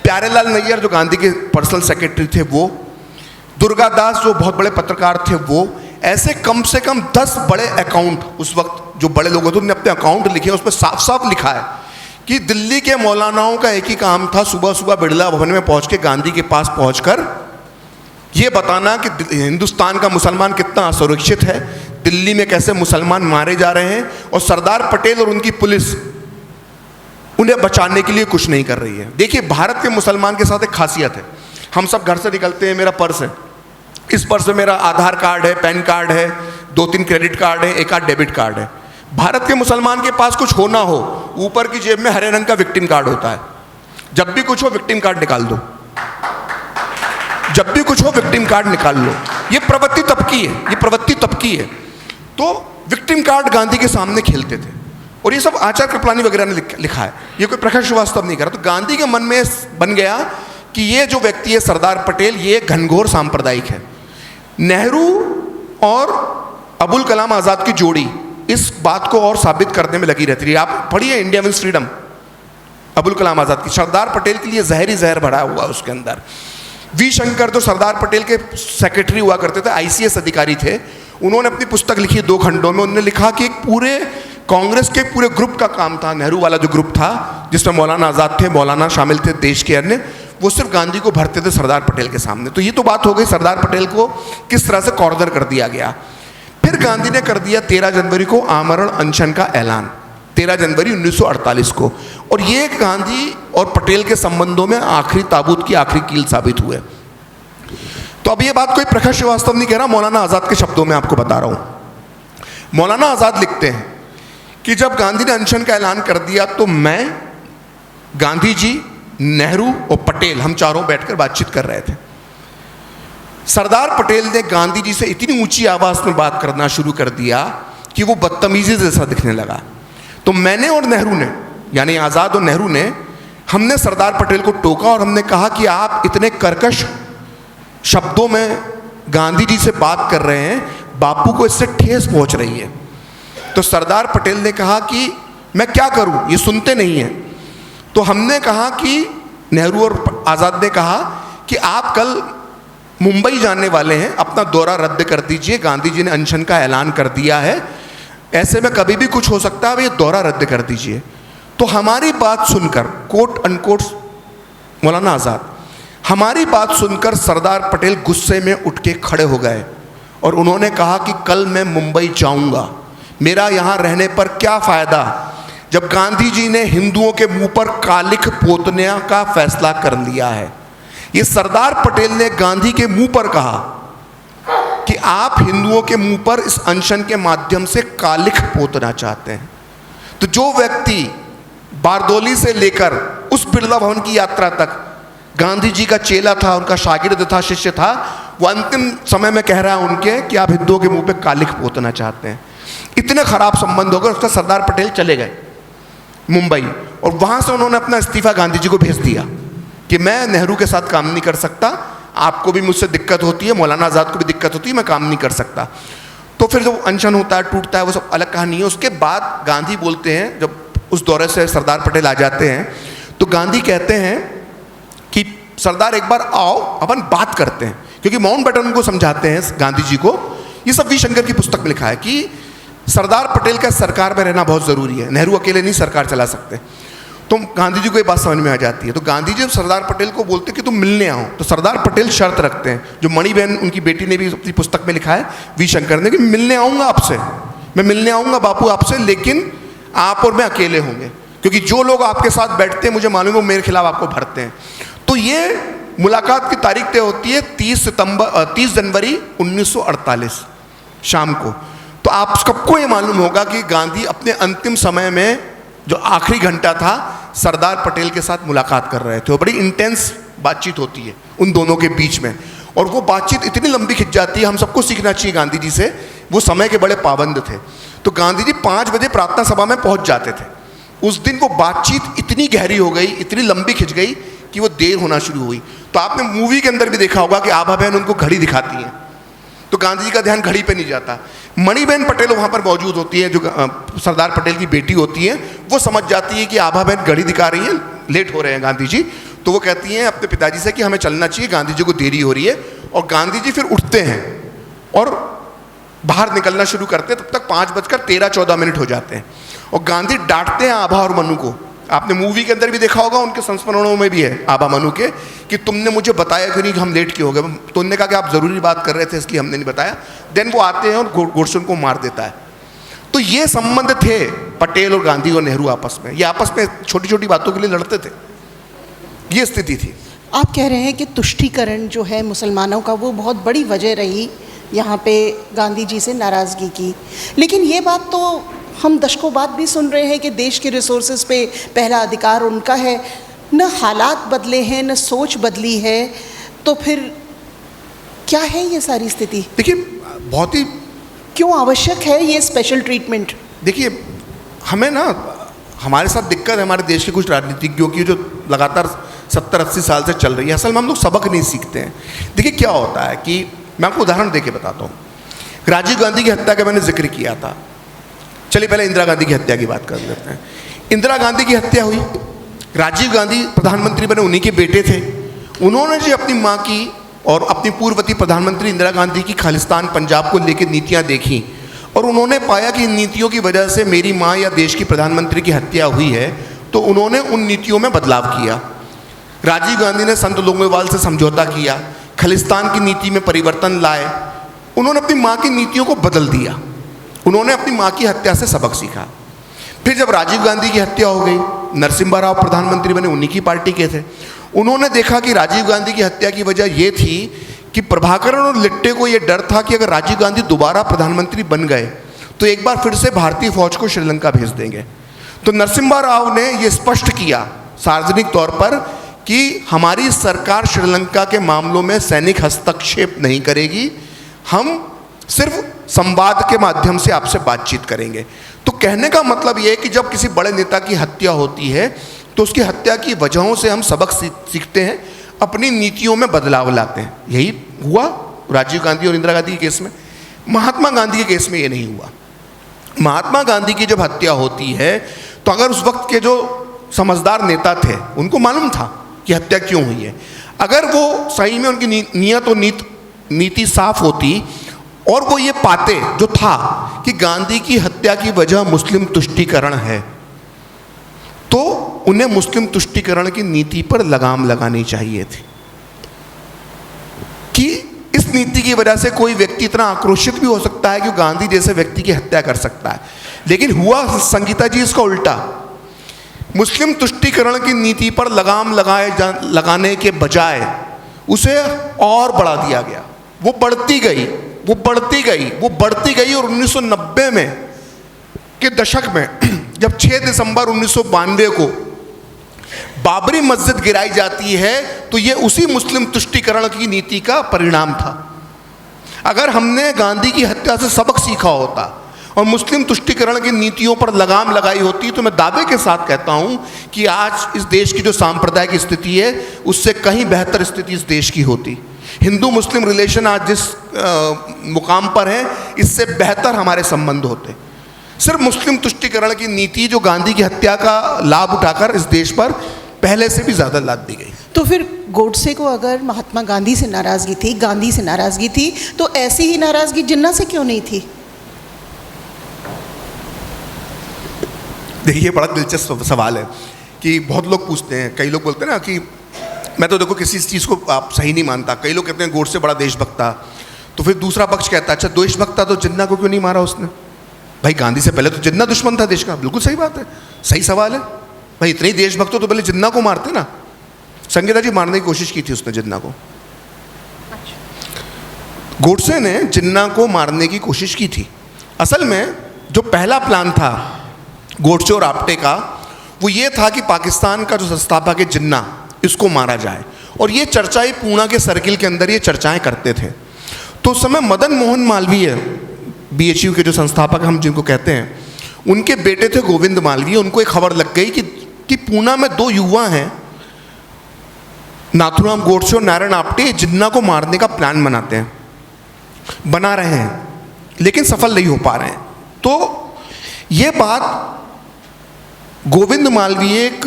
प्यारेलाल नैयर जो गांधी के पर्सनल सेक्रेटरी थे वो, दुर्गादास जो बहुत बड़े पत्रकार थे वो, ऐसे कम से कम 10 बड़े अकाउंट उस वक्त जो बड़े लोग थे उन्होंने अपने अकाउंट लिखे, उसमें साफ साफ लिखा है कि दिल्ली के मौलानाओं का एक ही काम था, सुबह सुबह बिड़ला भवन में पहुंच के गांधी के पास पहुंचकर ये बताना कि हिंदुस्तान का मुसलमान कितना असुरक्षित है, दिल्ली में कैसे मुसलमान मारे जा रहे हैं, और सरदार पटेल और उनकी पुलिस उन्हें बचाने के लिए कुछ नहीं कर रही है। देखिए, भारत के मुसलमान के साथ एक खासियत है, हम सब घर से निकलते हैं, मेरा पर्स है, इस पर्स में मेरा आधार कार्ड है, पैन कार्ड है, 2-3 क्रेडिट कार्ड है, 1 आध डेबिट कार्ड है। भारत के मुसलमान के पास कुछ हो ना हो, ऊपर की जेब में हरे रंग का विक्टिम कार्ड होता है। जब भी कुछ हो विक्टिम कार्ड निकाल दो, जब भी कुछ हो विक्टिम कार्ड निकाल लो। ये प्रवृत्ति तबकी है, ये प्रवृत्ति तबकी है। तो विक्टिम कार्ड गांधी के सामने खेलते थे, और ये सब आचार्य कृपलानी वगैरह ने लिखा है, ये कोई प्रखर श्रीवास्तव नहीं कर रहा। तो गांधी के मन में बन गया कि ये जो व्यक्ति है सरदार पटेल, ये घनघोर सांप्रदायिक है। नेहरू और अबुल कलाम आज़ाद की जोड़ी इस बात को और साबित करने में लगी रहती है। आप पढ़िए India wins freedom, Abul Kalam Azad की, सरदार पटेल के लिए जहर ही जहर भरा हुआ उसके अंदर। वी शंकर जो सरदार पटेल के सेक्रेटरी हुआ करते थे, ICS अधिकारी थे, उन्होंने अपनी पुस्तक लिखी 2 खंडों में। उन्होंने लिखा कि एक पूरे कांग्रेस के पूरे ग्रुप का काम था, नेहरू वाला जो ग्रुप था जिसमें मौलाना आज़ाद थे, मौलाना शामिल थे, देश के अन्य, वो सिर्फ गांधी को भरते थे सरदार पटेल के सामने। तो ये तो बात हो गई सरदार पटेल को किस तरह से कॉर्नर कर दिया गया। फिर गांधी ने कर दिया 13 जनवरी को आमरण अनशन का ऐलान, 13 जनवरी 1948 को, और ये गांधी और पटेल के संबंधों में आखिरी ताबूत की आखिरी कील साबित हुए। तो अब ये बात कोई प्रखर श्रीवास्तव नहीं कह रहा, मौलाना आज़ाद के शब्दों में आपको बता रहा हूँ। मौलाना आज़ाद लिखते हैं कि जब गांधी ने अनशन का ऐलान कर दिया तो मैं, गांधी जी, नेहरू और पटेल, हम चारों बैठकर बातचीत कर रहे थे। सरदार पटेल ने गांधी जी से इतनी ऊंची आवाज में बात करना शुरू कर दिया कि वो बदतमीजी जैसा दिखने लगा। तो मैंने और नेहरू ने, यानी आज़ाद और नेहरू ने, हमने सरदार पटेल को टोका और हमने कहा कि आप इतने कर्कश शब्दों में गांधी जी से बात कर रहे हैं, बापू को इससे ठेस पहुंच रही है। तो सरदार पटेल ने कहा कि मैं क्या करूं, ये सुनते नहीं हैं। तो हमने कहा कि, नेहरू और आज़ाद ने कहा कि आप कल मुंबई जाने वाले हैं, अपना दौरा रद्द कर दीजिए, गांधी जी ने अनशन का ऐलान कर दिया है, ऐसे में कभी भी कुछ हो सकता है, ये दौरा रद्द कर दीजिए। तो हमारी बात सुनकर, कोट अनकोट मौलाना आज़ाद, हमारी बात सुनकर सरदार पटेल गुस्से में उठ के खड़े हो गए और उन्होंने कहा कि कल मैं मुंबई जाऊंगा, मेरा यहाँ रहने पर क्या फ़ायदा, जब गांधी जी ने हिंदुओं के मुंह पर कालिख पोतने का फैसला कर लिया है। ये सरदार पटेल ने गांधी के मुंह पर कहा कि आप हिंदुओं के मुंह पर इस अनशन के माध्यम से कालिख पोतना चाहते हैं। तो जो व्यक्ति बारदोली से लेकर उस बिरला भवन की यात्रा तक गांधी जी का चेला था, उनका शागिर्द था, शिष्य था, वो अंतिम समय में कह रहा है उनके कि आप हिंदुओं के मुंह पे कालिख पोतना चाहते हैं। इतने खराब संबंध हो गए। उसका सरदार पटेल चले गए मुंबई, और वहां से उन्होंने अपना इस्तीफा गांधी जी को भेज दिया कि मैं नेहरू के साथ काम नहीं कर सकता, आपको भी मुझसे दिक्कत होती है, मौलाना आज़ाद को भी दिक्कत होती है, मैं काम नहीं कर सकता। तो फिर जब अनशन होता है, टूटता है, वो सब अलग कहानी है। उसके बाद गांधी बोलते हैं, जब उस दौरे से सरदार पटेल आ जाते हैं, तो गांधी कहते हैं कि सरदार एक बार आओ, अपन बात करते हैं, क्योंकि माउंटबेटन को समझाते हैं गांधी जी को। ये सब वी शंकर की पुस्तक में लिखा है कि सरदार पटेल का सरकार में रहना बहुत ज़रूरी है, नेहरू अकेले नहीं सरकार चला सकते। तो गांधी जी को ये बात समझ में आ जाती है। तो गांधी जी जब सरदार पटेल को बोलते कि तुम मिलने आओ, तो सरदार पटेल शर्त रखते हैं, जो मणिबेन उनकी बेटी ने भी अपनी पुस्तक में लिखा है वी शंकर ने, कि मिलने आऊँगा आपसे, मैं मिलने आऊँगा बापू आपसे, लेकिन आप और मैं अकेले होंगे, क्योंकि जो लोग आपके साथ बैठते हैं मुझे मालूम है वो मेरे खिलाफ आपको भरते हैं। तो ये मुलाकात की तारीख तय होती है 30 जनवरी 1948 शाम को। तो आप सबको ये मालूम होगा कि गांधी अपने अंतिम समय में जो आखिरी घंटा था सरदार पटेल के साथ मुलाकात कर रहे थे, और बड़ी इंटेंस बातचीत होती है उन दोनों के बीच में, और वो बातचीत इतनी लंबी खिंच जाती है। हम सबको सीखना चाहिए गांधी जी से, वो समय के बड़े पाबंद थे। तो गांधी जी 5 बजे प्रार्थना सभा में पहुंच जाते थे। उस दिन वो बातचीत इतनी गहरी हो गई, इतनी लंबी खिंच गई कि वो देर होना शुरू हुई। तो आपने मूवी के अंदर भी देखा होगा कि आभा बहन उनको घड़ी दिखाती हैं, तो गांधी जी का ध्यान घड़ी पे नहीं जाता। मणिबेन पटेल वहाँ पर मौजूद होती है, जो सरदार पटेल की बेटी होती है, वो समझ जाती है कि आभा बहन घड़ी दिखा रही है, लेट हो रहे हैं गांधी जी। तो वो कहती हैं अपने पिताजी से कि हमें चलना चाहिए, गांधी जी को देरी हो रही है। और गांधी जी फिर उठते हैं और बाहर निकलना शुरू करते हैं। तब तक 5:13-14 हो जाते हैं, और गांधी डांटते हैं आभा और मनु को। आपने मूवी के अंदर भी देखा होगा, उनके संस्मरणों में भी है आभा मनु के, कि तुमने मुझे बताया क्यों नहीं कि हम लेट क्यों हो गए। तो उन्होंने कहा कि आप ज़रूरी बात कर रहे थे इसलिए हमने नहीं बताया। देन वो आते हैं और गोडसे उनको मार देता है। तो ये संबंध थे पटेल और गांधी और नेहरू आपस में। ये आपस में छोटी छोटी बातों के लिए लड़ते थे, ये स्थिति थी। आप कह रहे हैं कि तुष्टीकरण जो है मुसलमानों का, वो बहुत बड़ी वजह रही यहाँ पे गांधी जी से नाराज़गी की। लेकिन ये बात तो हम दशकों बाद भी सुन रहे हैं कि देश के रिसोर्सेज पे पहला अधिकार उनका है। न हालात बदले हैं, न सोच बदली है, तो फिर क्या है ये सारी स्थिति? देखिए, बहुत ही क्यों आवश्यक है ये स्पेशल ट्रीटमेंट? देखिए, हमें ना हमारे साथ दिक्कत है हमारे देश के कुछ राजनीतिज्ञों की, जो लगातार 70-80 साल से चल रही है। असल में हम लोग सबक नहीं सीखते हैं। देखिए क्या होता है कि मैं आपको उदाहरण देके बताता हूँ। राजीव गांधी की हत्या का मैंने जिक्र किया था, चलिए पहले इंदिरा गांधी की हत्या की बात कर लेते हैं। इंदिरा गांधी की हत्या हुई, राजीव गांधी प्रधानमंत्री बने, उन्हीं के बेटे थे। उन्होंने जो अपनी माँ की और अपनी पूर्ववर्ती प्रधानमंत्री इंदिरा गांधी की खालिस्तान पंजाब को लेकर नीतियाँ देखी, और उन्होंने पाया कि इन नीतियों की वजह से मेरी माँ या देश की प्रधानमंत्री की हत्या हुई है, तो उन्होंने उन नीतियों में बदलाव किया। राजीव गांधी ने संत लोंगोवाल से समझौता किया, खालिस्तान की नीति में परिवर्तन लाए, उन्होंने अपनी माँ की नीतियों को बदल दिया। उन्होंने अपनी माँ की हत्या से सबक सीखा। फिर जब राजीव गांधी की हत्या हो गई, नरसिम्हा राव प्रधानमंत्री बने, उन्हीं की पार्टी के थे। उन्होंने देखा कि राजीव गांधी की हत्या की वजह ये थी कि प्रभाकरण और लिट्टे को ये डर था कि अगर राजीव गांधी दोबारा प्रधानमंत्री बन गए तो एक बार फिर से भारतीय फौज को श्रीलंका भेज देंगे। तो नरसिम्हा राव ने ये स्पष्ट किया सार्वजनिक तौर पर कि हमारी सरकार श्रीलंका के मामलों में सैनिक हस्तक्षेप नहीं करेगी, हम सिर्फ संवाद के माध्यम से आपसे बातचीत करेंगे। तो कहने का मतलब ये है कि जब किसी बड़े नेता की हत्या होती है तो उसकी हत्या की वजहों से हम सबक सीखते हैं, अपनी नीतियों में बदलाव लाते हैं। यही हुआ राजीव गांधी और इंदिरा गांधी के केस में। महात्मा गांधी के केस में ये नहीं हुआ। महात्मा गांधी की जब हत्या होती है तो अगर उस वक्त के जो समझदार नेता थे उनको मालूम था कि हत्या क्यों हुई है, अगर वो सही में उनकी नीयत और नीति साफ होती और वो ये पाते जो था कि गांधी की हत्या की वजह मुस्लिम तुष्टीकरण है, तो उन्हें मुस्लिम तुष्टीकरण की नीति पर लगाम लगानी चाहिए थी कि इस नीति की वजह से कोई व्यक्ति इतना आक्रोशित भी हो सकता है कि गांधी जैसे व्यक्ति की हत्या कर सकता है। लेकिन हुआ संगीता जी इसका उल्टा। मुस्लिम तुष्टीकरण की नीति पर लगाम लगाने के बजाय उसे और बढ़ा दिया गया। वो बढ़ती गई और 1990 में के दशक में जब 6 दिसंबर 1992 को बाबरी मस्जिद गिराई जाती है तो ये उसी मुस्लिम तुष्टीकरण की नीति का परिणाम था। अगर हमने गांधी की हत्या से सबक सीखा होता और मुस्लिम तुष्टीकरण की नीतियों पर लगाम लगाई होती तो मैं दावे के साथ कहता हूं कि आज इस देश की जो सांप्रदायिक स्थिति है उससे कहीं बेहतर स्थिति इस देश की होती। हिंदू मुस्लिम रिलेशन आज जिस मुकाम पर है इससे बेहतर हमारे संबंध होते। सिर्फ मुस्लिम तुष्टीकरण की नीति जो गांधी की हत्या का लाभ उठाकर इस देश पर पहले से भी ज़्यादा लाद दी गई। तो फिर गोडसे को अगर महात्मा गांधी से नाराज़गी थी, गांधी से नाराज़गी थी, तो ऐसी ही नाराज़गी जिन्ना से क्यों नहीं थी? देखिए, बड़ा दिलचस्प सवाल है कि बहुत लोग पूछते हैं, कई लोग बोलते हैं ना कि मैं तो देखो किसी चीज़ को आप सही नहीं मानता। कई लोग कहते हैं गोडसे बड़ा देशभक्त था, तो फिर दूसरा पक्ष कहता है अच्छा देशभक्त था तो जिन्ना को क्यों नहीं मारा उसने? भाई गांधी से पहले तो जिन्ना दुश्मन था देश का। बिल्कुल सही बात है, सही सवाल है। भाई इतने ही देशभक्त हो तो पहले जिन्ना को मारते ना। संगीता जी मारने की कोशिश की थी उसने जिन्ना को। गोडसे ने जिन्ना को मारने की कोशिश की थी। असल में जो पहला प्लान था गोडसे और आप्टे का वो ये था कि पाकिस्तान का जो संस्थापक है जिन्ना, इसको मारा जाए। और ये चर्चाएं पूना के सर्किल के अंदर ये चर्चाएं करते थे। तो उस समय मदन मोहन मालवीय, BHU के जो संस्थापक हम जिनको कहते हैं, उनके बेटे थे गोविंद मालवीय। उनको एक खबर लग गई कि पूना में 2 युवा हैं, नाथूराम गोडसे और नारायण आप्टे, जिन्ना को मारने का प्लान बना रहे हैं लेकिन सफल नहीं हो पा रहे हैं। तो ये बात गोविंद मालवीय एक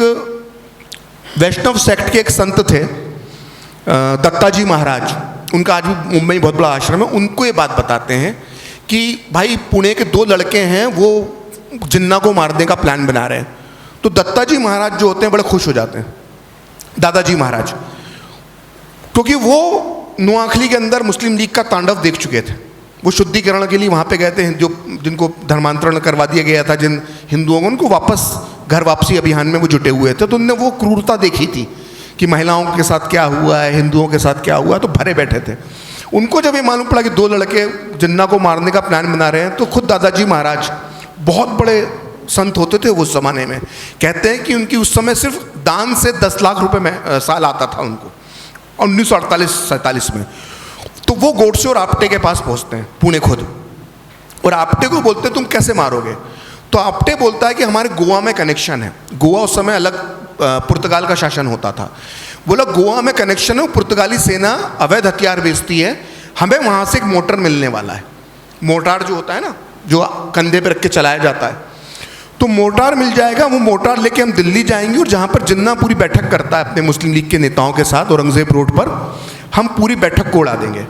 वैष्णव सेक्ट के एक संत थे, दत्ताजी महाराज, उनका आज भी मुंबई में बहुत बड़ा आश्रम है। उनको ये बात बताते हैं कि भाई पुणे के 2 लड़के हैं वो जिन्ना को मारने का प्लान बना रहे हैं। तो दत्ताजी महाराज जो होते हैं बड़े खुश हो जाते हैं, दादाजी महाराज, क्योंकि वो नोआखली के अंदर मुस्लिम लीग का तांडव देख चुके थे। वो शुद्धिकरण के लिए वहाँ पे गए थे, जो जिनको धर्मांतरण करवा दिया गया था जिन हिंदुओं को, उनको वापस घर वापसी अभियान में वो जुटे हुए थे। तो उनने वो क्रूरता देखी थी कि महिलाओं के साथ क्या हुआ है, हिंदुओं के साथ क्या हुआ, तो भरे बैठे थे। उनको जब ये मालूम पड़ा कि 2 लड़के जिन्ना को मारने का प्लान बना रहे हैं, तो खुद दादाजी महाराज, बहुत बड़े संत होते थे उस ज़माने में, कहते हैं कि उनकी उस समय सिर्फ दान से 10 लाख रुपए में साल आता था उनको, 1948-47 में। तो वो गोडसे और आप्टे के पास पहुंचते हैं पुणे खुद, और आप्टे को बोलते हैं तुम कैसे मारोगे? तो आप्टे बोलता है कि हमारे गोवा में कनेक्शन है। गोवा उस समय अलग पुर्तगाल का शासन होता था। बोला गोवा में कनेक्शन है, पुर्तगाली सेना अवैध हथियार बेचती है, हमें वहाँ से एक मोटर मिलने वाला है। मोटार जो होता है ना, जो कंधे पर रख के चलाया जाता है, तो मोटार मिल जाएगा। वो मोटार लेके हम दिल्ली जाएंगे और जहाँ पर जिन्ना पूरी बैठक करता है अपने मुस्लिम लीग के नेताओं के साथ औरंगजेब रोड पर, हम पूरी बैठक को उड़ा देंगे।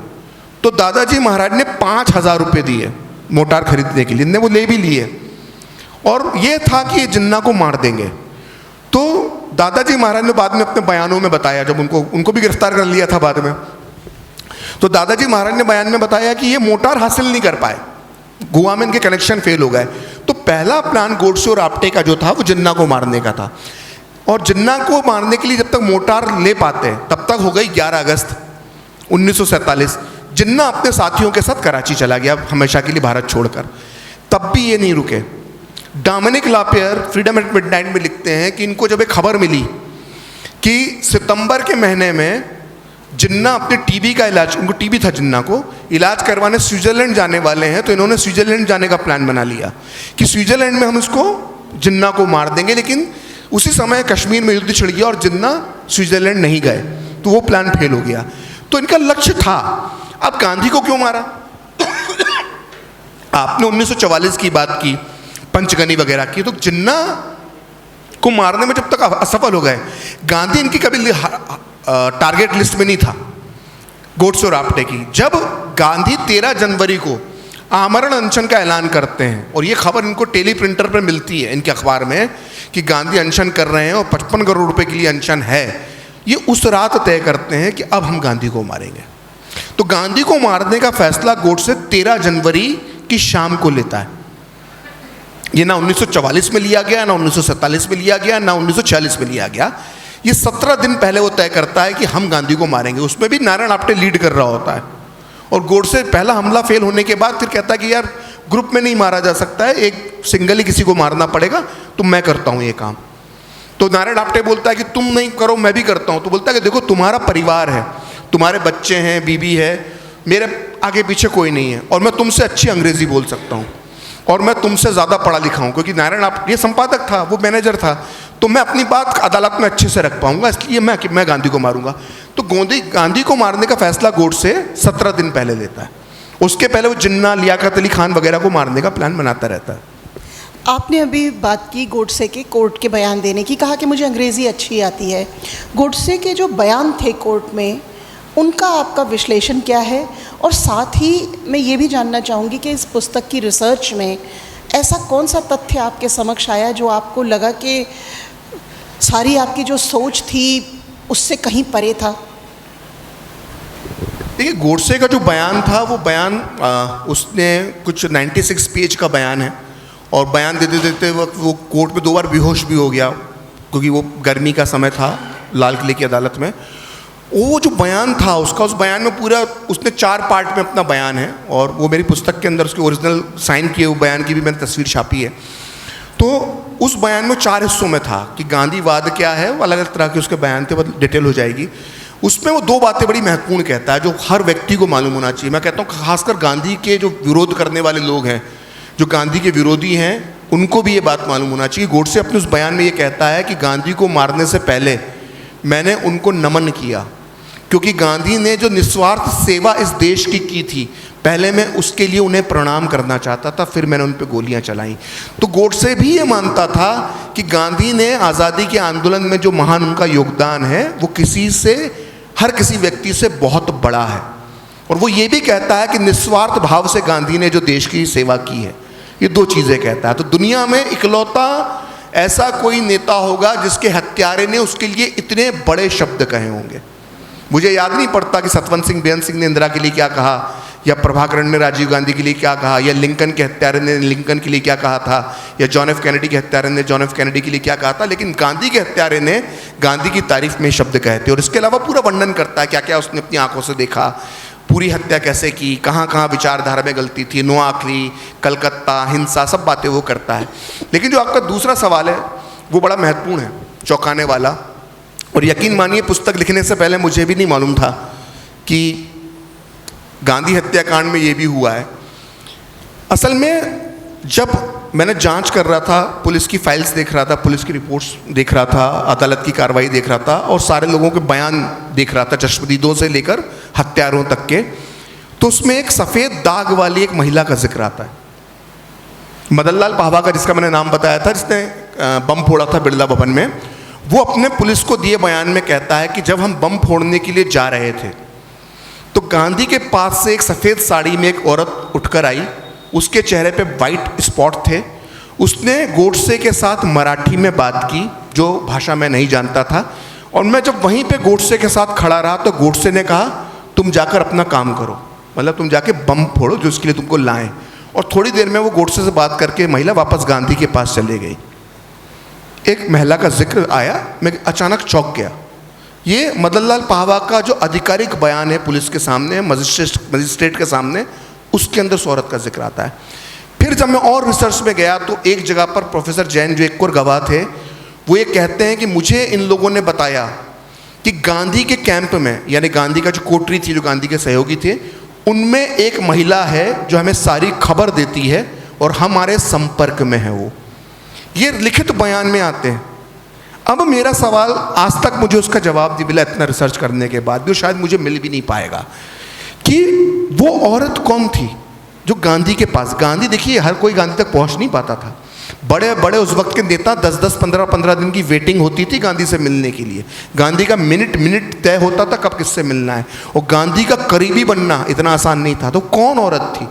तो दादाजी महाराज ने 5,000 रुपये दिए मोटार खरीदने के लिए, ने वो ले भी लिए, और ये था कि ये जिन्ना को मार देंगे। तो दादाजी महाराज ने बाद में अपने बयानों में बताया, जब उनको भी गिरफ्तार कर लिया था बाद में, तो दादाजी महाराज ने बयान में बताया कि ये मोटार हासिल नहीं कर पाए, गोवा में इनके कनेक्शन फेल हो गए। तो पहला प्लान गोडसे और आप्टे का जो था वो जिन्ना को मारने का था। और जिन्ना को मारने के लिए जब तक मोटार ले पाते तब तक हो गई 11 अगस्त 1947। जिन्ना अपने साथियों के साथ कराची चला गया हमेशा के लिए भारत छोड़कर। तब भी ये नहीं रुके। डोमिनिक लापियर फ्रीडम एट मिडनाइट में लिखते हैं कि इनको जब एक खबर मिली कि सितंबर के महीने में जिन्ना अपने टीबी का इलाज, उनको टीबी था जिन्ना को, इलाज करवाने स्विट्ज़रलैंड जाने वाले हैं, तो इन्होंने स्विट्ज़रलैंड जाने का प्लान बना लिया कि स्विट्ज़रलैंड में हम इसको जिन्ना को मार देंगे। लेकिन उसी समय कश्मीर में युद्ध छिड़ गया और जिन्ना स्विट्ज़रलैंड नहीं गए, तो वो प्लान फेल हो गया। तो इनका लक्ष्य था। अब गांधी को क्यों मारा? आपने 1944 की बात की, पंचगनी वगैरह की, तो जिन्ना को मारने में जब तक असफल हो गए, गांधी इनकी कभी टारगेट लिस्ट में नहीं था गोडसे और आप्टे की। जब गांधी 13 जनवरी को आमरण अनशन का ऐलान करते हैं, और ये खबर इनको टेली प्रिंटर पर मिलती है इनके अखबार में कि गांधी अनशन कर रहे हैं और 55 करोड़ रुपए के लिए अनशन है, ये उस रात तय करते हैं कि अब हम गांधी को मारेंगे। तो गांधी को मारने का फैसला गोडसे 13 जनवरी की शाम को लेता है। ये ना 1944 में लिया गया, ना 1947 में लिया गया, ना 1946 में लिया गया। ये 17 दिन पहले वो तय करता है कि हम गांधी को मारेंगे। उसमें भी नारायण आप्टे लीड कर रहा होता है। और गोडसे पहला हमला फेल होने के बाद फिर कहता है कि यार ग्रुप में नहीं मारा जा सकता है, एक सिंगल ही किसी को मारना पड़ेगा, तो मैं करता हूँ ये काम। तो नारायण आप्टे बोलता है कि तुम नहीं करो, मैं भी करता हूँ। तो बोलता है कि देखो तुम्हारा परिवार है, तुम्हारे बच्चे हैं, बीबी है, मेरे आगे पीछे कोई नहीं है, और मैं तुमसे अच्छी अंग्रेजी बोल सकता हूँ, और मैं तुमसे ज़्यादा पढ़ा लिखा हूँ, क्योंकि नारायण आप्टे ये संपादक था, वो मैनेजर था, तो मैं अपनी बात अदालत में अच्छे से रख पाऊंगा, इसलिए मैं गांधी को मारूंगा। तो गांधी को मारने का फैसला गोडसे 17 दिन पहले लेता है। उसके पहले वो जिन्ना, लियाकत अली खान वगैरह को मारने का प्लान बनाता रहता है। आपने अभी बात की गोडसे के कोर्ट के बयान देने की, कहा कि मुझे अंग्रेज़ी अच्छी आती है। गोडसे के जो बयान थे कोर्ट में, उनका आपका विश्लेषण क्या है? और साथ ही मैं ये भी जानना चाहूँगी कि इस पुस्तक की रिसर्च में ऐसा कौन सा तथ्य आपके समक्ष आया जो आपको लगा कि सारी आपकी जो सोच थी उससे कहीं परे था? देखिए, गोडसे का जो बयान था वो बयान उसने कुछ 96 पेज का बयान है, और बयान देते देते वक्त वो कोर्ट में 2 बार बेहोश भी हो गया, क्योंकि वो गर्मी का समय था लाल किले की अदालत में। वो जो बयान था उसका, उस बयान में पूरा उसने 4 पार्ट में अपना बयान है, और वो मेरी पुस्तक के अंदर उसके ओरिजिनल साइन किए हुए बयान की भी मैंने तस्वीर छापी है। तो उस बयान में 4 हिस्सों में था कि गांधीवाद क्या है, वो अलग अलग तरह के उसके बयान थे, बहुत डिटेल हो जाएगी। उसमें वो 2 बातें बड़ी महत्वपूर्ण कहता है जो हर व्यक्ति को मालूम होना चाहिए। मैं कहता हूँ खासकर गांधी के जो विरोध करने वाले लोग हैं, जो गांधी के विरोधी हैं, उनको भी ये बात मालूम होना चाहिए। गोडसे अपने उस बयान में ये कहता है कि गांधी को मारने से पहले मैंने उनको नमन किया, क्योंकि गांधी ने जो निस्वार्थ सेवा इस देश की थी, पहले मैं उसके लिए उन्हें प्रणाम करना चाहता था, फिर मैंने उन पर गोलियां चलाई। तो गोडसे भी ये मानता था कि गांधी ने आज़ादी के आंदोलन में जो महान उनका योगदान है वो हर किसी व्यक्ति से बहुत बड़ा है। और वो ये भी कहता है कि निस्वार्थ भाव से गांधी ने जो देश की सेवा की है, ये 2 चीज़ें कहता है। तो दुनिया में इकलौता ऐसा कोई नेता होगा जिसके हत्यारे ने उसके लिए इतने बड़े शब्द कहे होंगे। मुझे याद नहीं पड़ता कि सतवंत सिंह बेअंत सिंह ने इंदिरा के लिए क्या कहा, या प्रभाकरण ने राजीव गांधी के लिए क्या कहा, या लिंकन के हत्यारे ने लिंकन के लिए क्या कहा था, या जॉन एफ कैनेडी के हत्यारे ने जॉन एफ कैनेडी के लिए क्या कहा था। लेकिन गांधी के हत्यारे ने गांधी की तारीफ में शब्द कहे थे, और इसके अलावा पूरा वर्णन करता है क्या क्या उसने अपनी आंखों से देखा, पूरी हत्या कैसे की, कहाँ कहाँ विचारधारा में गलती थी, नोआखली, कलकत्ता, हिंसा, सब बातें वो करता है। लेकिन जो आपका दूसरा सवाल है वो बड़ा महत्वपूर्ण है, चौंकाने वाला। और यकीन मानिए, पुस्तक लिखने से पहले मुझे भी नहीं मालूम था कि गांधी हत्याकांड में ये भी हुआ है। असल में जब मैंने जांच कर रहा था, पुलिस की फाइल्स देख रहा था, पुलिस की रिपोर्ट्स देख रहा था, अदालत की कार्रवाई देख रहा था, और सारे लोगों के बयान देख रहा था, चश्मदीदों से लेकर हत्यारों तक के, तो उसमें एक सफ़ेद दाग वाली एक महिला का जिक्र आता है, मदन लाल पाहवा का, जिसका मैंने नाम बताया था, जिसने बम फोड़ा था बिरला भवन में। वो अपने पुलिस को दिए बयान में कहता है कि जब हम बम फोड़ने के लिए जा रहे थे तो गांधी के पास से एक सफ़ेद साड़ी में एक औरत उठकर आई, उसके चेहरे पे वाइट स्पॉट थे। उसने गोडसे के साथ मराठी में बात की, जो भाषा मैं नहीं जानता था, और मैं जब वहीं पे गोडसे के साथ खड़ा रहा तो गोडसे ने कहा, तुम जाकर अपना काम करो, मतलब तुम जाके बम फोड़ो जो उसके लिए तुमको लाएं। और थोड़ी देर में वो गोडसे से बात करके महिला वापस गांधी के पास चले गई। एक महिला का जिक्र आया, मैं अचानक चौंक गया। ये मदन लाल पाहवा का जो आधिकारिक बयान है पुलिस के सामने, मजिस्ट्रेट के सामने, उसके अंदर उस औरत का जिक्र आता है। फिर जब मैं और रिसर्च में गया तो एक जगह पर प्रोफेसर जैन, जो एक और गवाह थे, वो ये कहते हैं कि मुझे इन लोगों ने बताया कि गांधी के कैंप में, यानी गांधी का जो कोठरी थी, जो गांधी के सहयोगी थे, उनमें एक महिला है जो हमें सारी खबर देती है और हमारे संपर्क में है। वो ये लिखित बयान में आते हैं। अब मेरा सवाल, आज तक मुझे उसका जवाब नहीं मिला, इतना रिसर्च करने के बाद भी, शायद मुझे मिल भी नहीं पाएगा, कि वो औरत कौन थी जो गांधी के पास। गांधी, देखिए, हर कोई गांधी तक पहुंच नहीं पाता था। बड़े बड़े उस वक्त के नेता 10-10, 15-15 दिन की वेटिंग होती थी गांधी से मिलने के लिए। गांधी का मिनट तय होता था कब किससे मिलना है, और गांधी का करीबी बनना इतना आसान नहीं था। तो कौन औरत थी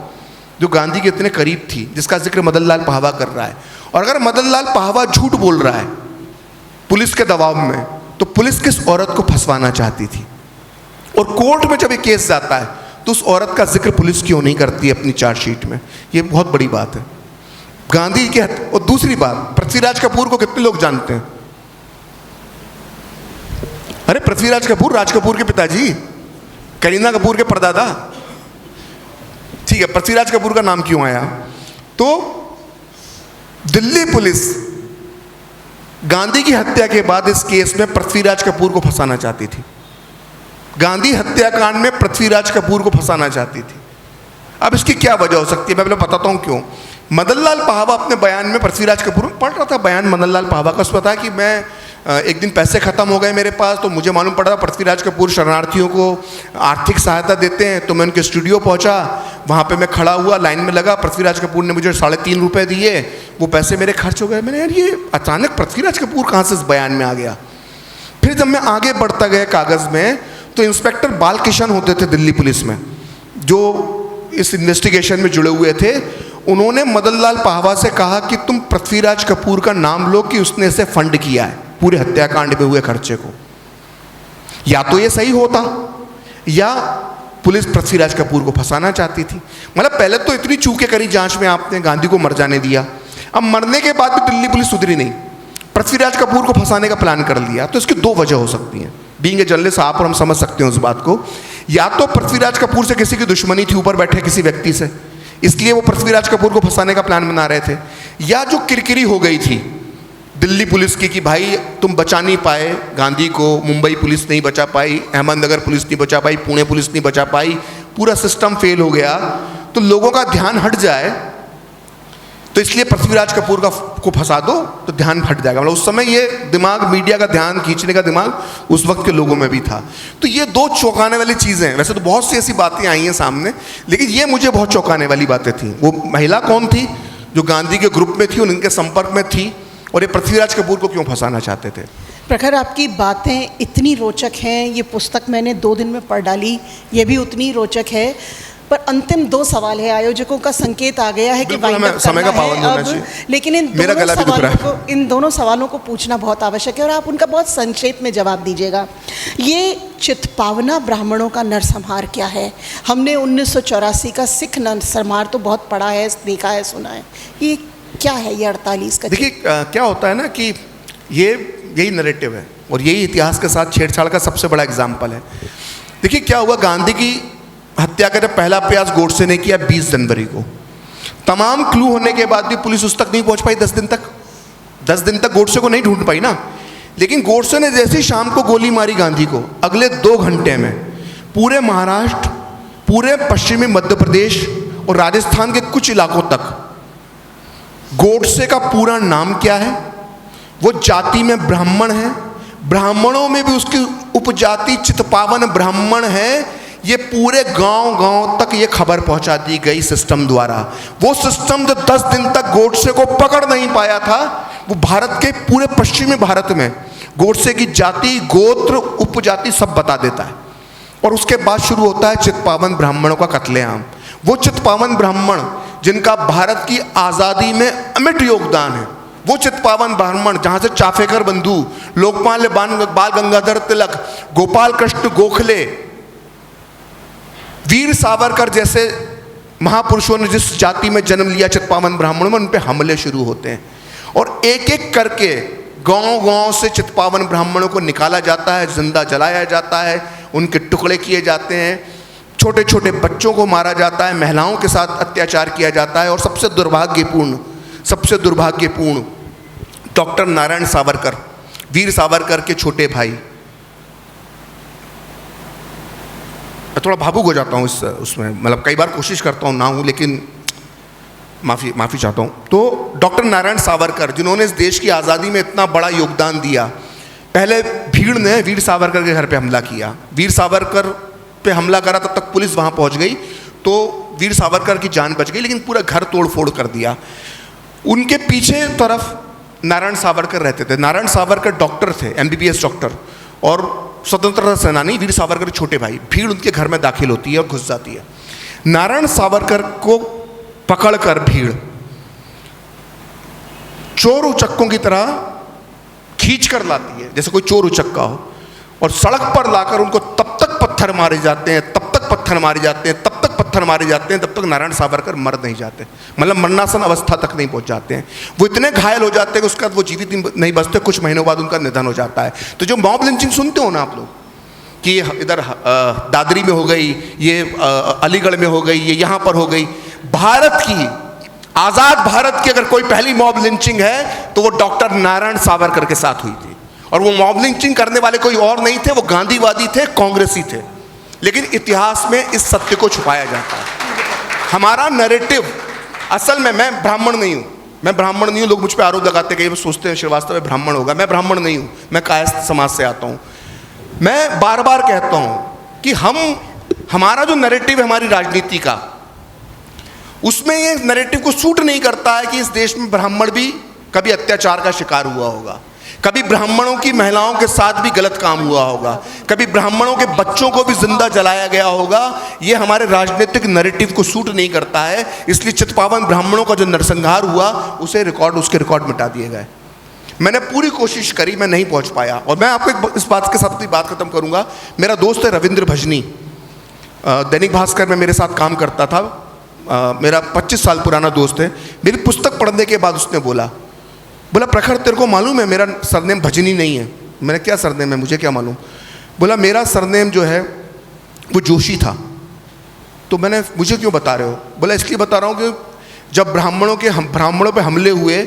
जो गांधी के इतने करीब थी, जिसका जिक्र मदन लाल पाहवा कर रहा है? और अगर मदन लाल पाहवा झूठ बोल रहा है पुलिस के दबाव में, तो पुलिस किस औरत को फंसवाना चाहती थी? और कोर्ट में जब ये केस जाता है तो उस औरत का जिक्र पुलिस क्यों नहीं करती है अपनी चार्जशीट में? ये बहुत बड़ी बात है। गांधी के और दूसरी बात, पृथ्वीराज कपूर को कितने लोग जानते हैं? अरे पृथ्वीराज कपूर राज कपूर के पिताजी, करीना कपूर के परदादा। ठीक है, पृथ्वीराज कपूर का नाम क्यों आया? तो दिल्ली पुलिस गांधी की हत्या के बाद इस केस में पृथ्वीराज कपूर को फंसाना चाहती थी। गांधी हत्याकांड में पृथ्वीराज कपूर को फंसाना चाहती थी। अब इसकी क्या वजह हो सकती है, मैं पहले बताता हूं क्यों। मदन लाल पाहवा अपने बयान में, पृथ्वीराज कपूर पढ़ रहा था बयान मदन लाल पाहवा का, उसमें बताया कि मैं एक दिन पैसे ख़त्म हो गए मेरे पास, तो मुझे मालूम पड़ा पृथ्वीराज कपूर शरणार्थियों को आर्थिक सहायता देते हैं, तो मैं उनके स्टूडियो पहुंचा, वहाँ पे मैं खड़ा हुआ, लाइन में लगा, पृथ्वीराज कपूर ने मुझे 3.5 रुपये दिए, वो पैसे मेरे खर्च हो गए। मैंने यार ये अचानक पृथ्वीराज कपूर कहाँ से इस बयान में आ गया? फिर जब मैं आगे बढ़ता गया कागज़ में, तो इंस्पेक्टर बालकिशन होते थे दिल्ली पुलिस में, जो इस इन्वेस्टिगेशन में जुड़े हुए थे। उन्होंने मदन लाल पाहवा से कहा कि तुम पृथ्वीराज कपूर का नाम लो कि उसने इसे फंड किया है पूरे हत्याकांड में हुए खर्चे को। या तो ये सही होता, या पुलिस पृथ्वीराज कपूर को फंसाना चाहती थी। मतलब पहले तो इतनी चूकें करी जांच में, आपने गांधी को मर जाने दिया, अब मरने के बाद भी दिल्ली पुलिस सुधरी नहीं, पृथ्वीराज कपूर को फंसाने का प्लान कर लिया। तो इसकी 2 वजह हो सकती हैं। बीइंग ए जर्नलिस्ट आप और हम समझ सकते हैं उस बात को। या तो पृथ्वीराज कपूर से किसी की दुश्मनी थी, ऊपर बैठे किसी व्यक्ति से, इसलिए वो पृथ्वीराज कपूर को फंसाने का प्लान बना रहे थे। या जो किरकिरी हो गई थी दिल्ली पुलिस की कि भाई तुम बचा नहीं पाए गांधी को, मुंबई पुलिस नहीं बचा पाई, अहमदनगर पुलिस नहीं बचा पाई, पुणे पुलिस नहीं बचा पाई, पूरा सिस्टम फेल हो गया, तो लोगों का ध्यान हट जाए, तो इसलिए पृथ्वीराज कपूर को फंसा दो तो ध्यान हट जाएगा। मतलब उस समय ये दिमाग, मीडिया का ध्यान खींचने का दिमाग उस वक्त के लोगों में भी था। तो ये 2 चौंकाने वाली चीज़ें हैं। वैसे तो बहुत सी ऐसी बातें आई हैं सामने, लेकिन ये मुझे बहुत चौंकाने वाली बातें थी। वो महिला कौन थी जो गांधी के ग्रुप में थी, उनके संपर्क में थी, और ये पृथ्वीराज कपूर को क्यों फंसाना चाहते थे? प्रखर, आपकी बातें इतनी रोचक हैं, ये पुस्तक मैंने 2 दिन में पढ़ डाली, ये भी उतनी रोचक है। पर अंतिम 2 सवाल है, आयोजकों का संकेत आ गया है कि हमें समय का पाबंद होना चाहिए, लेकिन इन दोनों सवालों को पूछना बहुत आवश्यक है और आप उनका बहुत संक्षेप में जवाब दीजिएगा। ये चित्पावना ब्राह्मणों का नरसंहार क्या है? हमने 1984 का सिख नरसंहार तो बहुत पढ़ा है, देखा है, सुना है, ये क्या है ये 48 का? देखिए क्या होता है ना कि यही नैरेटिव है और यही इतिहास के साथ छेड़छाड़ का सबसे बड़ा एग्जाम्पल है। देखिए क्या हुआ, गांधी की हत्या का पहला प्रयास गोडसे ने किया 20 जनवरी को। तमाम क्लू होने के बाद भी पुलिस उस तक नहीं पहुंच पाई। 10 दिन तक गोडसे को नहीं ढूंढ पाई ना। लेकिन गोडसे ने जैसे ही शाम को गोली मारी गांधी को, अगले 2 घंटे में पूरे महाराष्ट्र, पूरे पश्चिमी मध्य प्रदेश और राजस्थान के कुछ इलाकों तक गोडसे का पूरा नाम क्या है, वो जाति में ब्राह्मण है, ब्राह्मणों में भी उसकी उपजाति चित्पावन ब्राह्मण है, ये पूरे गांव तक ये खबर पहुंचा दी गई सिस्टम द्वारा। वो सिस्टम जो 10 दिन तक गोडसे को पकड़ नहीं पाया था, वो भारत के पूरे पश्चिमी भारत में गोडसे की जाति, गोत्र, उपजाति सब बता देता है। और उसके बाद शुरू होता है चित्पावन ब्राह्मणों का कत्लेआम। वो चित्पावन ब्राह्मण जिनका भारत की आज़ादी में अमिट योगदान है, वो चित्पावन ब्राह्मण जहाँ से चाफेकर बंधु, लोकमान्य बाल गंगाधर तिलक, गोपाल कृष्ण गोखले, वीर सावरकर जैसे महापुरुषों ने जिस जाति में जन्म लिया चित्पावन ब्राह्मणों में, उन पे हमले शुरू होते हैं और एक एक करके गांव से चित्पावन ब्राह्मणों को निकाला जाता है, जिंदा जलाया जाता है, उनके टुकड़े किए जाते हैं, छोटे छोटे बच्चों को मारा जाता है, महिलाओं के साथ अत्याचार किया जाता है। और सबसे दुर्भाग्यपूर्ण डॉक्टर नारायण सावरकर, वीर सावरकर के छोटे भाई, मैं थोड़ा भावुक हो जाता हूँ उसमें, मतलब कई बार कोशिश करता हूँ ना हूँ, लेकिन माफ़ी चाहता हूँ। तो डॉक्टर नारायण सावरकर जिन्होंने इस देश की आज़ादी में इतना बड़ा योगदान दिया, पहले भीड़ ने वीर सावरकर के घर पे हमला किया, वीर सावरकर पे हमला करा, तब तक पुलिस वहाँ पहुँच गई तो वीर सावरकर की जान बच गई, लेकिन पूरा घर तोड़ फोड़ कर दिया। उनके पीछे तरफ नारायण सावरकर रहते थे। नारायण सावरकर डॉक्टर थे, MBBS डॉक्टर और स्वतंत्रता सेनानी। वीर सावरकर के छोटे भाई, भीड़ उनके घर में दाखिल होती है और घुस जाती है। नारायण सावरकर को पकड़कर भीड़ चोर उचक्कों की तरह खींच कर लाती है, जैसे कोई चोर उचक्का हो, और सड़क पर लाकर उनको तब तक पत्थर पत्थर मारे जाते हैं, तब तक पत्थर मारे जाते हैं जब तक नारायण सावरकर मर नहीं जाते, मतलब मरणासन अवस्था तक नहीं पहुंच जाते हैं। वो इतने घायल हो जाते हैं कि उसके बाद वो जीवित नहीं बचते, कुछ महीनों बाद उनका निधन हो जाता है। तो जो मॉब लिंचिंग सुनते हो ना आप लोग कि इधर दादरी में हो गई, ये अलीगढ़ में हो गई, ये यहाँ पर हो गई, भारत की आज़ाद भारत की अगर कोई पहली मॉब लिंचिंग है तो वो डॉक्टर नारायण सावरकर के साथ हुई थी। और वो मॉब लिंचिंग करने वाले कोई और नहीं थे, वो गांधीवादी थे, कांग्रेसी थे। लेकिन इतिहास में इस सत्य को छुपाया जाता है। हमारा नैरेटिव असल में, मैं ब्राह्मण नहीं हूँ, मैं ब्राह्मण नहीं हूँ। लोग मुझ पर आरोप लगाते हैं कि वो सोचते हैं श्रीवास्तव ब्राह्मण होगा, मैं ब्राह्मण नहीं हूँ, मैं कायस्थ समाज से आता हूँ। मैं बार बार कहता हूँ कि हमारा जो नैरेटिव है हमारी राजनीति का, उसमें ये नैरेटिव को सूट नहीं करता है कि इस देश में ब्राह्मण भी कभी अत्याचार का शिकार हुआ होगा, कभी ब्राह्मणों की महिलाओं के साथ भी गलत काम हुआ होगा, कभी ब्राह्मणों के बच्चों को भी जिंदा जलाया गया होगा। ये हमारे राजनीतिक नैरेटिव को सूट नहीं करता है, इसलिए चित्पावन ब्राह्मणों का जो नरसंहार हुआ उसके रिकॉर्ड मिटा दिए गए। मैंने पूरी कोशिश करी, मैं नहीं पहुंच पाया। और मैं आपको इस बात के साथ अपनी बात खत्म करूंगा। मेरा दोस्त है रविंद्र भजनी, दैनिक भास्कर में मेरे साथ काम करता था, मेरा 25 साल पुराना दोस्त है। मेरी पुस्तक पढ़ने के बाद उसने बोला प्रखर तेरे को मालूम है मेरा सरनेम भजनी नहीं है। मैंने क्या सरनेम है, मुझे क्या मालूम। बोला मेरा सरनेम जो है वो जोशी था। तो मैंने, मुझे क्यों बता रहे हो? बोला इसलिए बता रहा हूँ कि जब ब्राह्मणों पे हमले हुए,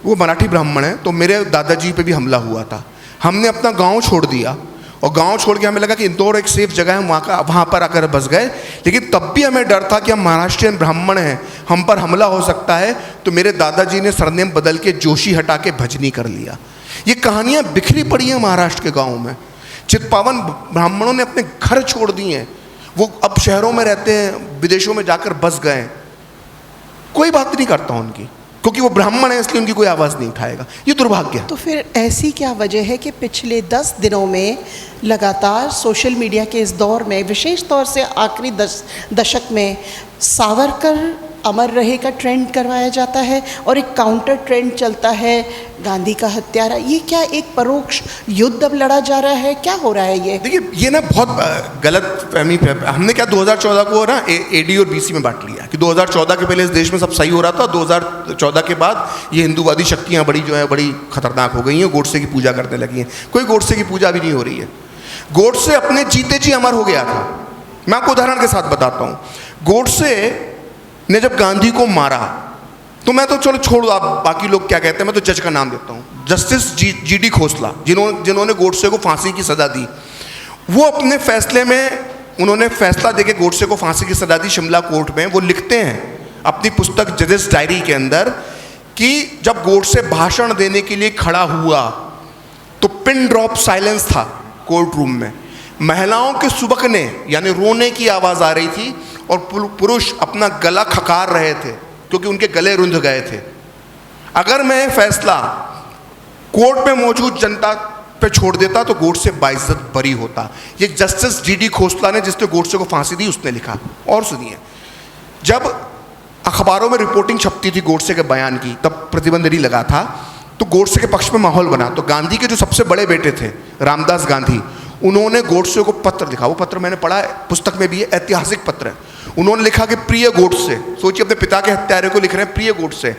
वो मराठी ब्राह्मण है, तो मेरे दादाजी पे भी हमला हुआ था। हमने अपना गांव छोड़ दिया और गांव छोड़ के हमें लगा कि इंदौर एक सेफ जगह है, वहाँ पर आकर बस गए। लेकिन तब भी हमें डर था कि हम महाराष्ट्रियन ब्राह्मण हैं, हम पर हमला हो सकता है। तो मेरे दादाजी ने सरनेम बदल के जोशी हटा के भजनी कर लिया। ये कहानियाँ बिखरी पड़ी हैं महाराष्ट्र के गाँव में। चित्पावन ब्राह्मणों ने अपने घर छोड़ दिए हैं, वो अब शहरों में रहते हैं, विदेशों में जाकर बस गए। कोई बात नहीं करता उनकी, क्योंकि वो ब्राह्मण है इसलिए उनकी कोई आवाज़ नहीं उठाएगा। ये दुर्भाग्य है। तो फिर ऐसी क्या वजह है कि पिछले 10 दिनों में लगातार सोशल मीडिया के इस दौर में, विशेष तौर से आखिरी दशक में, सावरकर अमर रहे का ट्रेंड करवाया जाता है और एक काउंटर ट्रेंड चलता है गांधी का हत्यारा। ये क्या एक परोक्ष युद्ध अब लड़ा जा रहा है? क्या हो रहा है ये? देखिए, ये ना बहुत गलत फहमी है। हमने क्या 2014 को ना एडी और बीसी में बांट लिया कि 2014 के पहले इस देश में सब सही हो रहा था, 2014 के बाद ये हिंदूवादी शक्तियाँ बड़ी खतरनाक हो गई हैं, गोडसे की पूजा करने लगी हैं। कोई गोडसे की पूजा भी नहीं हो रही है। गोडसे अपने जीते जी अमर हो गया था। मैं आपको उदाहरण के साथ बताता हूँ। गोडसे ने जब गांधी को मारा तो मैं तो चलो छोड़ो, आप बाकी लोग क्या कहते हैं, मैं तो जज का नाम देता हूँ, जस्टिस जीडी खोसला, जिन्होंने गोडसे को फांसी की सज़ा दी। वो अपने फैसले में उन्होंने फैसला देके गोडसे को फांसी की सज़ा दी शिमला कोर्ट में। वो लिखते हैं अपनी पुस्तक जजेस डायरी के अंदर कि जब गोडसे भाषण देने के लिए खड़ा हुआ तो पिन ड्रॉप साइलेंस था कोर्ट रूम में। महिलाओं के सुबकने यानी रोने की आवाज़ आ रही थी और पुरुष अपना गला खकार रहे थे क्योंकि उनके गले रुंध गए थे। अगर मैं फैसला कोर्ट में मौजूद जनता पे छोड़ देता तो गोडसे बाइज्जत बरी होता। ये जस्टिस जीडी खोसला ने, जिसने गोडसे को फांसी दी, उसने लिखा। और सुनिए, जब अखबारों में रिपोर्टिंग छपती थी गोडसे के बयान की, तब प्रतिबंध नहीं लगा था, तो गोडसे के पक्ष में माहौल बना। तो गांधी के जो सबसे बड़े बेटे थे रामदास गांधी, उन्होंने गोडसे को पत्र लिखा। वो पत्र मैंने पढ़ा है, पुस्तक में भी है, ऐतिहासिक पत्र है। उन्होंने लिखा कि प्रिय गोडसे, सोचिए अपने पिता के हत्यारे को लिख रहे हैं, प्रिय गोडसे,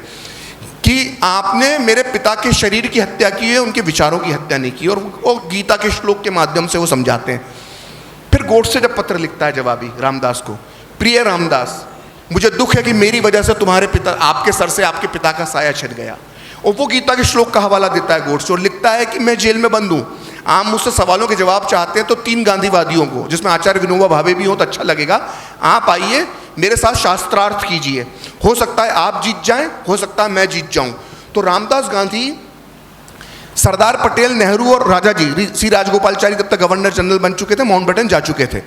कि आपने मेरे पिता के शरीर की हत्या की है, उनके विचारों की हत्या नहीं की। और वो गीता के श्लोक के माध्यम से वो समझाते हैं। फिर गोडसे जब पत्र लिखता है जवाबी रामदास को, प्रिय रामदास, मुझे दुख है कि मेरी वजह से तुम्हारे पिता, आपके सर से आपके पिता का साया छिन गया। और वो गीता के श्लोक का हवाला देता है गोडसे और लिखता है कि मैं जेल में बंद हूँ, आप मुझसे सवालों के जवाब चाहते हैं तो 3 गांधीवादियों को, जिसमें आचार्य विनोबा भावे भी हो तो अच्छा लगेगा, आप आइए मेरे साथ शास्त्रार्थ कीजिए। हो सकता है आप जीत जाएं, हो सकता है मैं जीत जाऊं। तो रामदास गांधी सरदार पटेल, नेहरू और राजा जी, सी राजगोपालचारी तब तक गवर्नर जनरल बन चुके थे, माउंटबेटन जा चुके थे,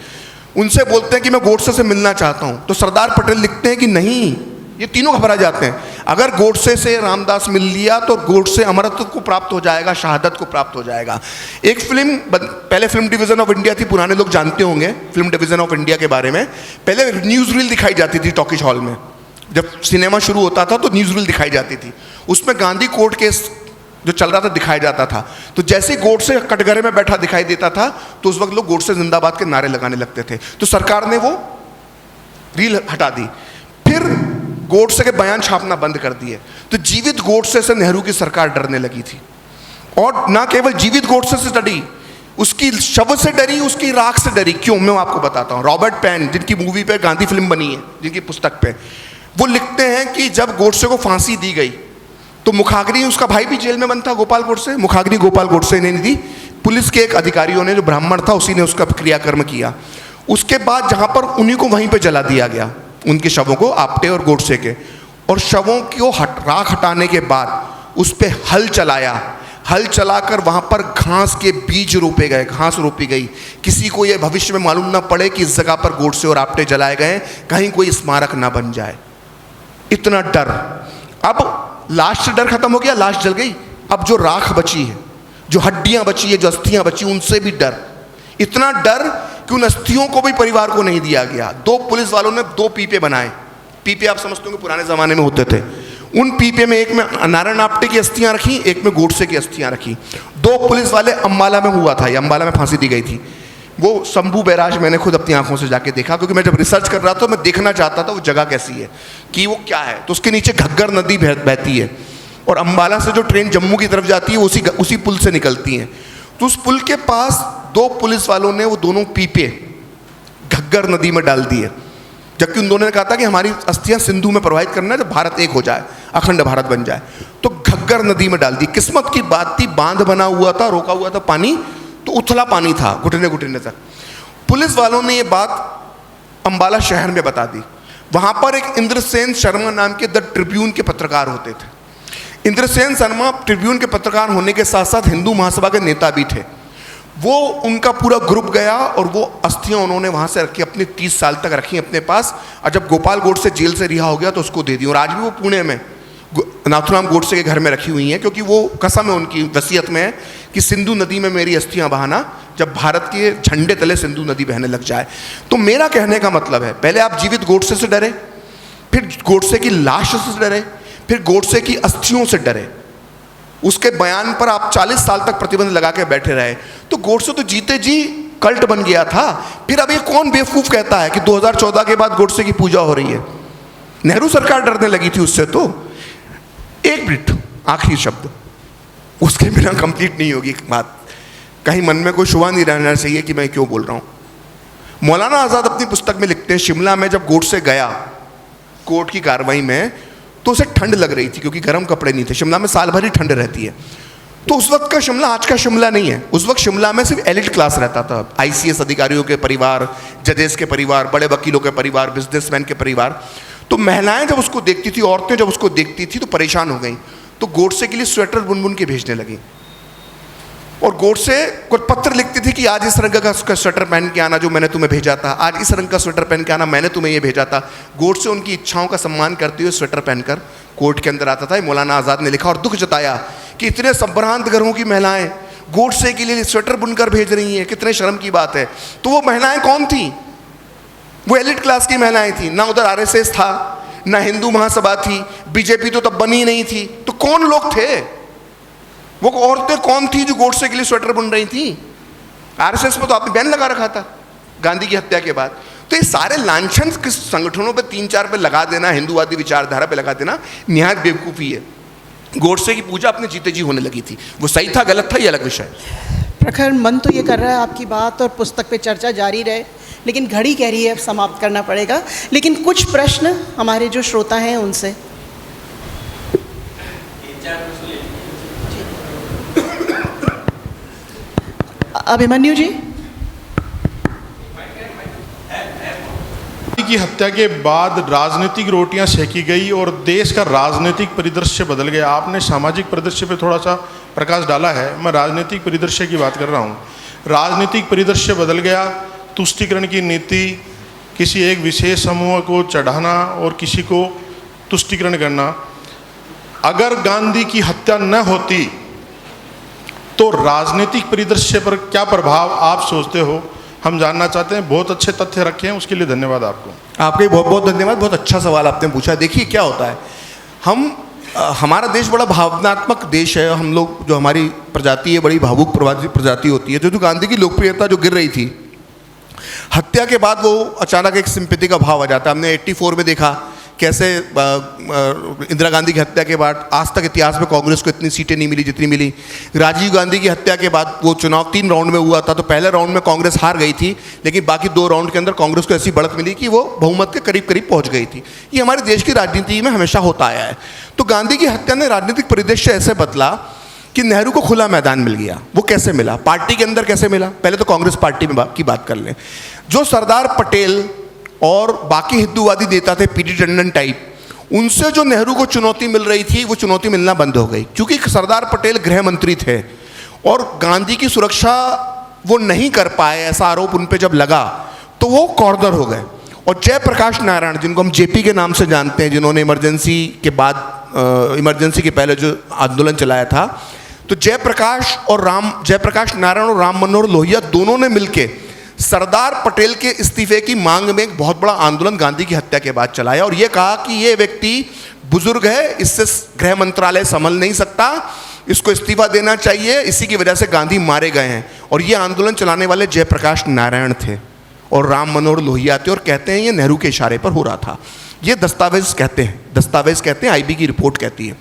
उनसे बोलते हैं कि मैं गोडसे से मिलना चाहता हूं। तो सरदार पटेल लिखते हैं कि नहीं, ये तीनों घबरा जाते हैं। अगर गोडसे से रामदास मिल लिया तो गोडसे अमरत्व को प्राप्त हो जाएगा, शहादत को प्राप्त हो जाएगा। एक फिल्म, पहले फिल्म डिवीज़न ऑफ इंडिया थी, पुराने लोग जानते होंगे फिल्म डिवीज़न ऑफ इंडिया के बारे में। पहले न्यूज़ रील दिखाई जाती थी टॉकीज हॉल में, जब सिनेमा शुरू होता था तो न्यूज़ रील दिखाई जाती थी। उसमें गांधी कोर्ट केस जो चल रहा था दिखाया जाता था। तो जैसे गोडसे कटघरे में बैठा दिखाई देता था तो उस वक्त लोग गोडसे जिंदाबाद के नारे लगाने लगते थे। तो सरकार ने वो रील हटा दी, फिर गोडसे के बयान छापना बंद कर दिए। तो जीवित गोडसे से नेहरू की सरकार डरने लगी थी, और ना केवल जीवित गोडसे से डरी, उसकी शव से डरी, उसकी राख से डरी। क्यों, मैं आपको बताता हूँ। रॉबर्ट पेन, जिनकी मूवी पे गांधी फिल्म बनी है, जिनकी पुस्तक पे, वो लिखते हैं कि जब गोडसे को फांसी दी गई तो मुखाग्नि, उसका भाई भी जेल में बंद था, गोपाल गोडसे, मुखाग्नि गोपाल गोडसे ने नहीं दी, पुलिस के एक अधिकारियों ने, जो ब्राह्मण था, उसी ने उसका क्रियाकर्म किया। उसके बाद जहाँ पर उन्हीं को वहीं पे जला दिया गया, उनके शवों को, आप्टे और गोडसे के। और शवों को राख हटाने के बाद उस पर हल चलाया, हल चलाकर वहाँ पर घास के बीज रोपे गए, घास रोपी गई। किसी को ये भविष्य में मालूम ना पड़े कि इस जगह पर गोडसे और आप्टे जलाए गए, कहीं कोई स्मारक ना बन जाए। इतना डर। अब लाश से डर खत्म हो गया, लाश जल गई। अब जो राख बची है, जो हड्डियां बची है, जो अस्थियां बची, उनसे भी डर। इतना डर कि उन अस्थियों को भी परिवार को नहीं दिया गया। 2 पुलिस वालों ने 2 पीपे बनाए। पीपे आप समझते होंगे पुराने ज़माने में होते थे। उन पीपे में एक में नारायण आप्टे की अस्थियां रखी, एक में गोडसे की अस्थियां रखी। 2 पुलिस वाले, अम्बाला में हुआ था, ये अम्बाला में फांसी दी गई थी। वो शंभू बैराज मैंने खुद अपनी आंखों से जाके देखा, क्योंकि मैं जब रिसर्च कर रहा था मैं देखना चाहता था वो जगह कैसी है, कि वो क्या है। तो उसके नीचे घग्गर नदी बहती है, और अम्बाला से जो ट्रेन जम्मू की तरफ जाती है उसी पुल से निकलती है। तो उस पुल के पास 2 पुलिस वालों ने वो दोनों पीपे घग्गर नदी में डाल दिए, जबकि उन दोनों ने कहा था कि हमारी अस्थियां सिंधु में प्रवाहित करना है, जब भारत एक हो जाए, अखंड भारत बन जाए। तो घग्गर नदी में डाल दी। किस्मत की बात थी, बांध बना हुआ था, रोका हुआ था पानी, तो उथला पानी था घुटने घुटने तक। पुलिस वालों ने ये बात अम्बाला शहर में बता दी। वहाँ पर एक इंद्रसेन शर्मा नाम के द ट्रिब्यून के पत्रकार होते थे। इंद्रसेन शर्मा ट्रिब्यून के पत्रकार होने के साथ साथ हिंदू महासभा के नेता भी थे। वो उनका पूरा ग्रुप गया और वो अस्थियां उन्होंने वहाँ से रखी, अपने 30 साल तक रखी अपने पास। और जब गोपाल गोडसे जेल से रिहा हो गया तो उसको दे दी। और आज भी वो पुणे में नाथुराम गोडसे के घर में रखी हुई हैं, क्योंकि वो कसम है उनकी वसीयत में है कि सिंधु नदी में मेरी अस्थियां बहाना, जब भारत के झंडे तले सिंधु नदी बहने लग जाए। तो मेरा कहने का मतलब है, पहले आप जीवित गोडसे से डरे, फिर गोडसे की लाश से डरे, फिर गोडसे की अस्थियों से डरे। उसके बयान पर आप 40 साल तक प्रतिबंध लगा के बैठे रहे। तो गोडसे तो जीते जी कल्ट बन गया था। फिर अब ये कौन बेवकूफ़ कहता है कि 2014 के बाद गोडसे की पूजा हो रही है? नेहरू सरकार डरने लगी थी उससे। तो एक मिनट, आखिरी शब्द, उसके बिना कंप्लीट नहीं होगी बात। कहीं मन में कोई शुबा नहीं रहना चाहिए कि मैं क्यों बोल रहा हूँ। मौलाना आज़ाद अपनी पुस्तक में लिखते हैं, शिमला में जब गोडसे गया कोर्ट की कार्रवाई में, तो उसे ठंड लग रही थी, क्योंकि गर्म कपड़े नहीं थे। शिमला में साल भर ही ठंड रहती है। तो उस वक्त का शिमला आज का शिमला नहीं है। उस वक्त शिमला में सिर्फ एलिट क्लास रहता था, ICS अधिकारियों के परिवार, जजेस के परिवार, बड़े वकीलों के परिवार, बिजनेसमैन के परिवार। तो महिलाएं जब उसको देखती थी, औरतें जब उसको देखती थी तो परेशान हो गई। तो गोडसे के लिए स्वेटर बुन बुन के भेजने लगी। और गोडसे कुछ पत्र लिखती थी कि आज इस रंग का स्वेटर पहन के आना जो मैंने तुम्हें भेजा था, आज इस रंग का स्वेटर पहन के आना, मैंने तुम्हें ये भेजा था। गोडसे उनकी इच्छाओं का सम्मान करते हुए स्वेटर पहनकर कोर्ट के अंदर आता था। मौलाना आज़ाद ने लिखा और दुख जताया कि इतने संभ्रांत घरों की महिलाएं गोडसे के लिए स्वेटर बुनकर भेज रही हैं, कितने शर्म की बात है। तो वो महिलाएं कौन थी? वो एलिट क्लास की महिलाएं थी। ना उधर RSS था, ना हिंदू महासभा थी, बीजेपी तो तब बनी नहीं थी। तो कौन लोग थे? वो औरतें कौन थी जो गोडसे के लिए स्वेटर बुन रही थी? RSS में तो आपने बैन लगा रखा था गांधी की हत्या के बाद। तो ये सारे लांछन किस संगठनों पे 3-4 पे लगा देना, हिंदूवादी विचारधारा पे लगा देना, निहायत बेवकूफ़ी है। गोडसे की पूजा अपने जीते जी होने लगी थी। वो सही था गलत था ये अलग विषय। प्रखर मन तो ये कर रहा है आपकी बात और पुस्तक पे चर्चा जारी रहे, लेकिन घड़ी कह रही है अब समाप्त करना पड़ेगा। लेकिन कुछ प्रश्न हमारे जो श्रोता हैं उनसे। अभिमन्यु जी। की हत्या के बाद राजनीतिक रोटियां सेकी गई और देश का राजनीतिक परिदृश्य बदल गया। आपने सामाजिक परिदृश्य पे थोड़ा सा प्रकाश डाला है, मैं राजनीतिक परिदृश्य की बात कर रहा हूँ। राजनीतिक परिदृश्य बदल गया, तुष्टीकरण की नीति, किसी एक विशेष समूह को चढ़ाना और किसी को तुष्टीकरण करना। अगर गांधी की हत्या न होती तो राजनीतिक परिदृश्य पर क्या प्रभाव आप सोचते हो, हम जानना चाहते हैं। बहुत अच्छे तथ्य रखे हैं, उसके लिए धन्यवाद आपको। आपके बहुत बहुत धन्यवाद। बहुत अच्छा सवाल आपने पूछा। देखिए क्या होता है, हमारा देश बड़ा भावनात्मक देश है। हम लोग, जो हमारी प्रजाति है, बड़ी भावुक प्रजाति होती है। जो गांधी की लोकप्रियता जो गिर रही थी, हत्या के बाद वो अचानक एक सिंपैथी का भाव आ जाता है। हमने 84 में देखा कैसे इंदिरा गांधी की हत्या के बाद आज तक इतिहास में कांग्रेस को इतनी सीटें नहीं मिली जितनी मिली। राजीव गांधी की हत्या के बाद वो चुनाव 3 राउंड में हुआ था, तो पहले राउंड में कांग्रेस हार गई थी, लेकिन बाकी 2 राउंड के अंदर कांग्रेस को ऐसी बढ़त मिली कि वो बहुमत के करीब करीब पहुंच गई थी। ये हमारे देश की राजनीति में हमेशा होता आया है। तो गांधी की हत्या ने राजनीतिक परिदृश्य ऐसे बदला कि नेहरू को खुला मैदान मिल गया। वो कैसे मिला, पार्टी के अंदर कैसे मिला? पहले तो कांग्रेस पार्टी में की बात कर लें। जो सरदार पटेल और बाकी हिंदूवादी नेता थे, पीडी टंडन टाइप, उनसे जो नेहरू को चुनौती मिल रही थी वो चुनौती मिलना बंद हो गई, क्योंकि सरदार पटेल गृह मंत्री थे और गांधी की सुरक्षा वो नहीं कर पाए, ऐसा आरोप उन पे जब लगा तो वो कॉर्नर हो गए। और जयप्रकाश नारायण, जिनको हम जेपी के नाम से जानते हैं, जिन्होंने इमरजेंसी के बाद इमरजेंसी के पहले जो आंदोलन चलाया था, तो जयप्रकाश नारायण और राम मनोहर लोहिया दोनों ने मिलके सरदार पटेल के इस्तीफे की मांग में एक बहुत बड़ा आंदोलन गांधी की हत्या के बाद चलाया और ये कहा कि ये व्यक्ति बुजुर्ग है, इससे गृह मंत्रालय संभल नहीं सकता, इसको इस्तीफा देना चाहिए। इसी की वजह से गांधी मारे गए हैं। और ये आंदोलन चलाने वाले जयप्रकाश नारायण थे और राम मनोहर लोहिया थे, और कहते हैं ये नेहरू के इशारे पर हो रहा था। ये दस्तावेज कहते हैं, आईबी की रिपोर्ट कहती है।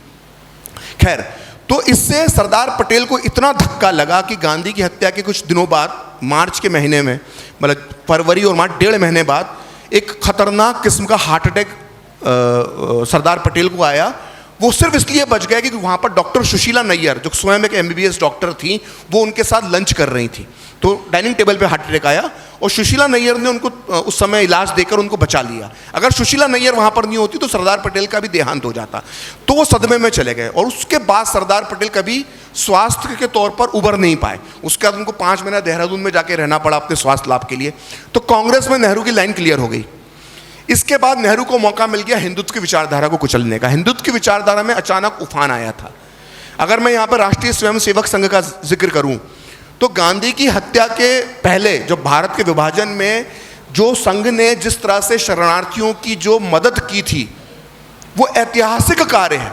खैर, तो इससे सरदार पटेल को इतना धक्का लगा कि गांधी की हत्या के कुछ दिनों बाद, मार्च के महीने में, मतलब फरवरी और मार्च 1.5 महीने बाद, एक खतरनाक किस्म का हार्ट अटैक सरदार पटेल को आया। वो सिर्फ इसलिए बच गया कि वहाँ पर डॉक्टर सुशीला नैयर, जो स्वयं एक MBBS डॉक्टर थी, वो उनके साथ लंच कर रही थी, तो डाइनिंग टेबल पे हार्ट अटैक आया और सुशीला नैयर ने उनको उस समय इलाज देकर उनको बचा लिया। अगर सुशीला नैयर वहाँ पर नहीं होती तो सरदार पटेल का भी देहांत हो जाता। तो वो सदमे में चले गए और उसके बाद सरदार पटेल कभी स्वास्थ्य के तौर पर उबर नहीं पाए। उसके बाद उनको 5 महीना देहरादून में जाके रहना पड़ा अपने स्वास्थ्य लाभ के लिए। तो कांग्रेस में नेहरू की लाइन क्लियर हो गई। इसके बाद नेहरू को मौका मिल गया हिंदुत्व की विचारधारा को कुचलने का। हिंदुत्व की विचारधारा में अचानक उफान आया था। अगर मैं यहाँ पर राष्ट्रीय स्वयंसेवक संघ का जिक्र करूँ तो गांधी की हत्या के पहले, जो भारत के विभाजन में जो संघ ने जिस तरह से शरणार्थियों की जो मदद की थी, वो ऐतिहासिक कार्य है।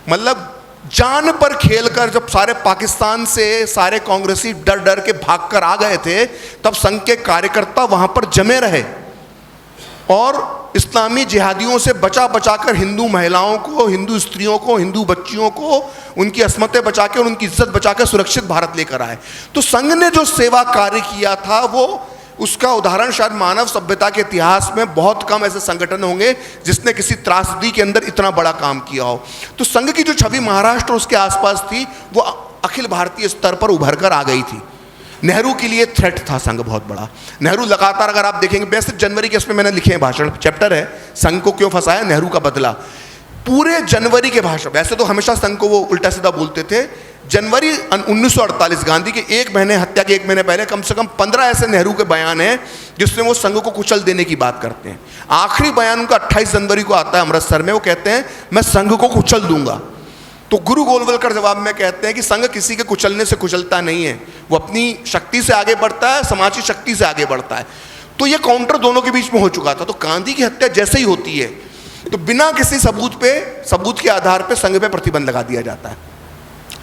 मतलब जान पर खेलकर जब सारे पाकिस्तान से सारे कांग्रेसी डर डर के भागकर आ गए थे, तब संघ के कार्यकर्ता वहां पर जमे रहे और इस्लामी जिहादियों से बचा कर हिंदू महिलाओं को, हिंदू स्त्रियों को, हिंदू बच्चियों को, उनकी अस्मतें बचा के और उनकी इज्जत बचा के सुरक्षित भारत लेकर आए। तो संघ ने जो सेवा कार्य किया था, वो उसका उदाहरण शायद मानव सभ्यता के इतिहास में बहुत कम ऐसे संगठन होंगे जिसने किसी त्रासदी के अंदर इतना बड़ा काम किया हो। तो संघ की जो छवि महाराष्ट्र और उसके आसपास थी, वो अखिल भारतीय स्तर पर उभर कर आ गई थी। नेहरू के लिए थ्रेट था संघ बहुत बड़ा। नेहरू लगातार, अगर आप देखेंगे, 22 जनवरी के इसमें मैंने लिखे हैं भाषण, चैप्टर है संघ को क्यों फंसाया, नेहरू का बदला। पूरे जनवरी के भाषण, वैसे तो हमेशा संघ को वो उल्टा सीधा बोलते थे। जनवरी 1948, गांधी के 1 महीने, हत्या के 1 महीने पहले, कम से कम 15 ऐसे नेहरू के बयान हैं जिसमें वो संघ को कुचल देने की बात करते हैं। आखिरी बयान उनका 28 जनवरी को आता है अमृतसर में। वो कहते हैं मैं संघ को कुचल दूंगा। तो गुरु गोलवलकर जवाब में कहते हैं कि संघ किसी के कुचलने से कुचलता नहीं है, वो अपनी शक्ति से आगे बढ़ता है, समाज की शक्ति से आगे बढ़ता है। तो ये काउंटर दोनों के बीच में हो चुका था। तो गांधी की हत्या जैसे ही होती है तो बिना किसी सबूत के आधार पे संघ पे प्रतिबंध लगा दिया जाता है।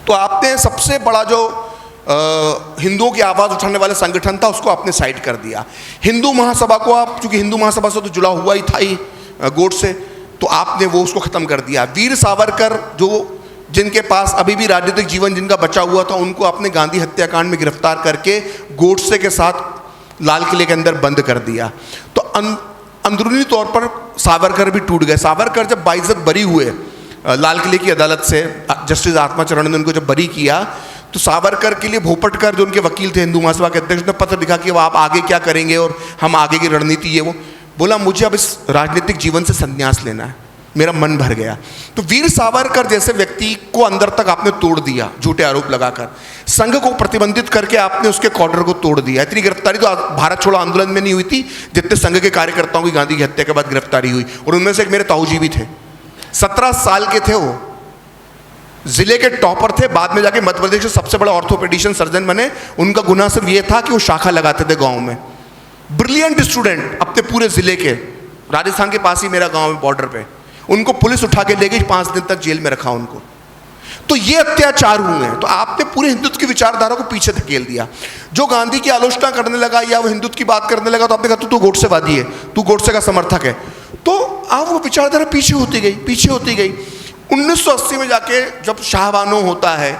तो आपने सबसे बड़ा जो हिंदुओं की आवाज़ उठाने वाले संगठन था, उसको आपने साइड कर दिया। हिंदू महासभा को आप, चूंकि हिंदू महासभा से तो जुड़ा हुआ ही था ही गोड से, तो आपने वो उसको ख़त्म कर दिया। वीर सावरकर, जो जिनके पास अभी भी राजनीतिक जीवन जिनका बचा हुआ था, उनको आपने गांधी हत्याकांड में गिरफ्तार करके गोडसे के साथ लाल किले के अंदर बंद कर दिया। तो अंदरूनी तौर पर सावरकर भी टूट गए। सावरकर जब बाइज्जत बरी हुए लाल किले की अदालत से, जस्टिस आत्माचरण ने उनको जब बरी किया, तो सावरकर के लिए भोपटकर, जो उनके वकील थे, हिंदू महासभा के अध्यक्ष, ने पत्र लिखा कि आप आगे क्या करेंगे और हम आगे की रणनीति ये वो। बोला मुझे अब इस राजनीतिक जीवन से संन्यास लेना है, मेरा मन भर गया। तो वीर सावरकर जैसे व्यक्ति को अंदर तक आपने तोड़ दिया, झूठे आरोप लगाकर। संघ को प्रतिबंधित करके आपने उसके कॉर्डर को तोड़ दिया। इतनी गिरफ्तारी तो भारत छोड़ो आंदोलन में नहीं हुई थी जितने संघ के कार्यकर्ताओं की गांधी की हत्या के बाद गिरफ्तारी हुई। और उनमें से एक मेरे ताऊजी भी थे, 17 साल के थे वो, जिले के टॉपर थे, बाद में जाके मध्य प्रदेश के सबसे बड़ा ऑर्थोपेडिशियन सर्जन बने। उनका गुनाह सिर्फ ये था कि वो शाखा लगाते थे गाँव में। ब्रिलियंट स्टूडेंट अपने पूरे जिले के, राजस्थान के पास ही मेरा गाँव है बॉर्डर पे। उनको पुलिस उठा के ले गई, 5 दिन तक जेल में रखा उनको। तो ये अत्याचार हुए हैं। तो आपने पूरे हिंदुत्व की विचारधारा को पीछे धकेल दिया। जो गांधी की आलोचना करने लगा या वो हिंदुत्व की बात करने लगा तो आपने कहा तू गोडसेवादी है, तू गोडसे का समर्थक है। तो अब वो विचारधारा पीछे होती गई। 1980 में जाके जब शाहबानो होता है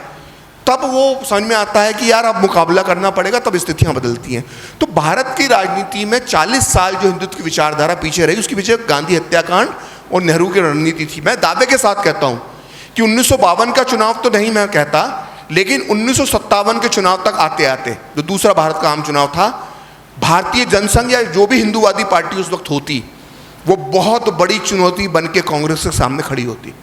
तब वो समझ में आता है कि यार अब मुकाबला करना पड़ेगा, तब स्थितियां बदलती हैं। तो भारत की राजनीति में 40 साल जो हिंदुत्व की विचारधारा पीछे रही, उसके पीछे गांधी हत्याकांड और नेहरू की रणनीति थी। मैं दावे के साथ कहता हूं कि 1952 का चुनाव तो नहीं मैं कहता, लेकिन 1957 के चुनाव तक आते आते जो दूसरा भारत का आम चुनाव था, भारतीय जनसंघ या जो भी हिंदूवादी पार्टी उस वक्त होती, वो बहुत बड़ी चुनौती बन के कांग्रेस के सामने खड़ी होती।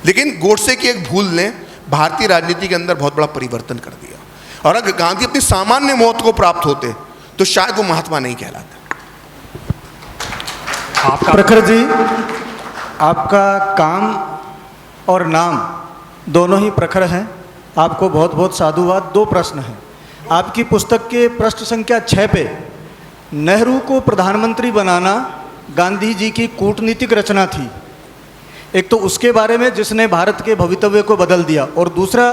लेकिन गोडसे की एक भूल ने भारतीय राजनीति के अंदर बहुत बड़ा परिवर्तन कर दिया, और अगर गांधी अपनी सामान्य मौत को प्राप्त होते तो शायद वो महात्मा नहीं कहलाते। प्रखर जी, आपका काम और नाम दोनों ही प्रखर हैं, आपको बहुत बहुत साधुवाद। 2 प्रश्न हैं। आपकी पुस्तक के पृष्ठ संख्या 6 पे नेहरू को प्रधानमंत्री बनाना गांधी जी की कूटनीतिक रचना थी। एक तो उसके बारे में जिसने भारत के भवितव्य को बदल दिया, और दूसरा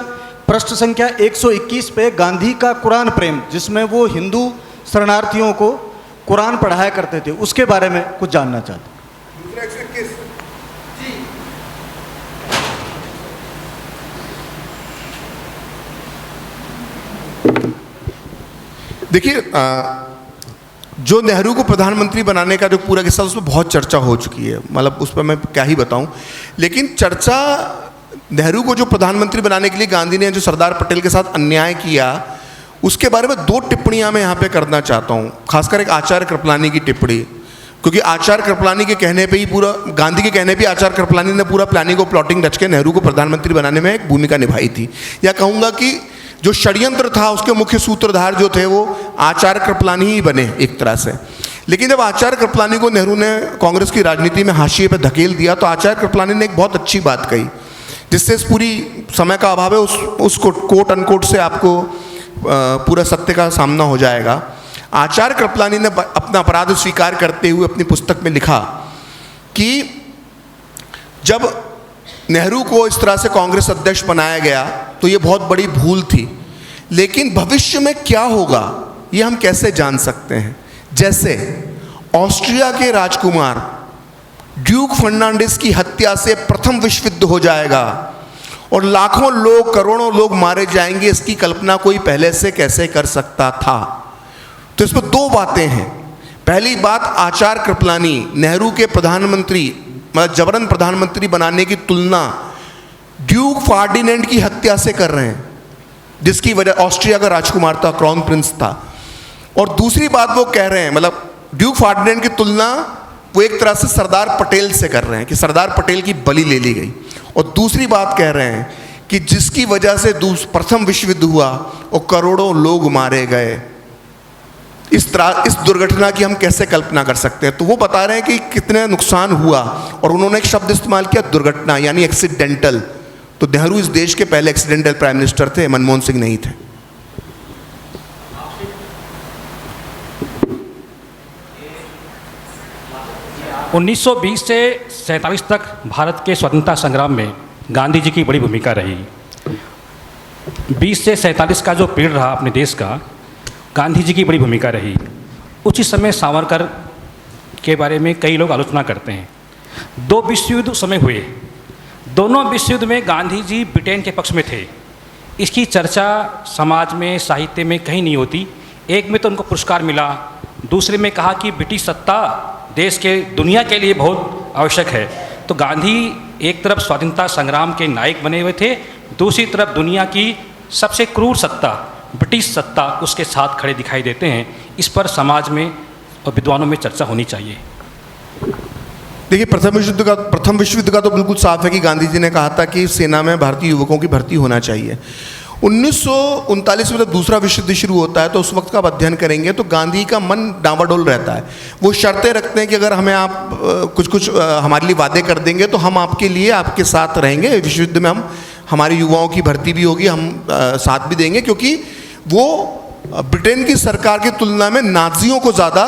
पृष्ठ संख्या 121 पे गांधी का कुरान प्रेम, जिसमें वो हिंदू शरणार्थियों को कुरान पढ़ाया करते थे, उसके बारे में कुछ जानना चाहते। देखिए, जो नेहरू को प्रधानमंत्री बनाने का जो पूरा किस्सा, उसमें बहुत चर्चा हो चुकी है, मतलब उस पर मैं क्या ही बताऊं। लेकिन चर्चा नेहरू को जो प्रधानमंत्री बनाने के लिए गांधी ने जो सरदार पटेल के साथ अन्याय किया, उसके बारे में 2 टिप्पणियां मैं यहाँ पे करना चाहता हूँ। खासकर एक आचार्य कृपलानी की टिप्पणी, क्योंकि आचार्य कृपलानी के कहने पे ही पूरा, गांधी के कहने पे आचार्य कृपलानी ने पूरा प्लानिंग और प्लॉटिंग रच के नेहरू को प्रधानमंत्री बनाने में एक भूमिका निभाई थी। या कहूँगा कि जो षड्यंत्र था उसके मुख्य सूत्रधार जो थे वो आचार्य कृपलानी ही बने एक तरह से। लेकिन जब आचार्य कृपलानी को नेहरू ने कांग्रेस की राजनीति में हाशिए पे धकेल दिया, तो आचार्य कृपलानी ने एक बहुत अच्छी बात कही, जिससे इस पूरी समय का अभाव है उसको कोट अनकोट से आपको पूरा सत्य का सामना हो जाएगा। आचार्य कृपलानी ने अपना अपराध स्वीकार करते हुए अपनी पुस्तक में लिखा कि जब नेहरू को इस तरह से कांग्रेस अध्यक्ष बनाया गया तो ये बहुत बड़ी भूल थी, लेकिन भविष्य में क्या होगा ये हम कैसे जान सकते हैं। जैसे ऑस्ट्रिया के राजकुमार ड्यूक फर्नांडिस की हत्या से प्रथम विश्व युद्ध हो जाएगा और लाखों लोग, करोड़ों लोग मारे जाएंगे, इसकी कल्पना कोई पहले से कैसे कर सकता था। तो इसमें 2 बातें हैं। पहली बात, आचार्य कृपलानी नेहरू के प्रधानमंत्री, मतलब जबरन प्रधानमंत्री बनाने की तुलना ड्यूक फार्डिनेंड की हत्या से कर रहे हैं, जिसकी वजह ऑस्ट्रिया का राजकुमार था, क्राउन प्रिंस था। और दूसरी बात वो कह रहे हैं, मतलब ड्यूक फार्डिनेंड की तुलना वो एक तरह से सरदार पटेल से कर रहे हैं कि सरदार पटेल की बलि ले ली गई। और दूसरी बात कह रहे हैं कि जिसकी वजह से प्रथम विश्व युद्ध हुआ और करोड़ों लोग मारे गए, इस दुर्घटना की हम कैसे कल्पना कर सकते हैं। तो वो बता रहे हैं कि कितने नुकसान हुआ, और उन्होंने एक शब्द इस्तेमाल किया, दुर्घटना, यानी एक्सीडेंटल। तो नेहरू इस देश के पहले एक्सीडेंटल प्राइम मिनिस्टर थे, मनमोहन सिंह नहीं थे। उन्नीस 1920 से 1947 तक भारत के स्वतंत्रता संग्राम में गांधी जी की बड़ी भूमिका रही। 20 से 1947 का जो पीरियड रहा अपने देश का, गांधी जी की बड़ी भूमिका रही। उसी समय सावरकर के बारे में कई लोग आलोचना करते हैं। 2 विश्व युद्ध उस समय हुए, दोनों विश्व युद्ध में गांधी जी ब्रिटेन के पक्ष में थे। इसकी चर्चा समाज में, साहित्य में कहीं नहीं होती। एक में तो उनको पुरस्कार मिला, दूसरे में कहा कि ब्रिटिश सत्ता देश के, दुनिया के लिए बहुत आवश्यक है। तो गांधी एक तरफ स्वतंत्रता संग्राम के नायक बने हुए थे, दूसरी तरफ दुनिया की सबसे क्रूर सत्ता, ब्रिटिश सत्ता, उसके साथ खड़े दिखाई देते हैं। इस पर समाज में और विद्वानों में चर्चा होनी चाहिए। देखिए, प्रथम विश्व युद्ध का तो बिल्कुल साफ है कि गांधी जी ने कहा था कि सेना में भारतीय युवकों की भर्ती होना चाहिए। 1939 में जब दूसरा विश्व युद्ध शुरू होता है तो उस वक्त का आप अध्ययन करेंगे तो गांधी का मन डांवाडोल रहता है। वो शर्तें रखते हैं कि अगर हमें आप कुछ हमारे लिए वादे कर देंगे तो हम आपके लिए, आपके साथ रहेंगे, विश्व युद्ध में हम, हमारे युवाओं की भर्ती भी होगी, हम साथ भी देंगे, क्योंकि वो ब्रिटेन की सरकार की तुलना में नाज़ियों को ज़्यादा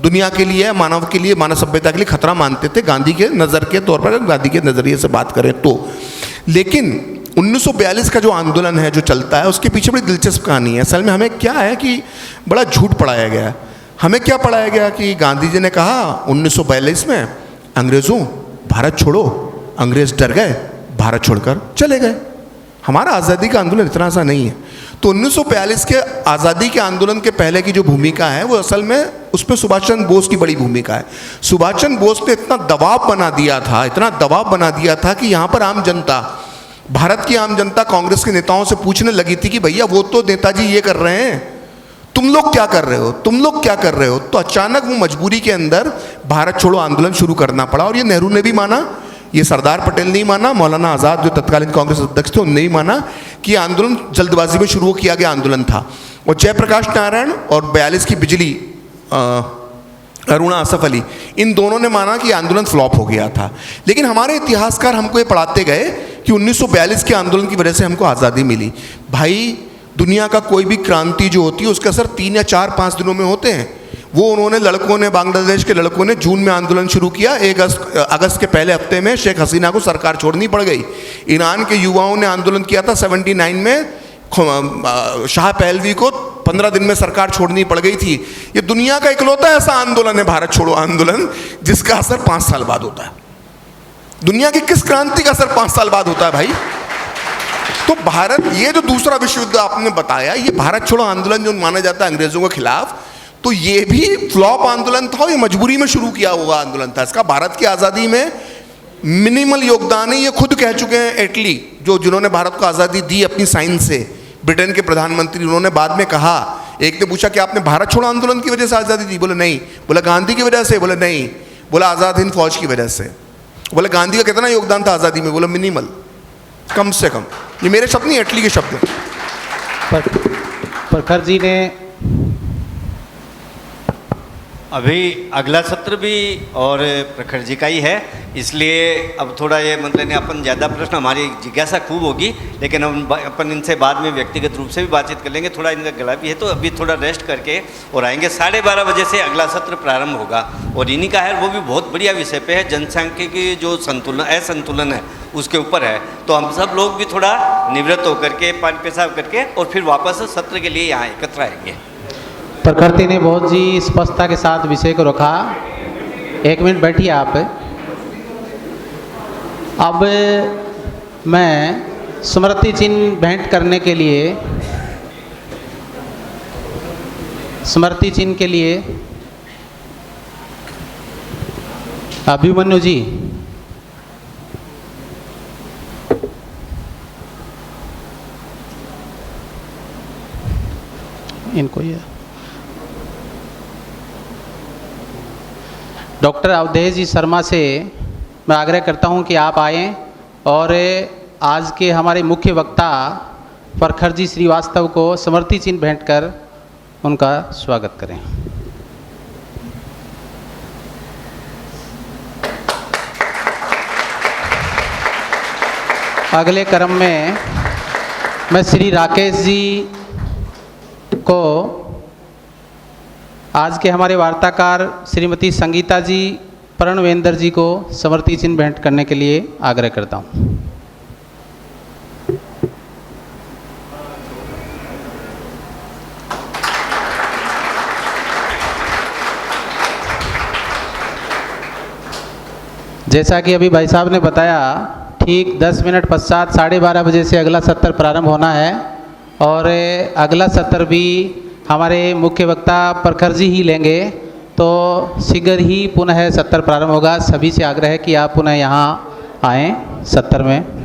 दुनिया के लिए, मानव के लिए, मानव सभ्यता के लिए खतरा मानते थे, गांधी के नज़र के तौर पर, गांधी के नज़रिए से बात करें तो। लेकिन 1942 का जो आंदोलन है जो चलता है उसके पीछे बड़ी दिलचस्प कहानी है। असल में हमें क्या है कि बड़ा झूठ पढ़ाया गया है। हमें क्या पढ़ाया गया कि गांधी जी ने कहा 1942 में अंग्रेज़ों भारत छोड़ो, अंग्रेज़ डर गए, भारत छोड़कर चले गए। हमारा आज़ादी का आंदोलन इतना सा नहीं है। तो 1942 के आज़ादी के आंदोलन के पहले की जो भूमिका है वो असल में उसमें सुभाष चंद्र बोस की बड़ी भूमिका है। सुभाष चंद्र बोस ने इतना दबाव बना दिया था, इतना दबाव बना दिया था कि यहाँ पर आम जनता, भारत की आम जनता कांग्रेस के नेताओं से पूछने लगी थी कि भैया वो तो नेताजी ये कर रहे हैं, तुम लोग क्या कर रहे हो, तुम लोग क्या कर रहे हो। तो अचानक वो मजबूरी के अंदर भारत छोड़ो आंदोलन शुरू करना पड़ा। और ये नेहरू ने भी माना, ये सरदार पटेल नहीं माना, मौलाना आज़ाद जो तत्कालीन कांग्रेस अध्यक्ष थे उन्होंने नहीं माना कि ये आंदोलन जल्दबाजी में शुरू किया गया आंदोलन था। और जयप्रकाश नारायण और 42 की बिजली अरुणा आसफ अली, इन दोनों ने माना कि आंदोलन फ्लॉप हो गया था। लेकिन हमारे इतिहासकार हमको ये पढ़ाते गए कि 1942 के आंदोलन की वजह से हमको आज़ादी मिली। भाई दुनिया का कोई भी क्रांति जो होती है उसका असर 3 या 4-5 दिनों में होते हैं। वो उन्होंने लड़कों ने, बांग्लादेश के लड़कों ने जून में आंदोलन शुरू किया, 1 अगस्त के पहले हफ्ते में शेख हसीना को सरकार छोड़नी पड़ गई। ईरान के युवाओं ने आंदोलन किया था 79 में, शाह पहलवी को 15 दिन में सरकार छोड़नी पड़ गई थी। ये दुनिया का इकलौता ऐसा आंदोलन है भारत छोड़ो आंदोलन जिसका असर 5 साल बाद होता है। दुनिया की किस क्रांति का असर 5 साल बाद होता है भाई। तो भारत, ये जो दूसरा विश्व युद्ध आपने बताया, ये भारत छोड़ो आंदोलन जो माना जाता है अंग्रेजों के खिलाफ, तो ये भी फ्लॉप आंदोलन था, ये मजबूरी में शुरू किया हुआ आंदोलन था। इसका भारत की आज़ादी में मिनिमल योगदान है। ये खुद कह चुके हैं एटली, जो जिन्होंने भारत को आज़ादी दी अपनी साइन से, ब्रिटेन के प्रधानमंत्री, उन्होंने बाद में कहा, एक ने पूछा कि आपने भारत छोड़ो आंदोलन की वजह से आज़ादी दी, बोले नहीं। बोला गांधी की वजह से, बोले नहीं। बोला आज़ाद हिंद फौज की वजह से। बोले गांधी का कितना योगदान था आज़ादी में, बोला मिनिमल, कम से कम। ये मेरे शब्द नहीं, एटली के शब्द हैं। प्रखर जी ने अभी अगला सत्र भी और प्रखर जी का ही है, इसलिए अब थोड़ा ये मतलब अपन ज़्यादा प्रश्न, हमारी जिज्ञासा खूब होगी, लेकिन अपन इनसे बाद में व्यक्तिगत रूप से भी बातचीत कर लेंगे। थोड़ा इनका गला भी है, तो अभी थोड़ा रेस्ट करके और आएंगे। 12:30 बजे से अगला सत्र प्रारंभ होगा और इन्हीं का है, वो भी बहुत बढ़िया विषय पे है, जनसांख्यिकी जो संतुलन, असंतुलन है उसके ऊपर है। तो हम सब लोग भी थोड़ा निवृत्त होकर के पानी पेशाब करके और फिर वापस सत्र के लिए यहाँ एकत्र आएंगे। प्रकृति ने बहुत जी स्पष्टता के साथ विषय को रखा। 1 मिनट बैठिए आप। अब मैं स्मृति चिन्ह भेंट करने के लिए, स्मृति चिन्ह के लिए अभिमन्यु जी, इनको ये डॉक्टर अवधेश जी शर्मा से मैं आग्रह करता हूं कि आप आएँ और आज के हमारे मुख्य वक्ता प्रखर जी श्रीवास्तव को स्मृति चिन्ह भेंट कर उनका स्वागत करें। अगले क्रम में मैं श्री राकेश जी को, आज के हमारे वार्ताकार श्रीमती संगीता जी प्रणवेंद्र जी को स्मृति चिन्ह भेंट करने के लिए आग्रह करता हूँ। जैसा कि अभी भाई साहब ने बताया, ठीक 10 मिनट पश्चात 12:30 बजे से अगला सत्र प्रारंभ होना है और अगला सत्र भी हमारे मुख्य वक्ता प्रखर जी ही लेंगे। तो शीघ्र ही पुनः सत्र प्रारंभ होगा। सभी से आग्रह है कि आप पुनः यहाँ आएँ सत्र में।